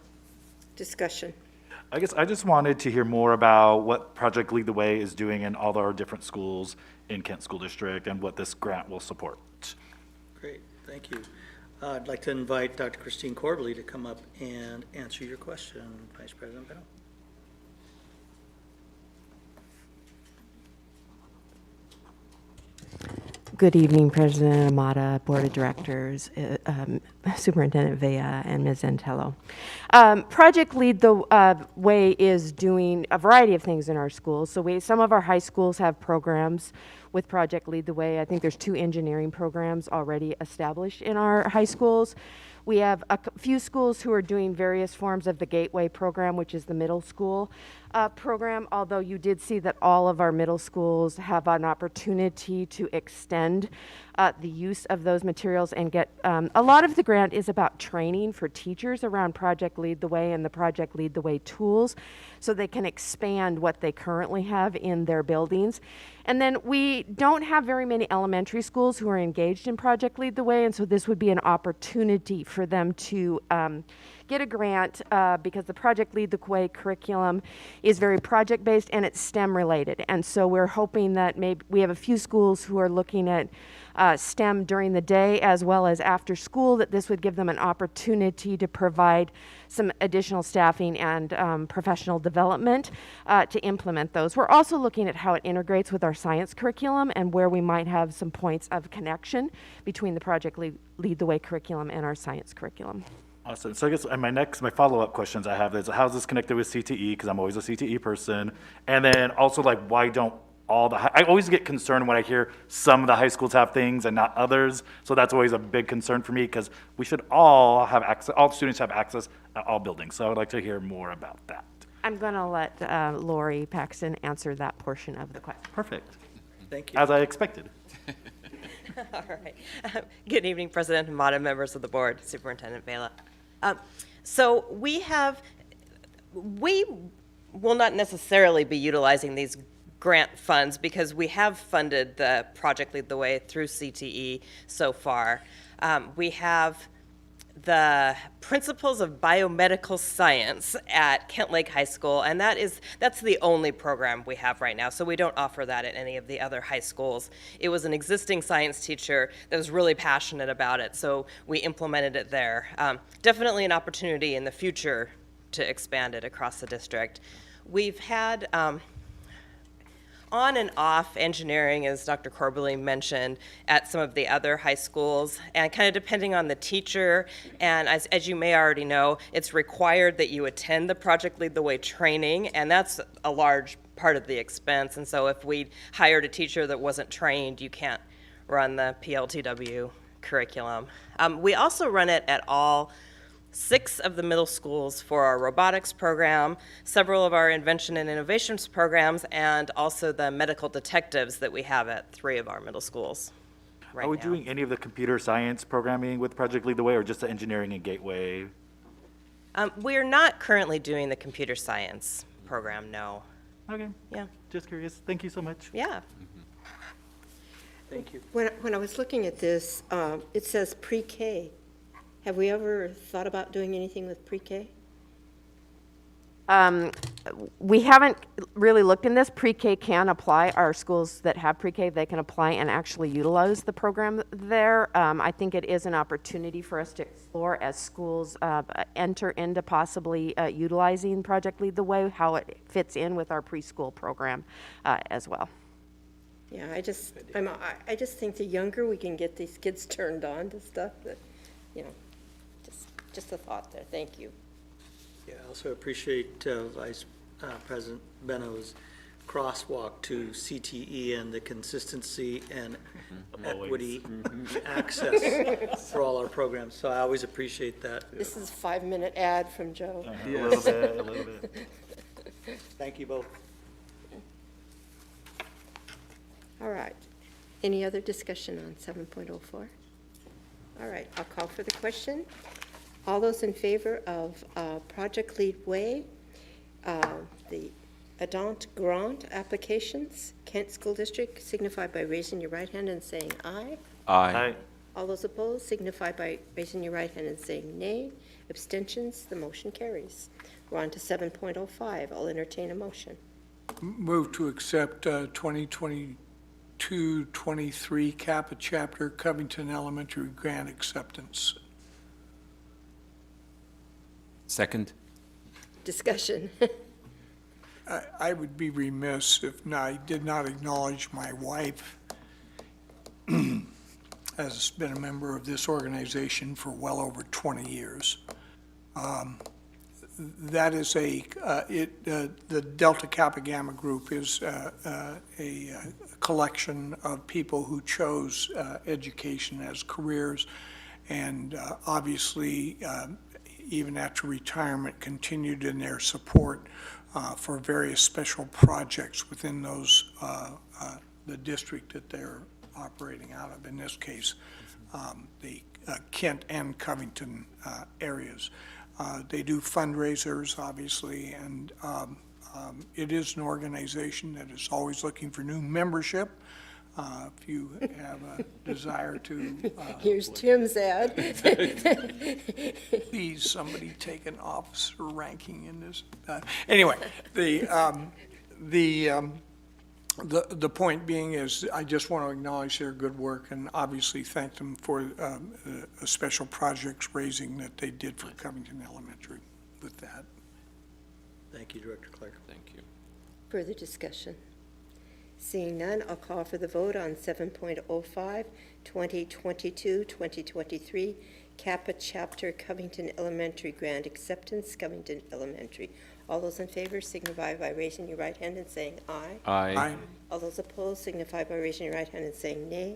Speaker 5: Discussion.
Speaker 4: I guess I just wanted to hear more about what Project Lead the Way is doing in all our different schools in Kent School District and what this grant will support.
Speaker 3: Great, thank you. I'd like to invite Dr. Christine Corbally to come up and answer your question, Vice President Bennett.
Speaker 13: Good evening, President Amata, Board of Directors, Superintendent Vea, and Ms. Antello. Project Lead the Way is doing a variety of things in our schools. So some of our high schools have programs with Project Lead the Way. I think there's 2 engineering programs already established in our high schools. We have a few schools who are doing various forms of the Gateway program, which is the middle school program, although you did see that all of our middle schools have an opportunity to extend the use of those materials and get, a lot of the grant is about training for teachers around Project Lead the Way and the Project Lead the Way tools, so they can expand what they currently have in their buildings. And then we don't have very many elementary schools who are engaged in Project Lead the Way, and so this would be an opportunity for them to get a grant because the Project Lead the Way curriculum is very project-based and it's STEM-related. And so we're hoping that maybe we have a few schools who are looking at STEM during the day as well as after school, that this would give them an opportunity to provide some additional staffing and professional development to implement those. We're also looking at how it integrates with our science curriculum and where we might have some points of connection between the Project Lead the Way curriculum and our science curriculum.
Speaker 4: Awesome. So I guess my follow-up questions I have is, how's this connected with CTE? Because I'm always a CTE person. And then also, like, why don't I always get concerned when I hear some of the high schools have things and not others. So that's always a big concern for me, because we should all have access, all students have access at all buildings. So I would like to hear more about that.
Speaker 13: I'm going to let Lori Paxton answer that portion of the question.
Speaker 4: Perfect.
Speaker 3: Thank you.
Speaker 4: As I expected.
Speaker 19: All right. Good evening, President Hamada, members of the board, Superintendent Vela. So we will not necessarily be utilizing these grant funds because we have funded the Project Lead the Way through CTE so far. We have the Principles of Biomedical Science at Kent Lake High School, and that's the only program we have right now, so we don't offer that at any of the other high schools. It was an existing science teacher that was really passionate about it, so we implemented it there. Definitely an opportunity in the future to expand it across the district. We've had on and off engineering, as Dr. Corbally mentioned, at some of the other high schools, and kind of depending on the teacher, and as you may already know, it's required that you attend the Project Lead the Way training, and that's a large part of the expense, and so if we hired a teacher that wasn't trained, you can't run the PLTW curriculum. We also run it at all 6 of the middle schools for our robotics program, several of our invention and innovations programs, and also the medical detectives that we have at 3 of our middle schools right
Speaker 4: Are we
Speaker 19: now.
Speaker 4: doing any of the computer science programming with Project Lead the Way, or just the engineering and gateway?
Speaker 19: We're not currently doing the computer science program, no.
Speaker 4: Okay.
Speaker 19: Yeah.
Speaker 4: Just curious. Thank you so much.
Speaker 19: Yeah.
Speaker 3: Thank you.
Speaker 5: When I was looking at this, it says pre-K. Have we ever thought about doing anything with pre-K?
Speaker 20: We haven't really looked in this. Pre-K can apply. Our schools that have pre-K, they can apply and actually utilize the program there. I think it is an opportunity for us to explore as schools enter into possibly utilizing Project Lead the Way, how it fits in with our preschool program as well.
Speaker 5: Yeah, I just think the younger we can get these kids turned on to stuff, that, just a thought there. Thank you.
Speaker 3: Yeah, I also appreciate Vice President Benno's crosswalk to CTE and the consistency and equity access for all our programs. So I always appreciate that.
Speaker 5: This is a 5-minute ad from Joe.
Speaker 4: A little bit, a little bit.
Speaker 3: Thank you both.
Speaker 5: All right. Any other discussion on 7.04? All right, I'll call for the question. All those in favor of Project Lead Way, the Adant Grant applications, Kent School District, signify by raising your right hand and saying aye.
Speaker 9: Aye.
Speaker 5: All those opposed signify by raising your right hand and saying nay. Abstentions, the motion carries. We're on to 7.05. I'll entertain a motion.
Speaker 11: Move to accept 2022-23 Kappa Chapter Covington Elementary Grant Acceptance.
Speaker 9: Second.
Speaker 5: Discussion.
Speaker 11: I would be remiss if I did not acknowledge my wife has been a member of this organization for well over 20 years. That is the Delta Kappa Gamma Group is a collection of people who chose education as careers, and obviously, even after retirement, continued in their support for various special projects within those, the district that they're operating out of, in this case, the Kent and Covington areas. They do fundraisers, obviously, and it is an organization that is always looking for new membership. If you have a desire to...
Speaker 5: Here's Tim's ad.
Speaker 11: Please, somebody take an officer ranking in this. Anyway, the point being is, I just want to acknowledge their good work and obviously thank them for a special projects raising that they did for Covington Elementary with that.
Speaker 3: Thank you, Director Clark.
Speaker 9: Thank you.
Speaker 5: Further discussion? Seeing none, I'll call for the vote on 7.05, 2022-2023 Kappa Chapter Covington Elementary Grant Acceptance, Covington Elementary. All those in favor signify by raising your right hand and saying aye.
Speaker 9: Aye.
Speaker 5: All those opposed signify by raising your right hand and saying nay.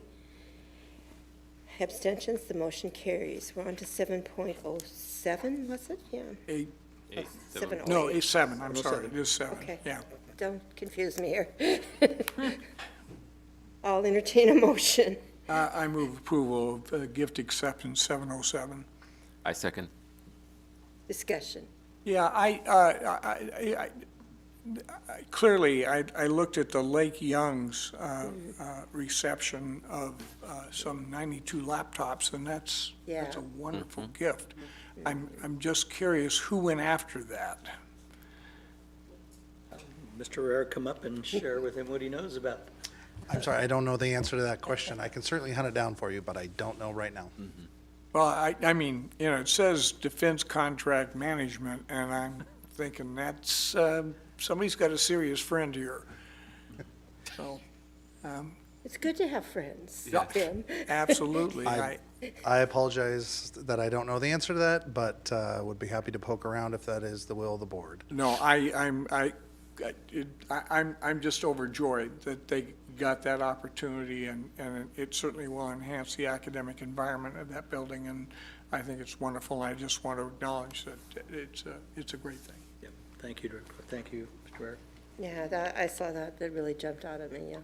Speaker 5: Abstentions, the motion carries. We're on to 7.07, was it? Yeah.
Speaker 11: Eight.
Speaker 5: Oh, 7.08.
Speaker 11: No, it's 7, I'm sorry, it is 7,
Speaker 5: Okay.
Speaker 11: yeah.
Speaker 5: Don't confuse me here. I'll entertain a motion.
Speaker 11: I move approval of gift acceptance 707.
Speaker 9: I second.
Speaker 5: Discussion.
Speaker 11: Yeah, clearly, I looked at the Lake Young's reception of some 92 laptops, and that's a wonderful gift. I'm just curious who went after that.
Speaker 3: Mr. Rare, come up and share with him what he knows about.
Speaker 2: I'm sorry, I don't know the answer to that question. I can certainly hunt it down for you, but I don't know right now.
Speaker 11: Well, I mean, it says Defense Contract Management, and I'm thinking that's, somebody's got a serious friend here. So,
Speaker 5: It's good to have friends,
Speaker 11: Yeah.
Speaker 5: Tim.
Speaker 11: absolutely.
Speaker 2: I apologize that I don't know the answer to that, but would be happy to poke around if that is the will of the board.
Speaker 11: No, I'm just overjoyed that they got that opportunity, and it certainly will enhance the academic environment of that building, and I think it's wonderful. I just want to acknowledge that it's a great thing.
Speaker 3: Yep. Thank you, Director. Thank you, Mr. Eric.
Speaker 5: Yeah, I saw that. That really jumped out at me, yeah.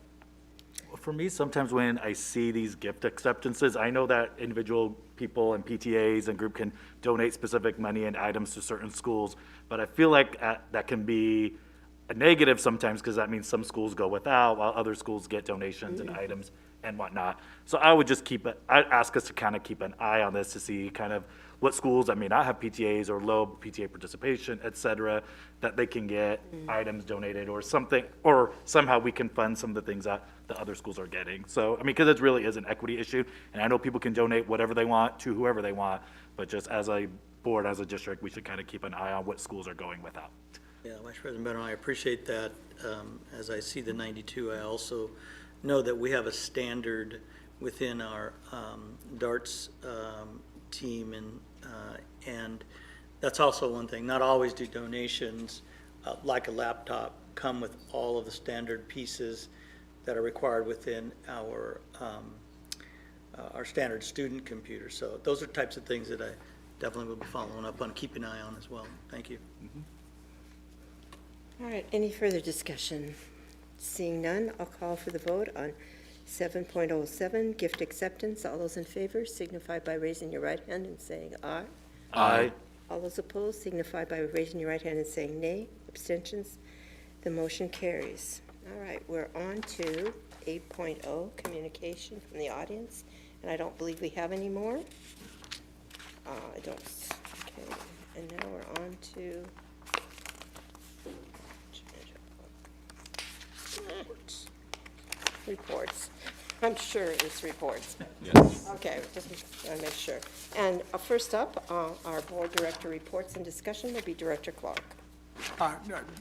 Speaker 4: For me, sometimes when I see these gift acceptances, I know that individual people and PTAs and group can donate specific money and items to certain schools, but I feel like that can be a negative sometimes because that means some schools go without while other schools get donations and items and whatnot. So I would just I'd ask us to kind of keep an eye on this to see kind of what schools that may not have PTAs or low PTA participation, et cetera, that they can get items donated or something, or somehow we can fund some of the things that the other schools are getting. So, I mean, because it really is an equity issue, and I know people can donate whatever they want to whoever they want, but just as a board, as a district, we should kind of keep an eye on what schools are going without.
Speaker 3: Yeah, Vice President Beno, I appreciate that. As I see the 92, I also know that we have a standard within our darts team, and that's also one thing. Not always do donations, like a laptop, come with all of the standard pieces that are required within our standard student computer. So those are types of things that I definitely will be following up on, keeping an eye on as well. Thank you.
Speaker 5: All right, any further discussion? Seeing none, I'll call for the vote on 7.07, gift acceptance. All those in favor signify by raising your right hand and saying aye.
Speaker 4: Aye.
Speaker 5: All those opposed signify by raising your right hand and saying nay. Abstentions? The motion carries. All right, we're on to 8.0, communication from the audience, and I don't believe we have any more. I don't, okay, and now we're on to reports. I'm sure it's reports.
Speaker 8: Yes.
Speaker 5: Okay, just want to make sure. And first up, our board director reports and discussion will be Director Clark.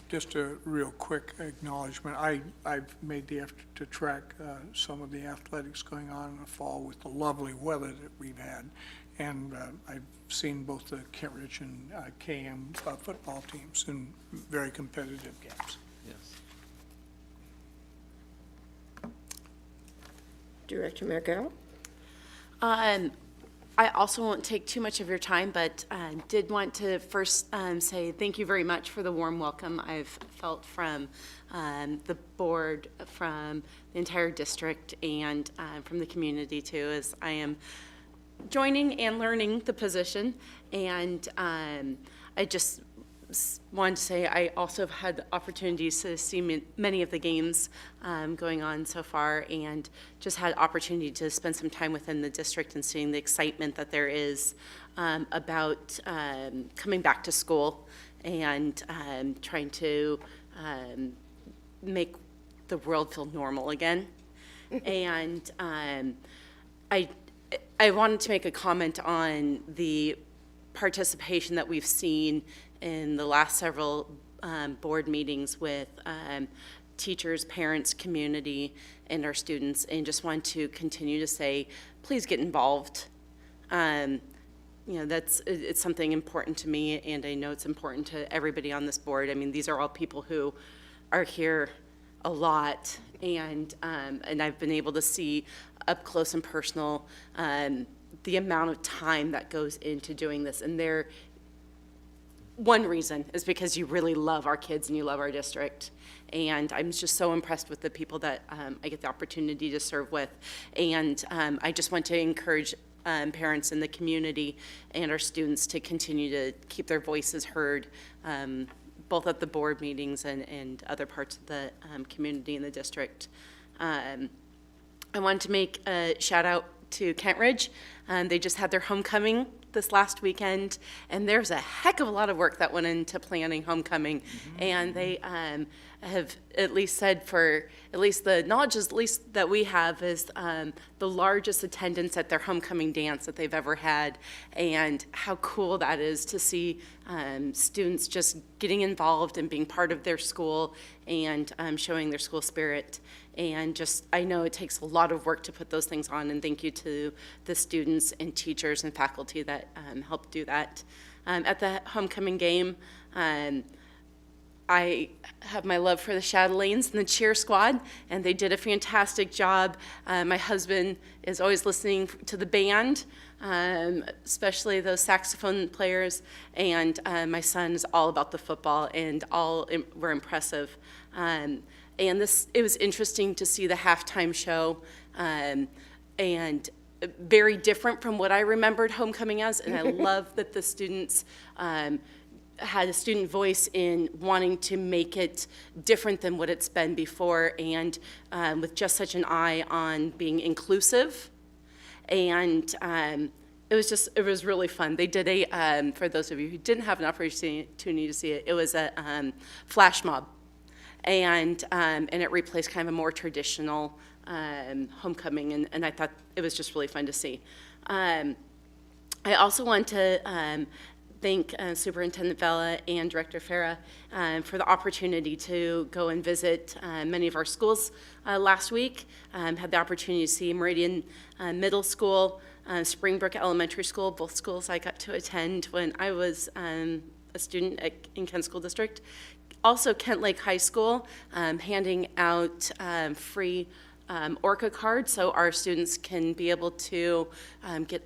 Speaker 11: Just a real quick acknowledgement. I've made the effort to track some of the athletics going on in the fall with the lovely weather that we've had. And I've seen both the Kentridge and KM football teams in very competitive games.
Speaker 8: Yes.
Speaker 5: Director Mercado?
Speaker 1: I also won't take too much of your time, but did want to first say thank you very much for the warm welcome I've felt from the board, from the entire district, and from the community too, as I am joining and learning the position. And I just wanted to say I also have had opportunities to see many of the games going on so far, and just had opportunity to spend some time within the district and seeing the excitement that there is about coming back to school and trying to make the world feel normal again. And I wanted to make a comment on the participation that we've seen in the last several board meetings with teachers, parents, community, and our students, and just want to continue to say, please get involved. You know, it's something important to me, and I know it's important to everybody on this board. I mean, these are all people who are here a lot, and I've been able to see up close and personal the amount of time that goes into doing this. And one reason is because you really love our kids and you love our district. And I'm just so impressed with the people that I get the opportunity to serve with. And I just want to encourage parents in the community and our students to continue to keep their voices heard, both at the board meetings and other parts of the community in the district. I wanted to make a shout out to Kentridge. They just had their homecoming this last weekend, and there's a heck of a lot of work that went into planning homecoming. And they have at least said, for at least the knowledge at least that we have, is the largest attendance at their homecoming dance that they've ever had. And how cool that is to see students just getting involved and being part of their school and showing their school spirit. And just, I know it takes a lot of work to put those things on, and thank you to the students and teachers and faculty that helped do that. At the homecoming game, I have my love for the Chatelaines and the cheer squad, and they did a fantastic job. My husband is always listening to the band, especially those saxophone players, and my son is all about the football, and all were impressive. And it was interesting to see the halftime show, and very different from what I remembered homecoming as, and I love that the students had a student voice in wanting to make it different than what it's been before, and with just such an eye on being inclusive. And it was really fun. They did for those of you who didn't have an opportunity to see it, it was a flash mob. And it replaced kind of a more traditional homecoming, and I thought it was just really fun to see. I also want to thank Superintendent Vela and Director Farah for the opportunity to go and visit many of our schools last week. Had the opportunity to see Meridian Middle School, Springbrook Elementary School, both schools I got to attend when I was a student in Kent School District. Also Kent Lake High School, handing out free Orca cards so our students can be able to get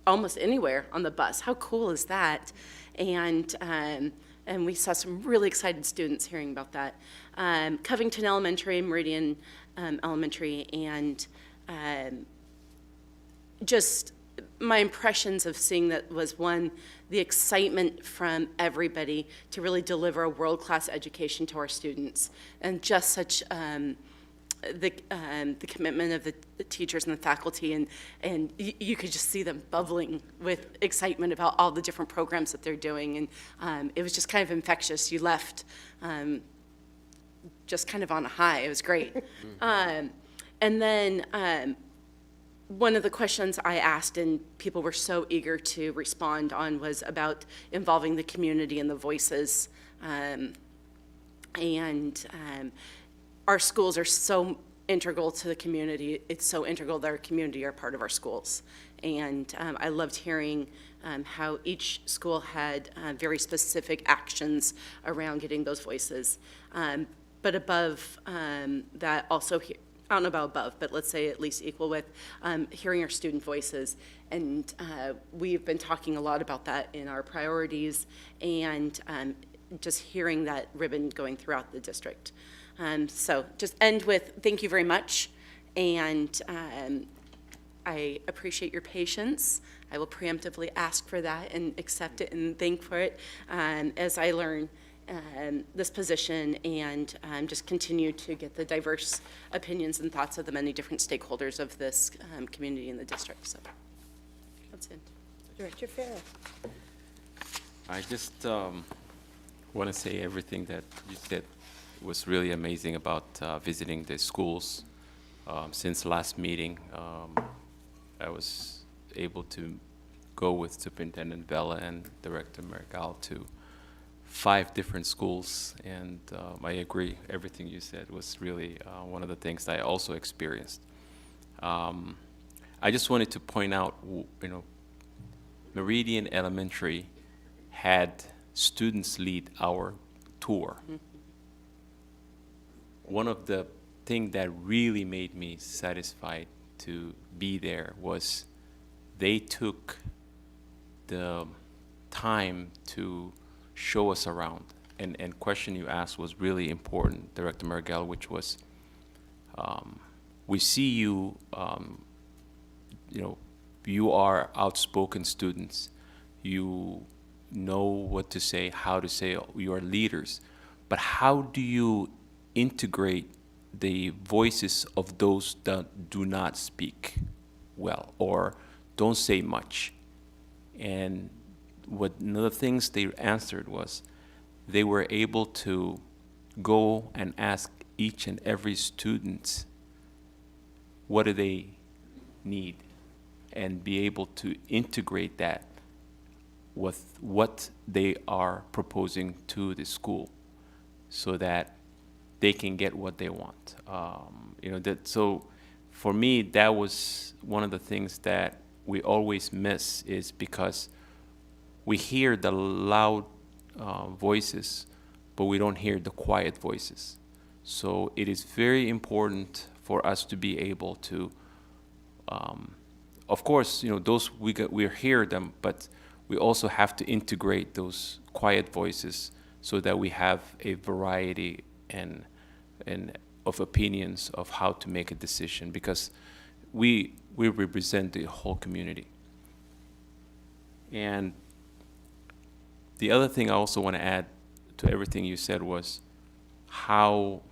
Speaker 1: almost anywhere on the bus. How cool is that? And we saw some really excited students hearing about that. Covington Elementary, Meridian Elementary, and just my impressions of seeing that was, one, the excitement from everybody to really deliver a world-class education to our students, and just such the commitment of the teachers and the faculty, and you could just see them bubbling with excitement about all the different programs that they're doing, and it was just kind of infectious. You left just kind of on a high. It was great. And then one of the questions I asked, and people were so eager to respond on, was about involving the community and the voices. Our schools are so integral to the community. It's so integral that our community are part of our schools. And I loved hearing how each school had very specific actions around getting those voices. But above that, also, I don't know about above, but let's say at least equal with hearing our student voices. And we've been talking a lot about that in our priorities, and just hearing that ribbon going throughout the district. So just end with thank you very much, and I appreciate your patience. I will preemptively ask for that and accept it and thank for it as I learn this position, and just continue to get the diverse opinions and thoughts of the many different stakeholders of this community in the district. So that's it.
Speaker 5: Director Farah.
Speaker 9: I just want to say everything that you said was really amazing about visiting the schools. Since last meeting, I was able to go with Superintendent Vela and Director Mergal to 5 different schools, and I agree, everything you said was really one of the things that I also experienced. I just wanted to point out, Meridian Elementary had students lead our tour. Mm-hmm. One of the things that really made me satisfied to be there was they took the time to show us around. And question you asked was really important, Director Mergel, which was, we see you, you are outspoken students. You know what to say, how to say, you are leaders. But how do you integrate the voices of those that do not speak well or don't say much? And one of the things they answered was they were able to go and ask each and every student what do they need and be able to integrate that with what they are proposing to the school so that they can get what they want. So for me, that was one of the things that we always miss, is because we hear the loud voices, but we don't hear the quiet voices. So it is very important for us to be able to, of course, those we hear them, but we also have to integrate those quiet voices so that we have a variety and of opinions of how to make a decision, because we represent the whole community. And the other thing I also want to add to everything you said was how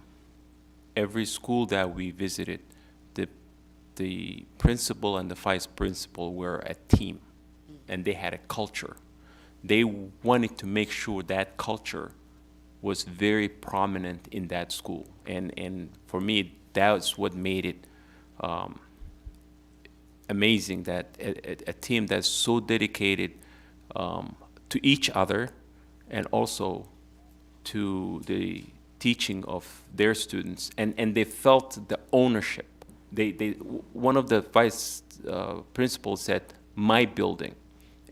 Speaker 9: every school that we visited, the principal and the vice principal were a team, and they had a culture. They wanted to make sure that culture was very prominent in that school. And for me, that's what made it amazing, that a team that's so dedicated to each other and also to the teaching of their students, and they felt the ownership. One of the vice principals said, "My building,"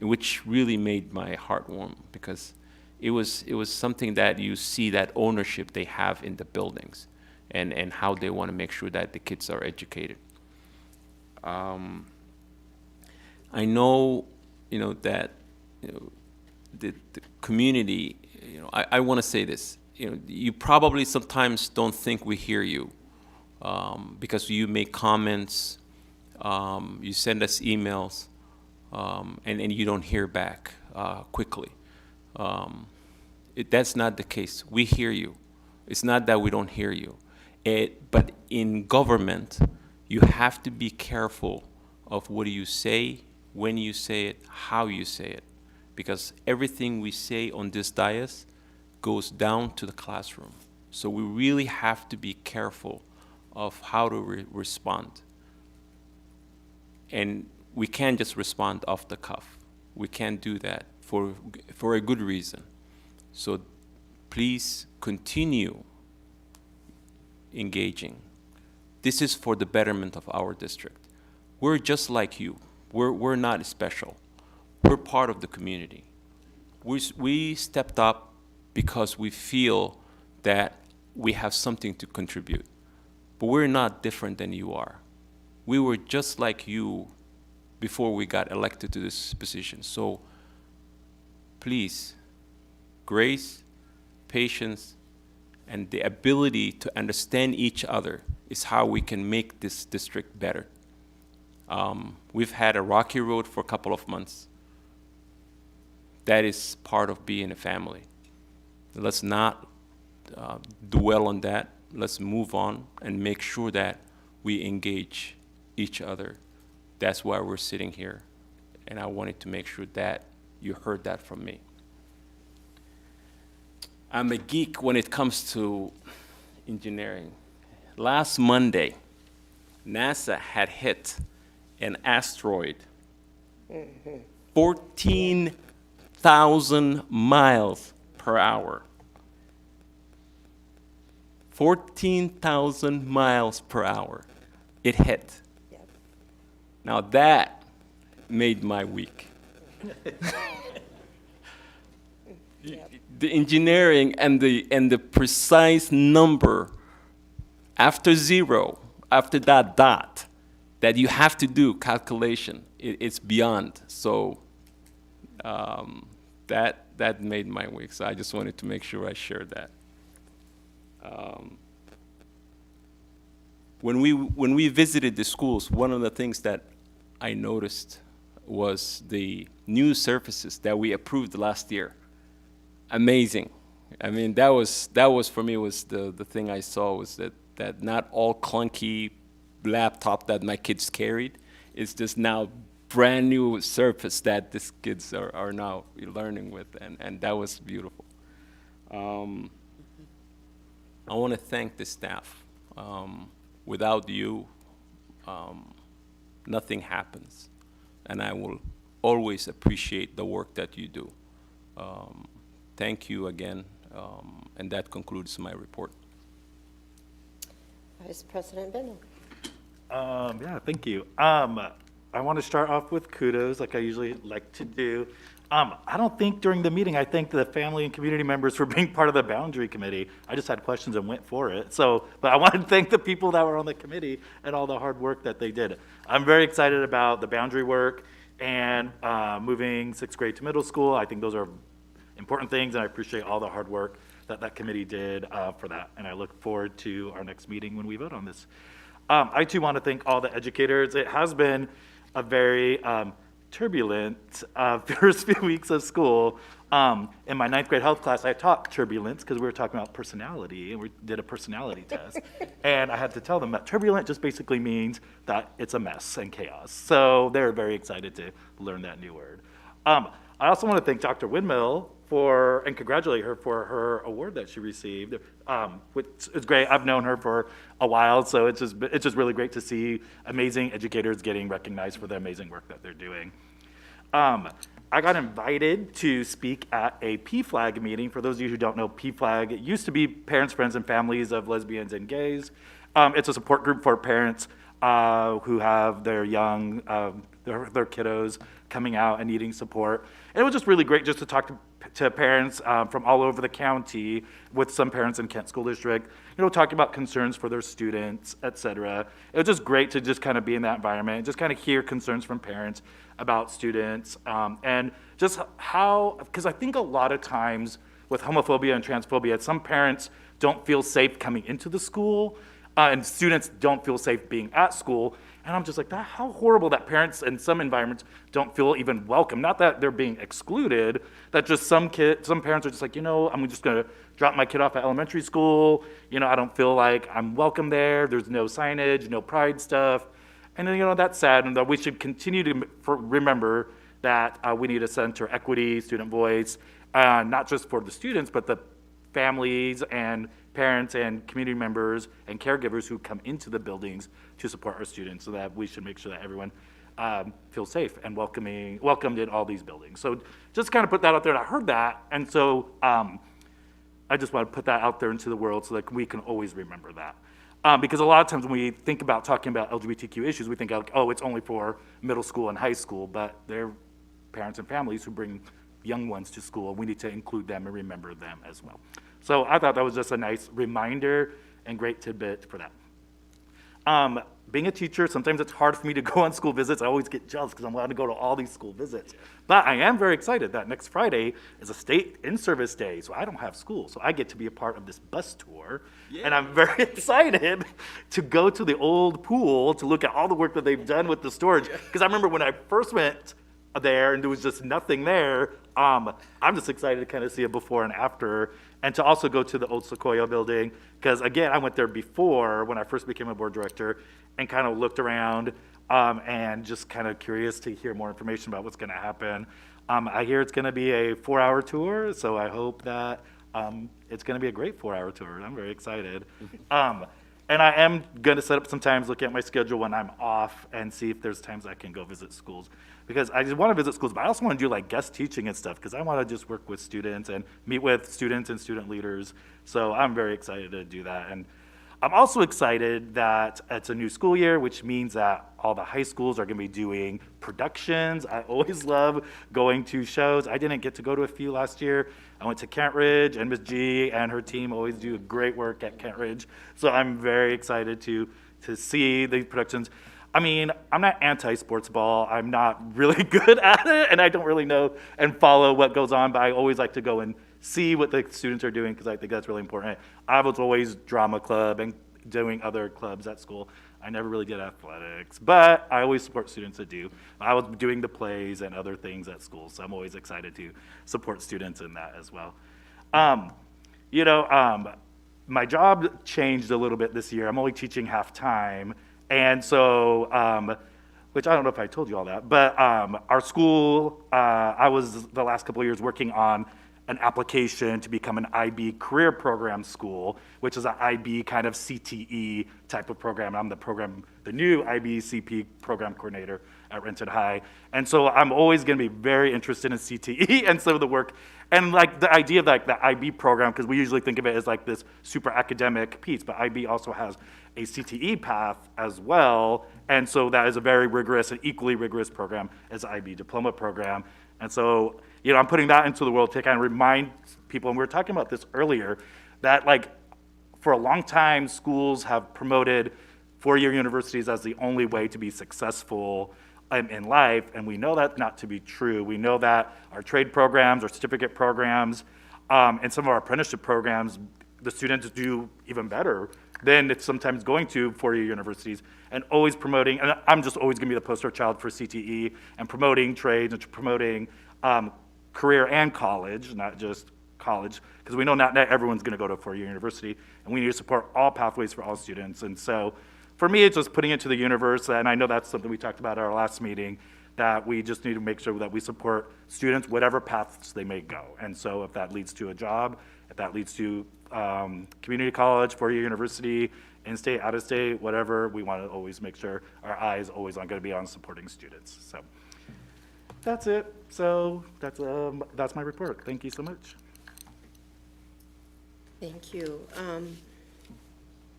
Speaker 9: which really made my heart warm, because it was something that you see that ownership they have in the buildings, and how they want to make sure that the kids are educated. I know, that the community. I want to say this. You probably sometimes don't think we hear you, because you make comments, you send us emails, and you don't hear back quickly. That's not the case. We hear you. It's not that we don't hear you. But in government, you have to be careful of what you say, when you say it, how you say it, because everything we say on this dais goes down to the classroom. So we really have to be careful of how to respond. And we can't just respond off the cuff. We can't do that for a good reason. So please continue engaging. This is for the betterment of our district. We're just like you. We're not special. We're part of the community. We stepped up because we feel that we have something to contribute. But we're not different than you are. We were just like you before we got elected to this position. So please, grace, patience, and the ability to understand each other is how we can make this district better. We've had a rocky road for a couple of months. That is part of being a family. Let's not dwell on that. Let's move on and make sure that we engage each other. That's why we're sitting here. And I wanted to make sure that you heard that from me. I'm a geek when it comes to engineering. Last Monday, NASA had hit an asteroid 14,000 miles per hour. 14,000 miles per hour. It hit. Yep. Now that made my week. Yep. The engineering and the precise number after zero, after that dot, that you have to do calculation, it's beyond. So that made my week. So I just wanted to make sure I shared that. When we visited the schools, one of the things that I noticed was the new surfaces that we approved last year. Amazing. I mean, that was for me was the thing I saw was that not all clunky laptop that my kids carried. It's just now brand new surface that these kids are now learning with, and that was beautiful. I want to thank the staff. Without you, nothing happens, and I will always appreciate the work that you do. Thank you again, and that concludes my report.
Speaker 5: Vice President Bennett.
Speaker 4: Yeah, thank you. I want to start off with kudos, like I usually like to do. I don't think during the meeting, I thanked the family and community members for being part of the boundary committee. I just had questions and went for it. So, but I wanted to thank the people that were on the committee and all the hard work that they did. I'm very excited about the boundary work and moving sixth grade to middle school. I think those are important things, and I appreciate all the hard work that that committee did for that. And I look forward to our next meeting when we vote on this. I too want to thank all the educators. It has been a very turbulent first few weeks of school. In my ninth grade health class, I taught turbulence because we were talking about personality, and we did a personality test. And I had to tell them that turbulent just basically means that it's a mess and chaos. So they're very excited to learn that new word. I also want to thank Dr. Windmill and congratulate her for her award that she received, which is great. I've known her for a while, so it's just really great to see amazing educators getting recognized for the amazing work that they're doing. I got invited to speak at a PFLAG meeting. For those of you who don't know, PFLAG, it used to be Parents, Friends, and Families of Lesbians and Gays. It's a support group for parents who have their young, their kiddos coming out and needing support. And it was just really great just to talk to parents from all over the county, with some parents in Kent School District, talking about concerns for their students, et cetera. It was just great to just kind of be in that environment, just kind of hear concerns from parents about students, and just how, because I think a lot of times with homophobia and transphobia, some parents don't feel safe coming into the school, and students don't feel safe being at school. And I'm just like, how horrible that parents in some environments don't feel even welcome. Not that they're being excluded, that just some parents are just like, I'm just gonna drop my kid off at elementary school. I don't feel like I'm welcome there. There's no signage, no pride stuff. And then, that's sad, and that we should continue to remember that we need to center equity, student voice, not just for the students, but the families and parents and community members and caregivers who come into the buildings to support our students, so that we should make sure that everyone feels safe and welcomed in all these buildings. So just kind of put that out there, and I heard that, and so I just want to put that out there into the world so that we can always remember that. Because a lot of times when we think about talking about LGBTQ issues, we think, it's only for middle school and high school, but they're parents and families who bring young ones to school. We need to include them and remember them as well. So I thought that was just a nice reminder and great tidbit for that. Being a teacher, sometimes it's hard for me to go on school visits. I always get jealous because I'm allowed to go to all these school visits. But I am very excited that next Friday is a state in-service day, so I don't have school. So I get to be a part of this bus tour. Yeah. And I'm very excited to go to the old pool to look at all the work that they've done with the storage. Because I remember when I first went there and there was just nothing there, I'm just excited to kind of see a before and after, and to also go to the old Sequoia building, because again, I went there before when I first became a board director and kind of looked around and just kind of curious to hear more information about what's going to happen. I hear it's going to be a 4-hour tour, so I hope that it's going to be a great 4-hour tour. I'm very excited. And I am going to set up some times, look at my schedule when I'm off, and see if there's times I can go visit schools. Because I just want to visit schools, but I also want to do like guest teaching and stuff, because I want to just work with students and meet with students and student leaders. So I'm very excited to do that. And I'm also excited that it's a new school year, which means that all the high schools are going to be doing productions. I always love going to shows. I didn't get to go to a few last year. I went to Kent Ridge, and Ms. G and her team always do great work at Kent Ridge. So I'm very excited to see the productions. I mean, I'm not anti-sports ball. I'm not really good at it, and I don't really know and follow what goes on, but I always like to go and see what the students are doing, because I think that's really important. I was always drama club and doing other clubs at school. I never really did athletics, but I always support students that do. I was doing the plays and other things at school, so I'm always excited to support students in that as well. My job changed a little bit this year. I'm only teaching half-time, and so, which I don't know if I told you all that, but our school, I was the last couple of years working on an application to become an IB career program school, which is an IB kind of CTE type of program. I'm the new IB CP program coordinator at Renton High. And so I'm always gonna be very interested in CTE and some of the work. And like the idea of like the IB program, because we usually think of it as like this super academic piece, but IB also has a CTE path as well. And so that is a very rigorous and equally rigorous program as the IB diploma program. And so, I'm putting that into the world to kind of remind people, and we were talking about this earlier, that like for a long time, schools have promoted four-year universities as the only way to be successful in life, and we know that not to be true. We know that our trade programs, our certificate programs, and some of our apprenticeship programs, the students do even better than it's sometimes going to four-year universities, and always promoting, and I'm just always gonna be the poster child for CTE, and promoting trades and promoting career and college, not just college, because we know not everyone's gonna go to a four-year university, and we need to support all pathways for all students. And so for me, it's just putting it to the universe, and I know that's something we talked about at our last meeting, that we just need to make sure that we support students, whatever paths they may go. And so if that leads to a job, if that leads to community college, four-year university, in-state, out-of-state, whatever, we want to always make sure our eyes always are going to be on supporting students. So that's it. So that's my report. Thank you so much.
Speaker 5: Thank you.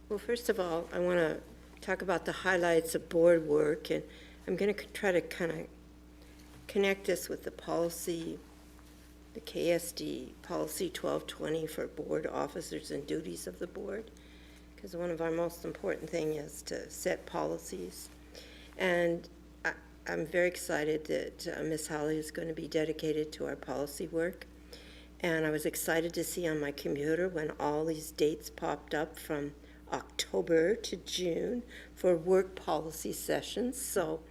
Speaker 5: Well, first of all, I want to talk about the highlights of board work, and I'm going to try to kind of connect this with the policy, the KSD, Policy 1220 for board officers and duties of the board, because one of our most important things is to set policies. And I'm very excited that Ms. Holly is going to be dedicated to our policy work. And I was excited to see on my computer when all these dates popped up from October to June for work policy sessions. So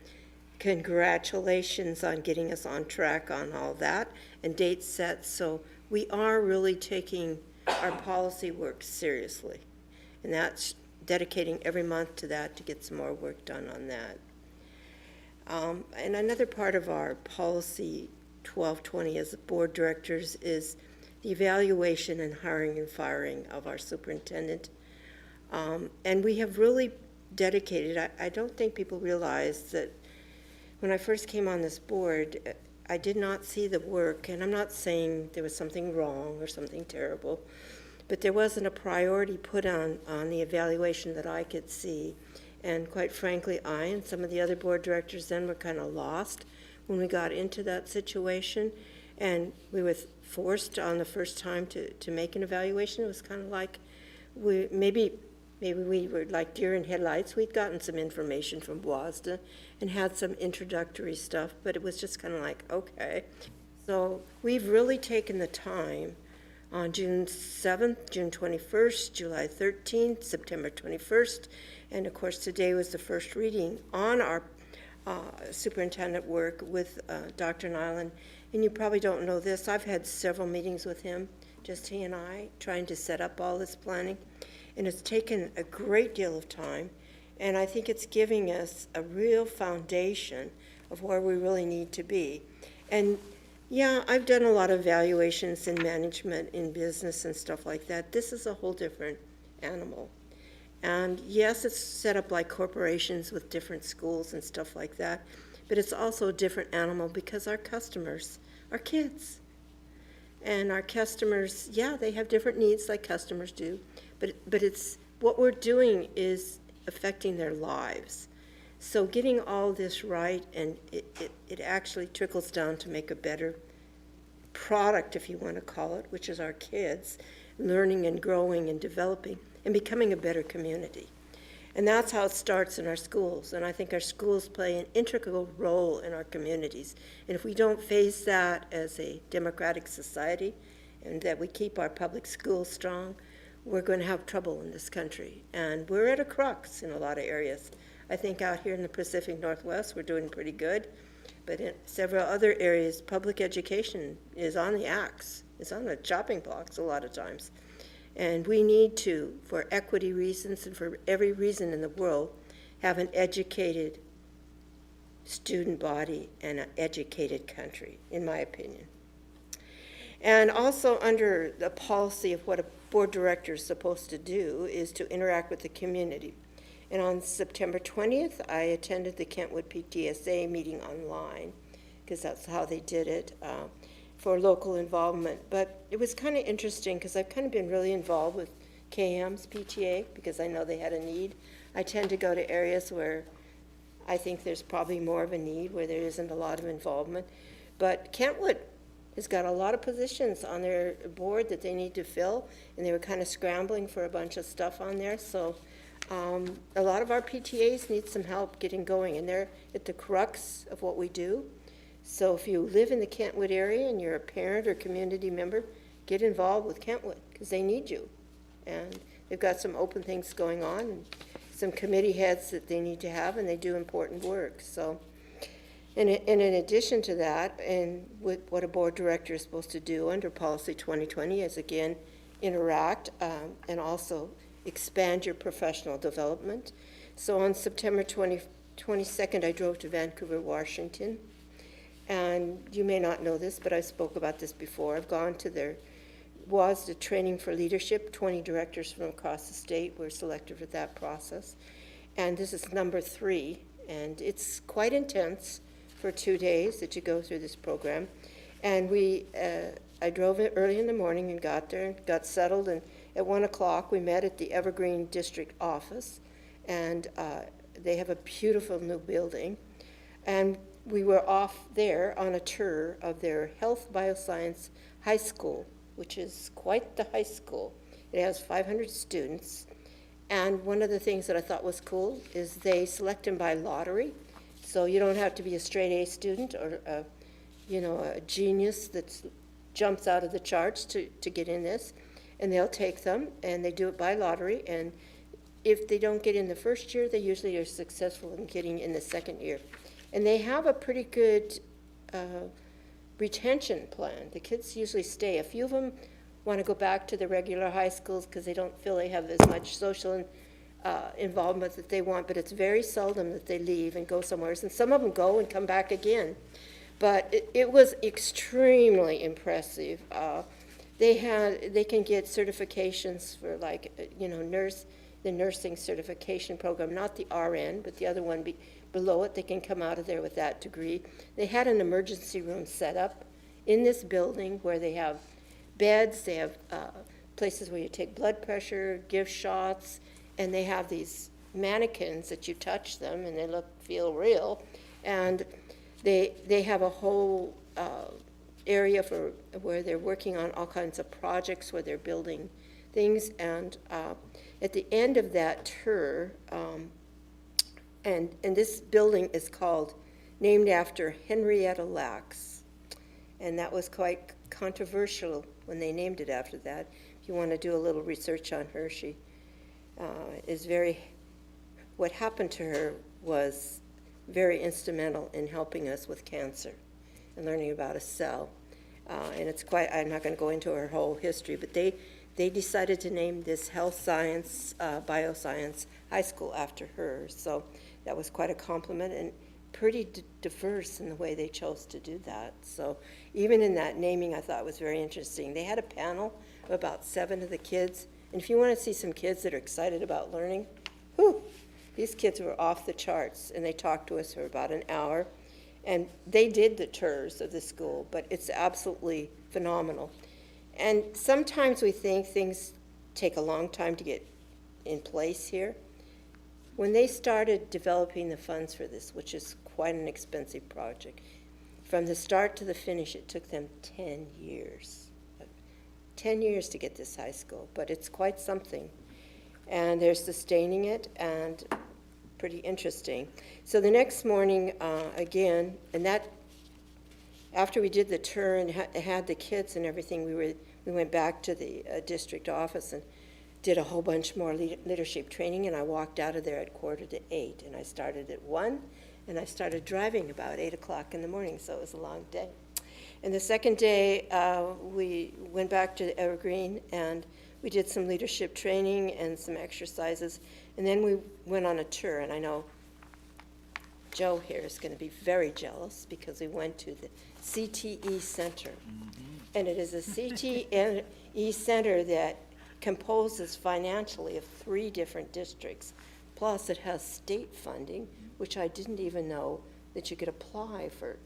Speaker 5: congratulations on getting us on track on all that and dates set. So we are really taking our policy work seriously. And that's dedicating every month to that to get some more work done on that. And another part of our policy 1220 as board directors is the evaluation and hiring and firing of our superintendent. And we have really dedicated, I don't think people realize that when I first came on this board, I did not see the work, and I'm not saying there was something wrong or something terrible, but there wasn't a priority put on the evaluation that I could see. And quite frankly, I and some of the other board directors then were kind of lost when we got into that situation. And we were forced on the first time to make an evaluation. It was kind of like maybe we were like deer in headlights. We'd gotten some information from WASDA and had some introductory stuff, but it was just kind of like, okay. So we've really taken the time on June 7th, June 21st, July 13th, September 21st, and of course today was the first reading on our superintendent work with Dr. Nyland. And you probably don't know this, I've had several meetings with him, just he and I, trying to set up all this planning. And it's taken a great deal of time, and I think it's giving us a real foundation of where we really need to be. And yeah, I've done a lot of evaluations in management, in business and stuff like that. This is a whole different animal. And yes, it's set up like corporations with different schools and stuff like that, but it's also a different animal because our customers are kids. And our customers, yeah, they have different needs like customers do, but it's what we're doing is affecting their lives. So getting all this right, and it actually trickles down to make a better product, if you want to call it, which is our kids learning and growing and developing and becoming a better community. And that's how it starts in our schools. And I think our schools play an integral role in our communities. And if we don't face that as a democratic society and that we keep our public schools strong, we're going to have trouble in this country. And we're at a crux in a lot of areas. I think out here in the Pacific Northwest, we're doing pretty good. But in several other areas, public education is on the axe. It's on the chopping blocks a lot of times. And we need to, for equity reasons and for every reason in the world, have an educated student body and an educated country, in my opinion. And also under the policy of what a board director is supposed to do is to interact with the community. And on September 20th, I attended the Kentwood PTSA meeting online, because that's how they did it, for local involvement. But it was kind of interesting, because I've kind of been really involved with KM's PTA, because I know they had a need I tend to go to areas where I think there's probably more of a need, where there isn't a lot of involvement. But Kentwood has got a lot of positions on their board that they need to fill, and they were kind of scrambling for a bunch of stuff on there. So a lot of our PTAs need some help getting going, and they're at the crux of what we do. So if you live in the Kentwood area and you're a parent or community member, get involved with Kentwood, because they need you. And they've got some open things going on, and some committee heads that they need to have, and they do important work. So, and in addition to that, and with what a board director is supposed to do under Policy 2020 is, again, interact and also expand your professional development. So on September 22nd, I drove to Vancouver, Washington. And you may not know this, but I spoke about this before. I've gone to the training for leadership. 20 directors from across the state were selected for that process. And this is number 3. And it's quite intense for 2 days that you go through this program. And I drove it early in the morning and got there and got settled. And at 1 o'clock, we met at the Evergreen District office. And they have a beautiful new building. And we were off there on a tour of their Health Bioscience High School, which is quite the high school. It has 500 students. And one of the things that I thought was cool is they select them by lottery. So you don't have to be a straight A student or a genius that jumps out of the charts to get in this. And they'll take them, and they do it by lottery. And if they don't get in the first year, they usually are successful in getting in the second year. And they have a pretty good retention plan. The kids usually stay. A few of them want to go back to the regular high schools because they don't feel they have as much social involvement that they want, but it's very seldom that they leave and go somewhere else. And some of them go and come back again. But it was extremely impressive. They can get certifications for the nursing certification program, not the RN, but the other one below it. They can come out of there with that degree. They had an emergency room set up in this building where they have beds, they have places where you take blood pressure, give shots, and they have these mannequins that you touch them and they feel real. And they have a whole area where they're working on all kinds of projects where they're building things. And at the end of that tour, and this building is named after Henrietta Lacks. And that was quite controversial when they named it after that. If you want to do a little research on her, she what happened to her was very instrumental in helping us with cancer and learning about a cell. And I'm not going to go into her whole history, but they decided to name this health science, bioscience high school after her. So that was quite a compliment and pretty diverse in the way they chose to do that. So even in that naming, I thought was very interesting. They had a panel of about 7 of the kids. And if you want to see some kids that are excited about learning, these kids were off the charts. And they talked to us for about an hour. And they did the tours of the school, but it's absolutely phenomenal. And sometimes we think things take a long time to get in place here. When they started developing the funds for this, which is quite an expensive project, from the start to the finish, it took them 10 years. 10 years to get this high school, but it's quite something. And they're sustaining it, and pretty interesting. So the next morning, again, and that, after we did the tour and had the kids and everything, we went back to the district office and did a whole bunch more leadership training, and I walked out of there at 7:45, and I started at 1, and I started driving about 8 o'clock in the morning, so it was a long day. And the second day, we went back to Evergreen, and we did some leadership training and some exercises, and then we went on a tour, and I know Joe here is going to be very jealous because we went to the CTE Center. And it is a CTE Center that composes financially of 3 different districts. Plus, it has state funding, which I didn't even know that you could apply for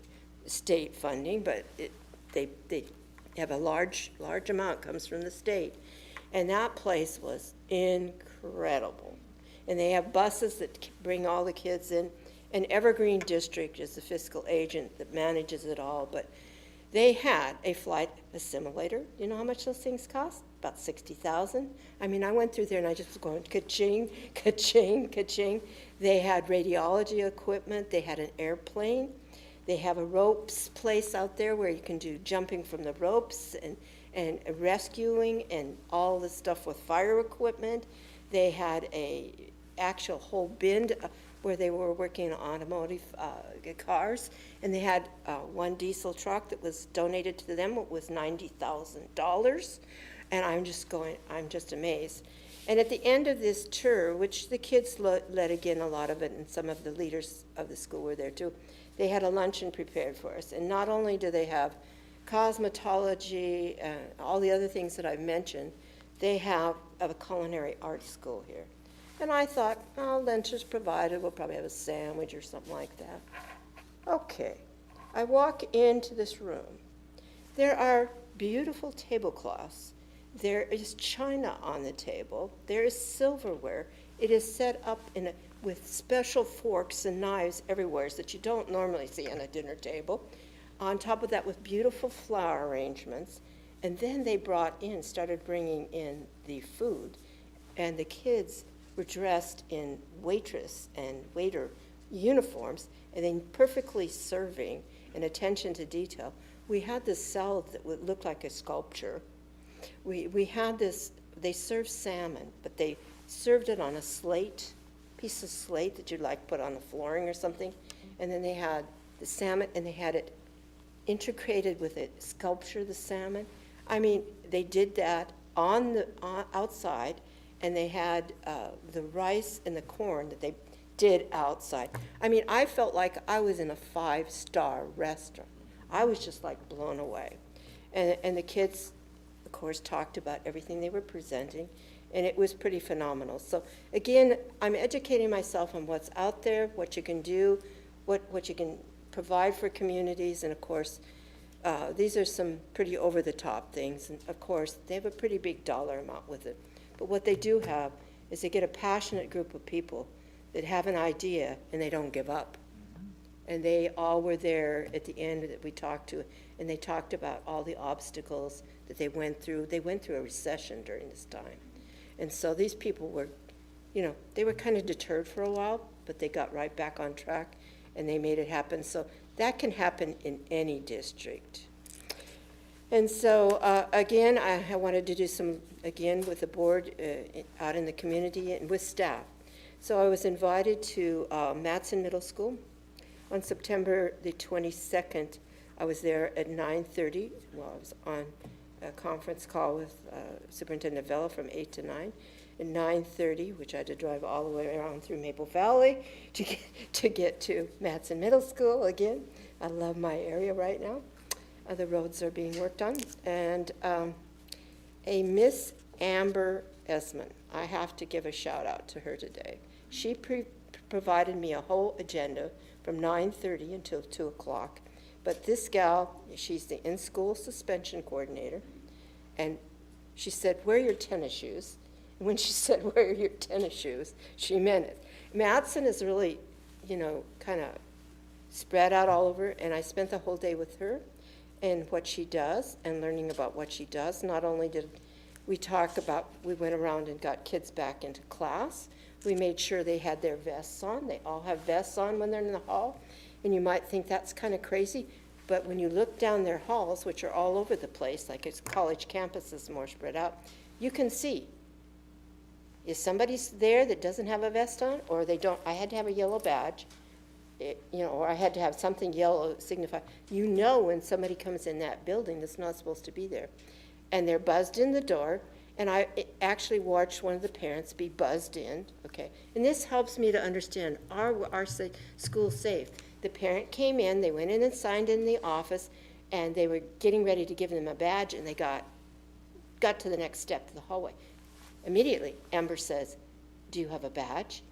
Speaker 5: state funding, but they have a large amount comes from the state. And that place was incredible. and they have buses that bring all the kids in. And Evergreen District is the fiscal agent that manages it all, but they had a flight assimilator. You know how much those things cost? About $60,000. I mean, I went through there and I just was going ka-ching, ka-ching, ka-ching. They had radiology equipment. They had an airplane. They have a ropes place out there where you can do jumping from the ropes and rescuing and all the stuff with fire equipment. They had a actual whole bin where they were working on automotive cars, and they had one diesel truck that was donated to them. It was $90,000, and I'm just amazed. And at the end of this tour, which the kids led again a lot of it, and some of the leaders of the school were there too, they had a luncheon prepared for us. And not only do they have cosmetology and all the other things that I've mentioned, they have a culinary arts school here. And I thought, oh, lunch is provided, we'll probably have a sandwich or something like that. Okay, I walk into this room. There are beautiful tablecloths. There is china on the table. There is silverware. It is set up with special forks and knives everywhere that you don't normally see on a dinner table. On top of that, with beautiful flower arrangements. And then they started bringing in the food. And the kids were dressed in waitress and waiter uniforms, and then perfectly serving and attention to detail. We had this salad that would look like a sculpture. We had this, they served salmon, but they served it on a piece of slate that you'd like put on the flooring or something. And then they had the salmon, and they had it integrated with a sculpture, the salmon. I mean, they did that outside, and they had the rice and the corn that they did outside. I mean, I felt like I was in a 5-star restaurant. I was just like blown away. And the kids, of course, talked about everything they were presenting, and it was pretty phenomenal. So again, I'm educating myself on what's out there, what you can do, what you can provide for communities, and of course, these are some pretty over-the-top things, and of course, they have a pretty big dollar amount with it. But what they do have is they get a passionate group of people that have an idea and they don't give up. And they all were there at the end that we talked to, and they talked about all the obstacles that they went through. They went through a recession during this time. And so these people were, they were kind of deterred for a while, but they got right back on track and they made it happen. So that can happen in any district. And so, again, I wanted to do some, again, with the board out in the community and with staff. So I was invited to Matson Middle School on September the 22nd. I was there at 9:30. Well, I was on a conference call with Superintendent Vela from 8 to 9. At 9:30, which I had to drive all the way around through Maple Valley to get to Matson Middle School again. I love my area right now. The roads are being worked on. And a Miss Amber Esmond, I have to give a shout out to her today. She provided me a whole agenda from 9:30 until 2 o'clock. But this gal, she's the in-school suspension coordinator, and she said, wear your tennis shoes. And when she said, wear your tennis shoes, she meant it. Matson is really, kind of spread out all over, and I spent the whole day with her and what she does and learning about what she does. Not only did we talk about, we went around and got kids back into class. We made sure they had their vests on. They all have vests on when they're in the hall. And you might think that's kind of crazy, but when you look down their halls, which are all over the place, like it's college campuses more spread out, you can see if somebody's there that doesn't have a vest on, or they don't. I had to have a yellow badge, or I had to have something yellow signify. When somebody comes in that building that's not supposed to be there. And they're buzzed in the door, and I actually watched one of the parents be buzzed in, okay? And this helps me to understand, our school safe? The parent came in, they went in and signed in the office, and they were getting ready to give them a badge, and they got to the next step of the hallway. Immediately, Amber says, do you have a badge?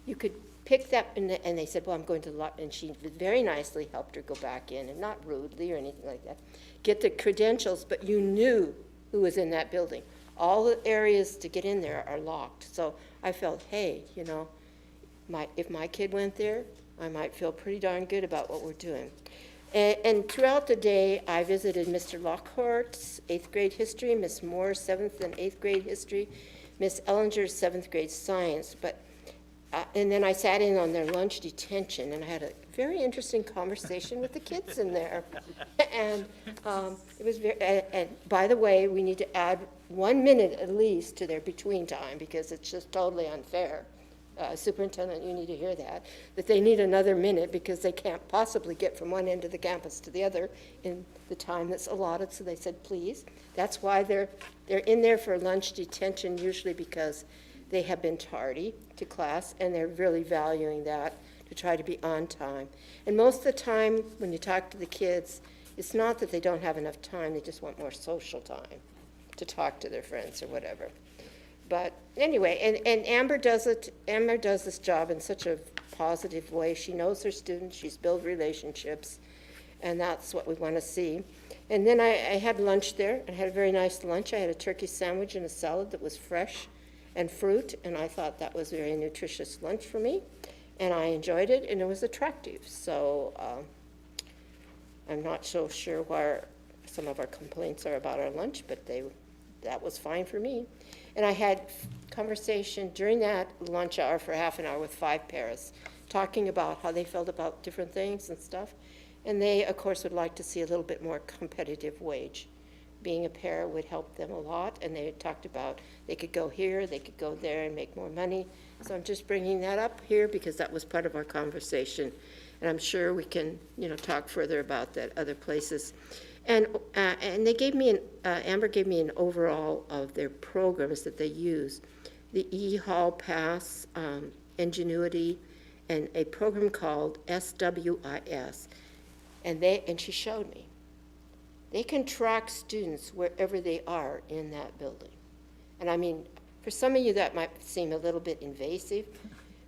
Speaker 5: You could pick that, and they said, well, I'm going to, and she very nicely helped her go back in, and not rudely or anything like that, get the credentials, but you knew who was in that building. all the areas to get in there are locked. So I felt, hey, you know, if my kid went there, I might feel pretty darn good about what we're doing. And throughout the day, I visited Mr. Lockhart's 8th grade history, Miss Moore's 7th and 8th grade history, Miss Ellinger's 7th grade science. And then I sat in on their lunch detention, and I had a very interesting conversation with the kids in there. And it was very, and by the way, we need to add 1 minute at least to their between time, because it's just totally unfair. Superintendent, you need to hear that they need another minute because they can't possibly get from one end of the campus to the other in the time that's allotted. So they said, please. That's why they're in there for lunch detention, usually because they have been tardy to class, and they're really valuing that to try to be on time. And most of the time, when you talk to the kids, it's not that they don't have enough time, they just want more social time to talk to their friends or whatever. But anyway, and Amber does this job in such a positive way. She knows her students, she's built relationships, and that's what we want to see. And then I had lunch there. I had a very nice lunch. I had a turkey sandwich and a salad that was fresh and fruit, and I thought that was a very nutritious lunch for me. And I enjoyed it, and it was attractive. So I'm not so sure why some of our complaints are about our lunch, but that was fine for me. And I had conversation during that lunch hour for half an hour with 5 paras, talking about how they felt about different things and stuff. And they, of course, would like to see a little bit more competitive wage. Being a para would help them a lot, and they talked about they could go here, they could go there and make more money. So I'm just bringing that up here because that was part of our conversation. And I'm sure we can, talk further about that other places. And they gave me Amber gave me an overall of their programs that they use. The E-Hall Pass, Ingenuity, and a program called SWIS. And she showed me. They can track students wherever they are in that building. And I mean, for some of you that might seem a little bit invasive,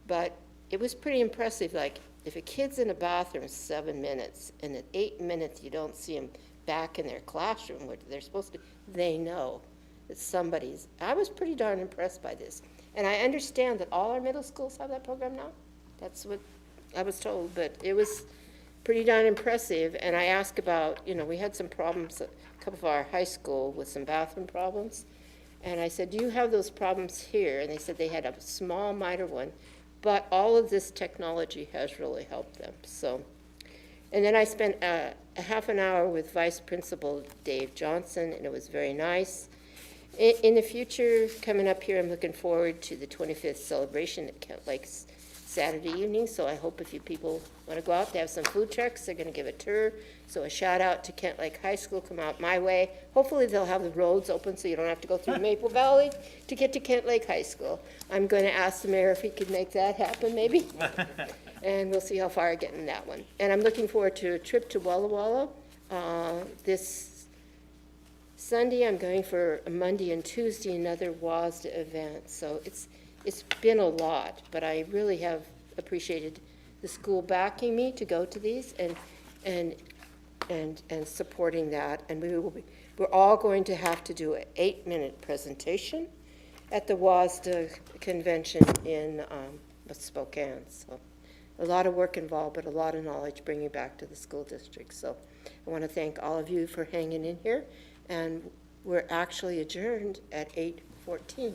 Speaker 5: but it was pretty impressive. Like, if a kid's in a bathroom 7 minutes, and at 8 minutes you don't see them back in their classroom where they're supposed to, they know that somebody's. I was pretty darn impressed by this. And I understand that all our middle schools have that program now. That's what I was told, but it was pretty darn impressive. And I asked about, we had some problems at a couple of our high school with some bathroom problems. And I said, do you have those problems here? And they said they had a small, minor one, but all of this technology has really helped them. So, and then I spent a half an hour with Vice Principal Dave Johnson, and it was very nice. In the future, coming up here, I'm looking forward to the 25th celebration at Kent Lake Saturday evening, so I hope if you people want to go out, they have some food trucks, they're going to give a tour. So a shout out to Kent Lake High School, come out my way. Hopefully they'll have the roads open so you don't have to go through Maple Valley to get to Kent Lake High School. I'm going to ask the mayor if he could make that happen maybe. And we'll see how far I get in that one. And I'm looking forward to a trip to Walla Walla. This Sunday, I'm going for a Monday and Tuesday, another WASDA event. So it's been a lot, but I really have appreciated the school backing me to go to these and supporting that. And we're all going to have to do an 8-minute presentation at the WASDA convention in Spokane. So a lot of work involved, but a lot of knowledge bringing back to the school district. So I want to thank all of you for hanging in here. And we're actually adjourned at 8:14.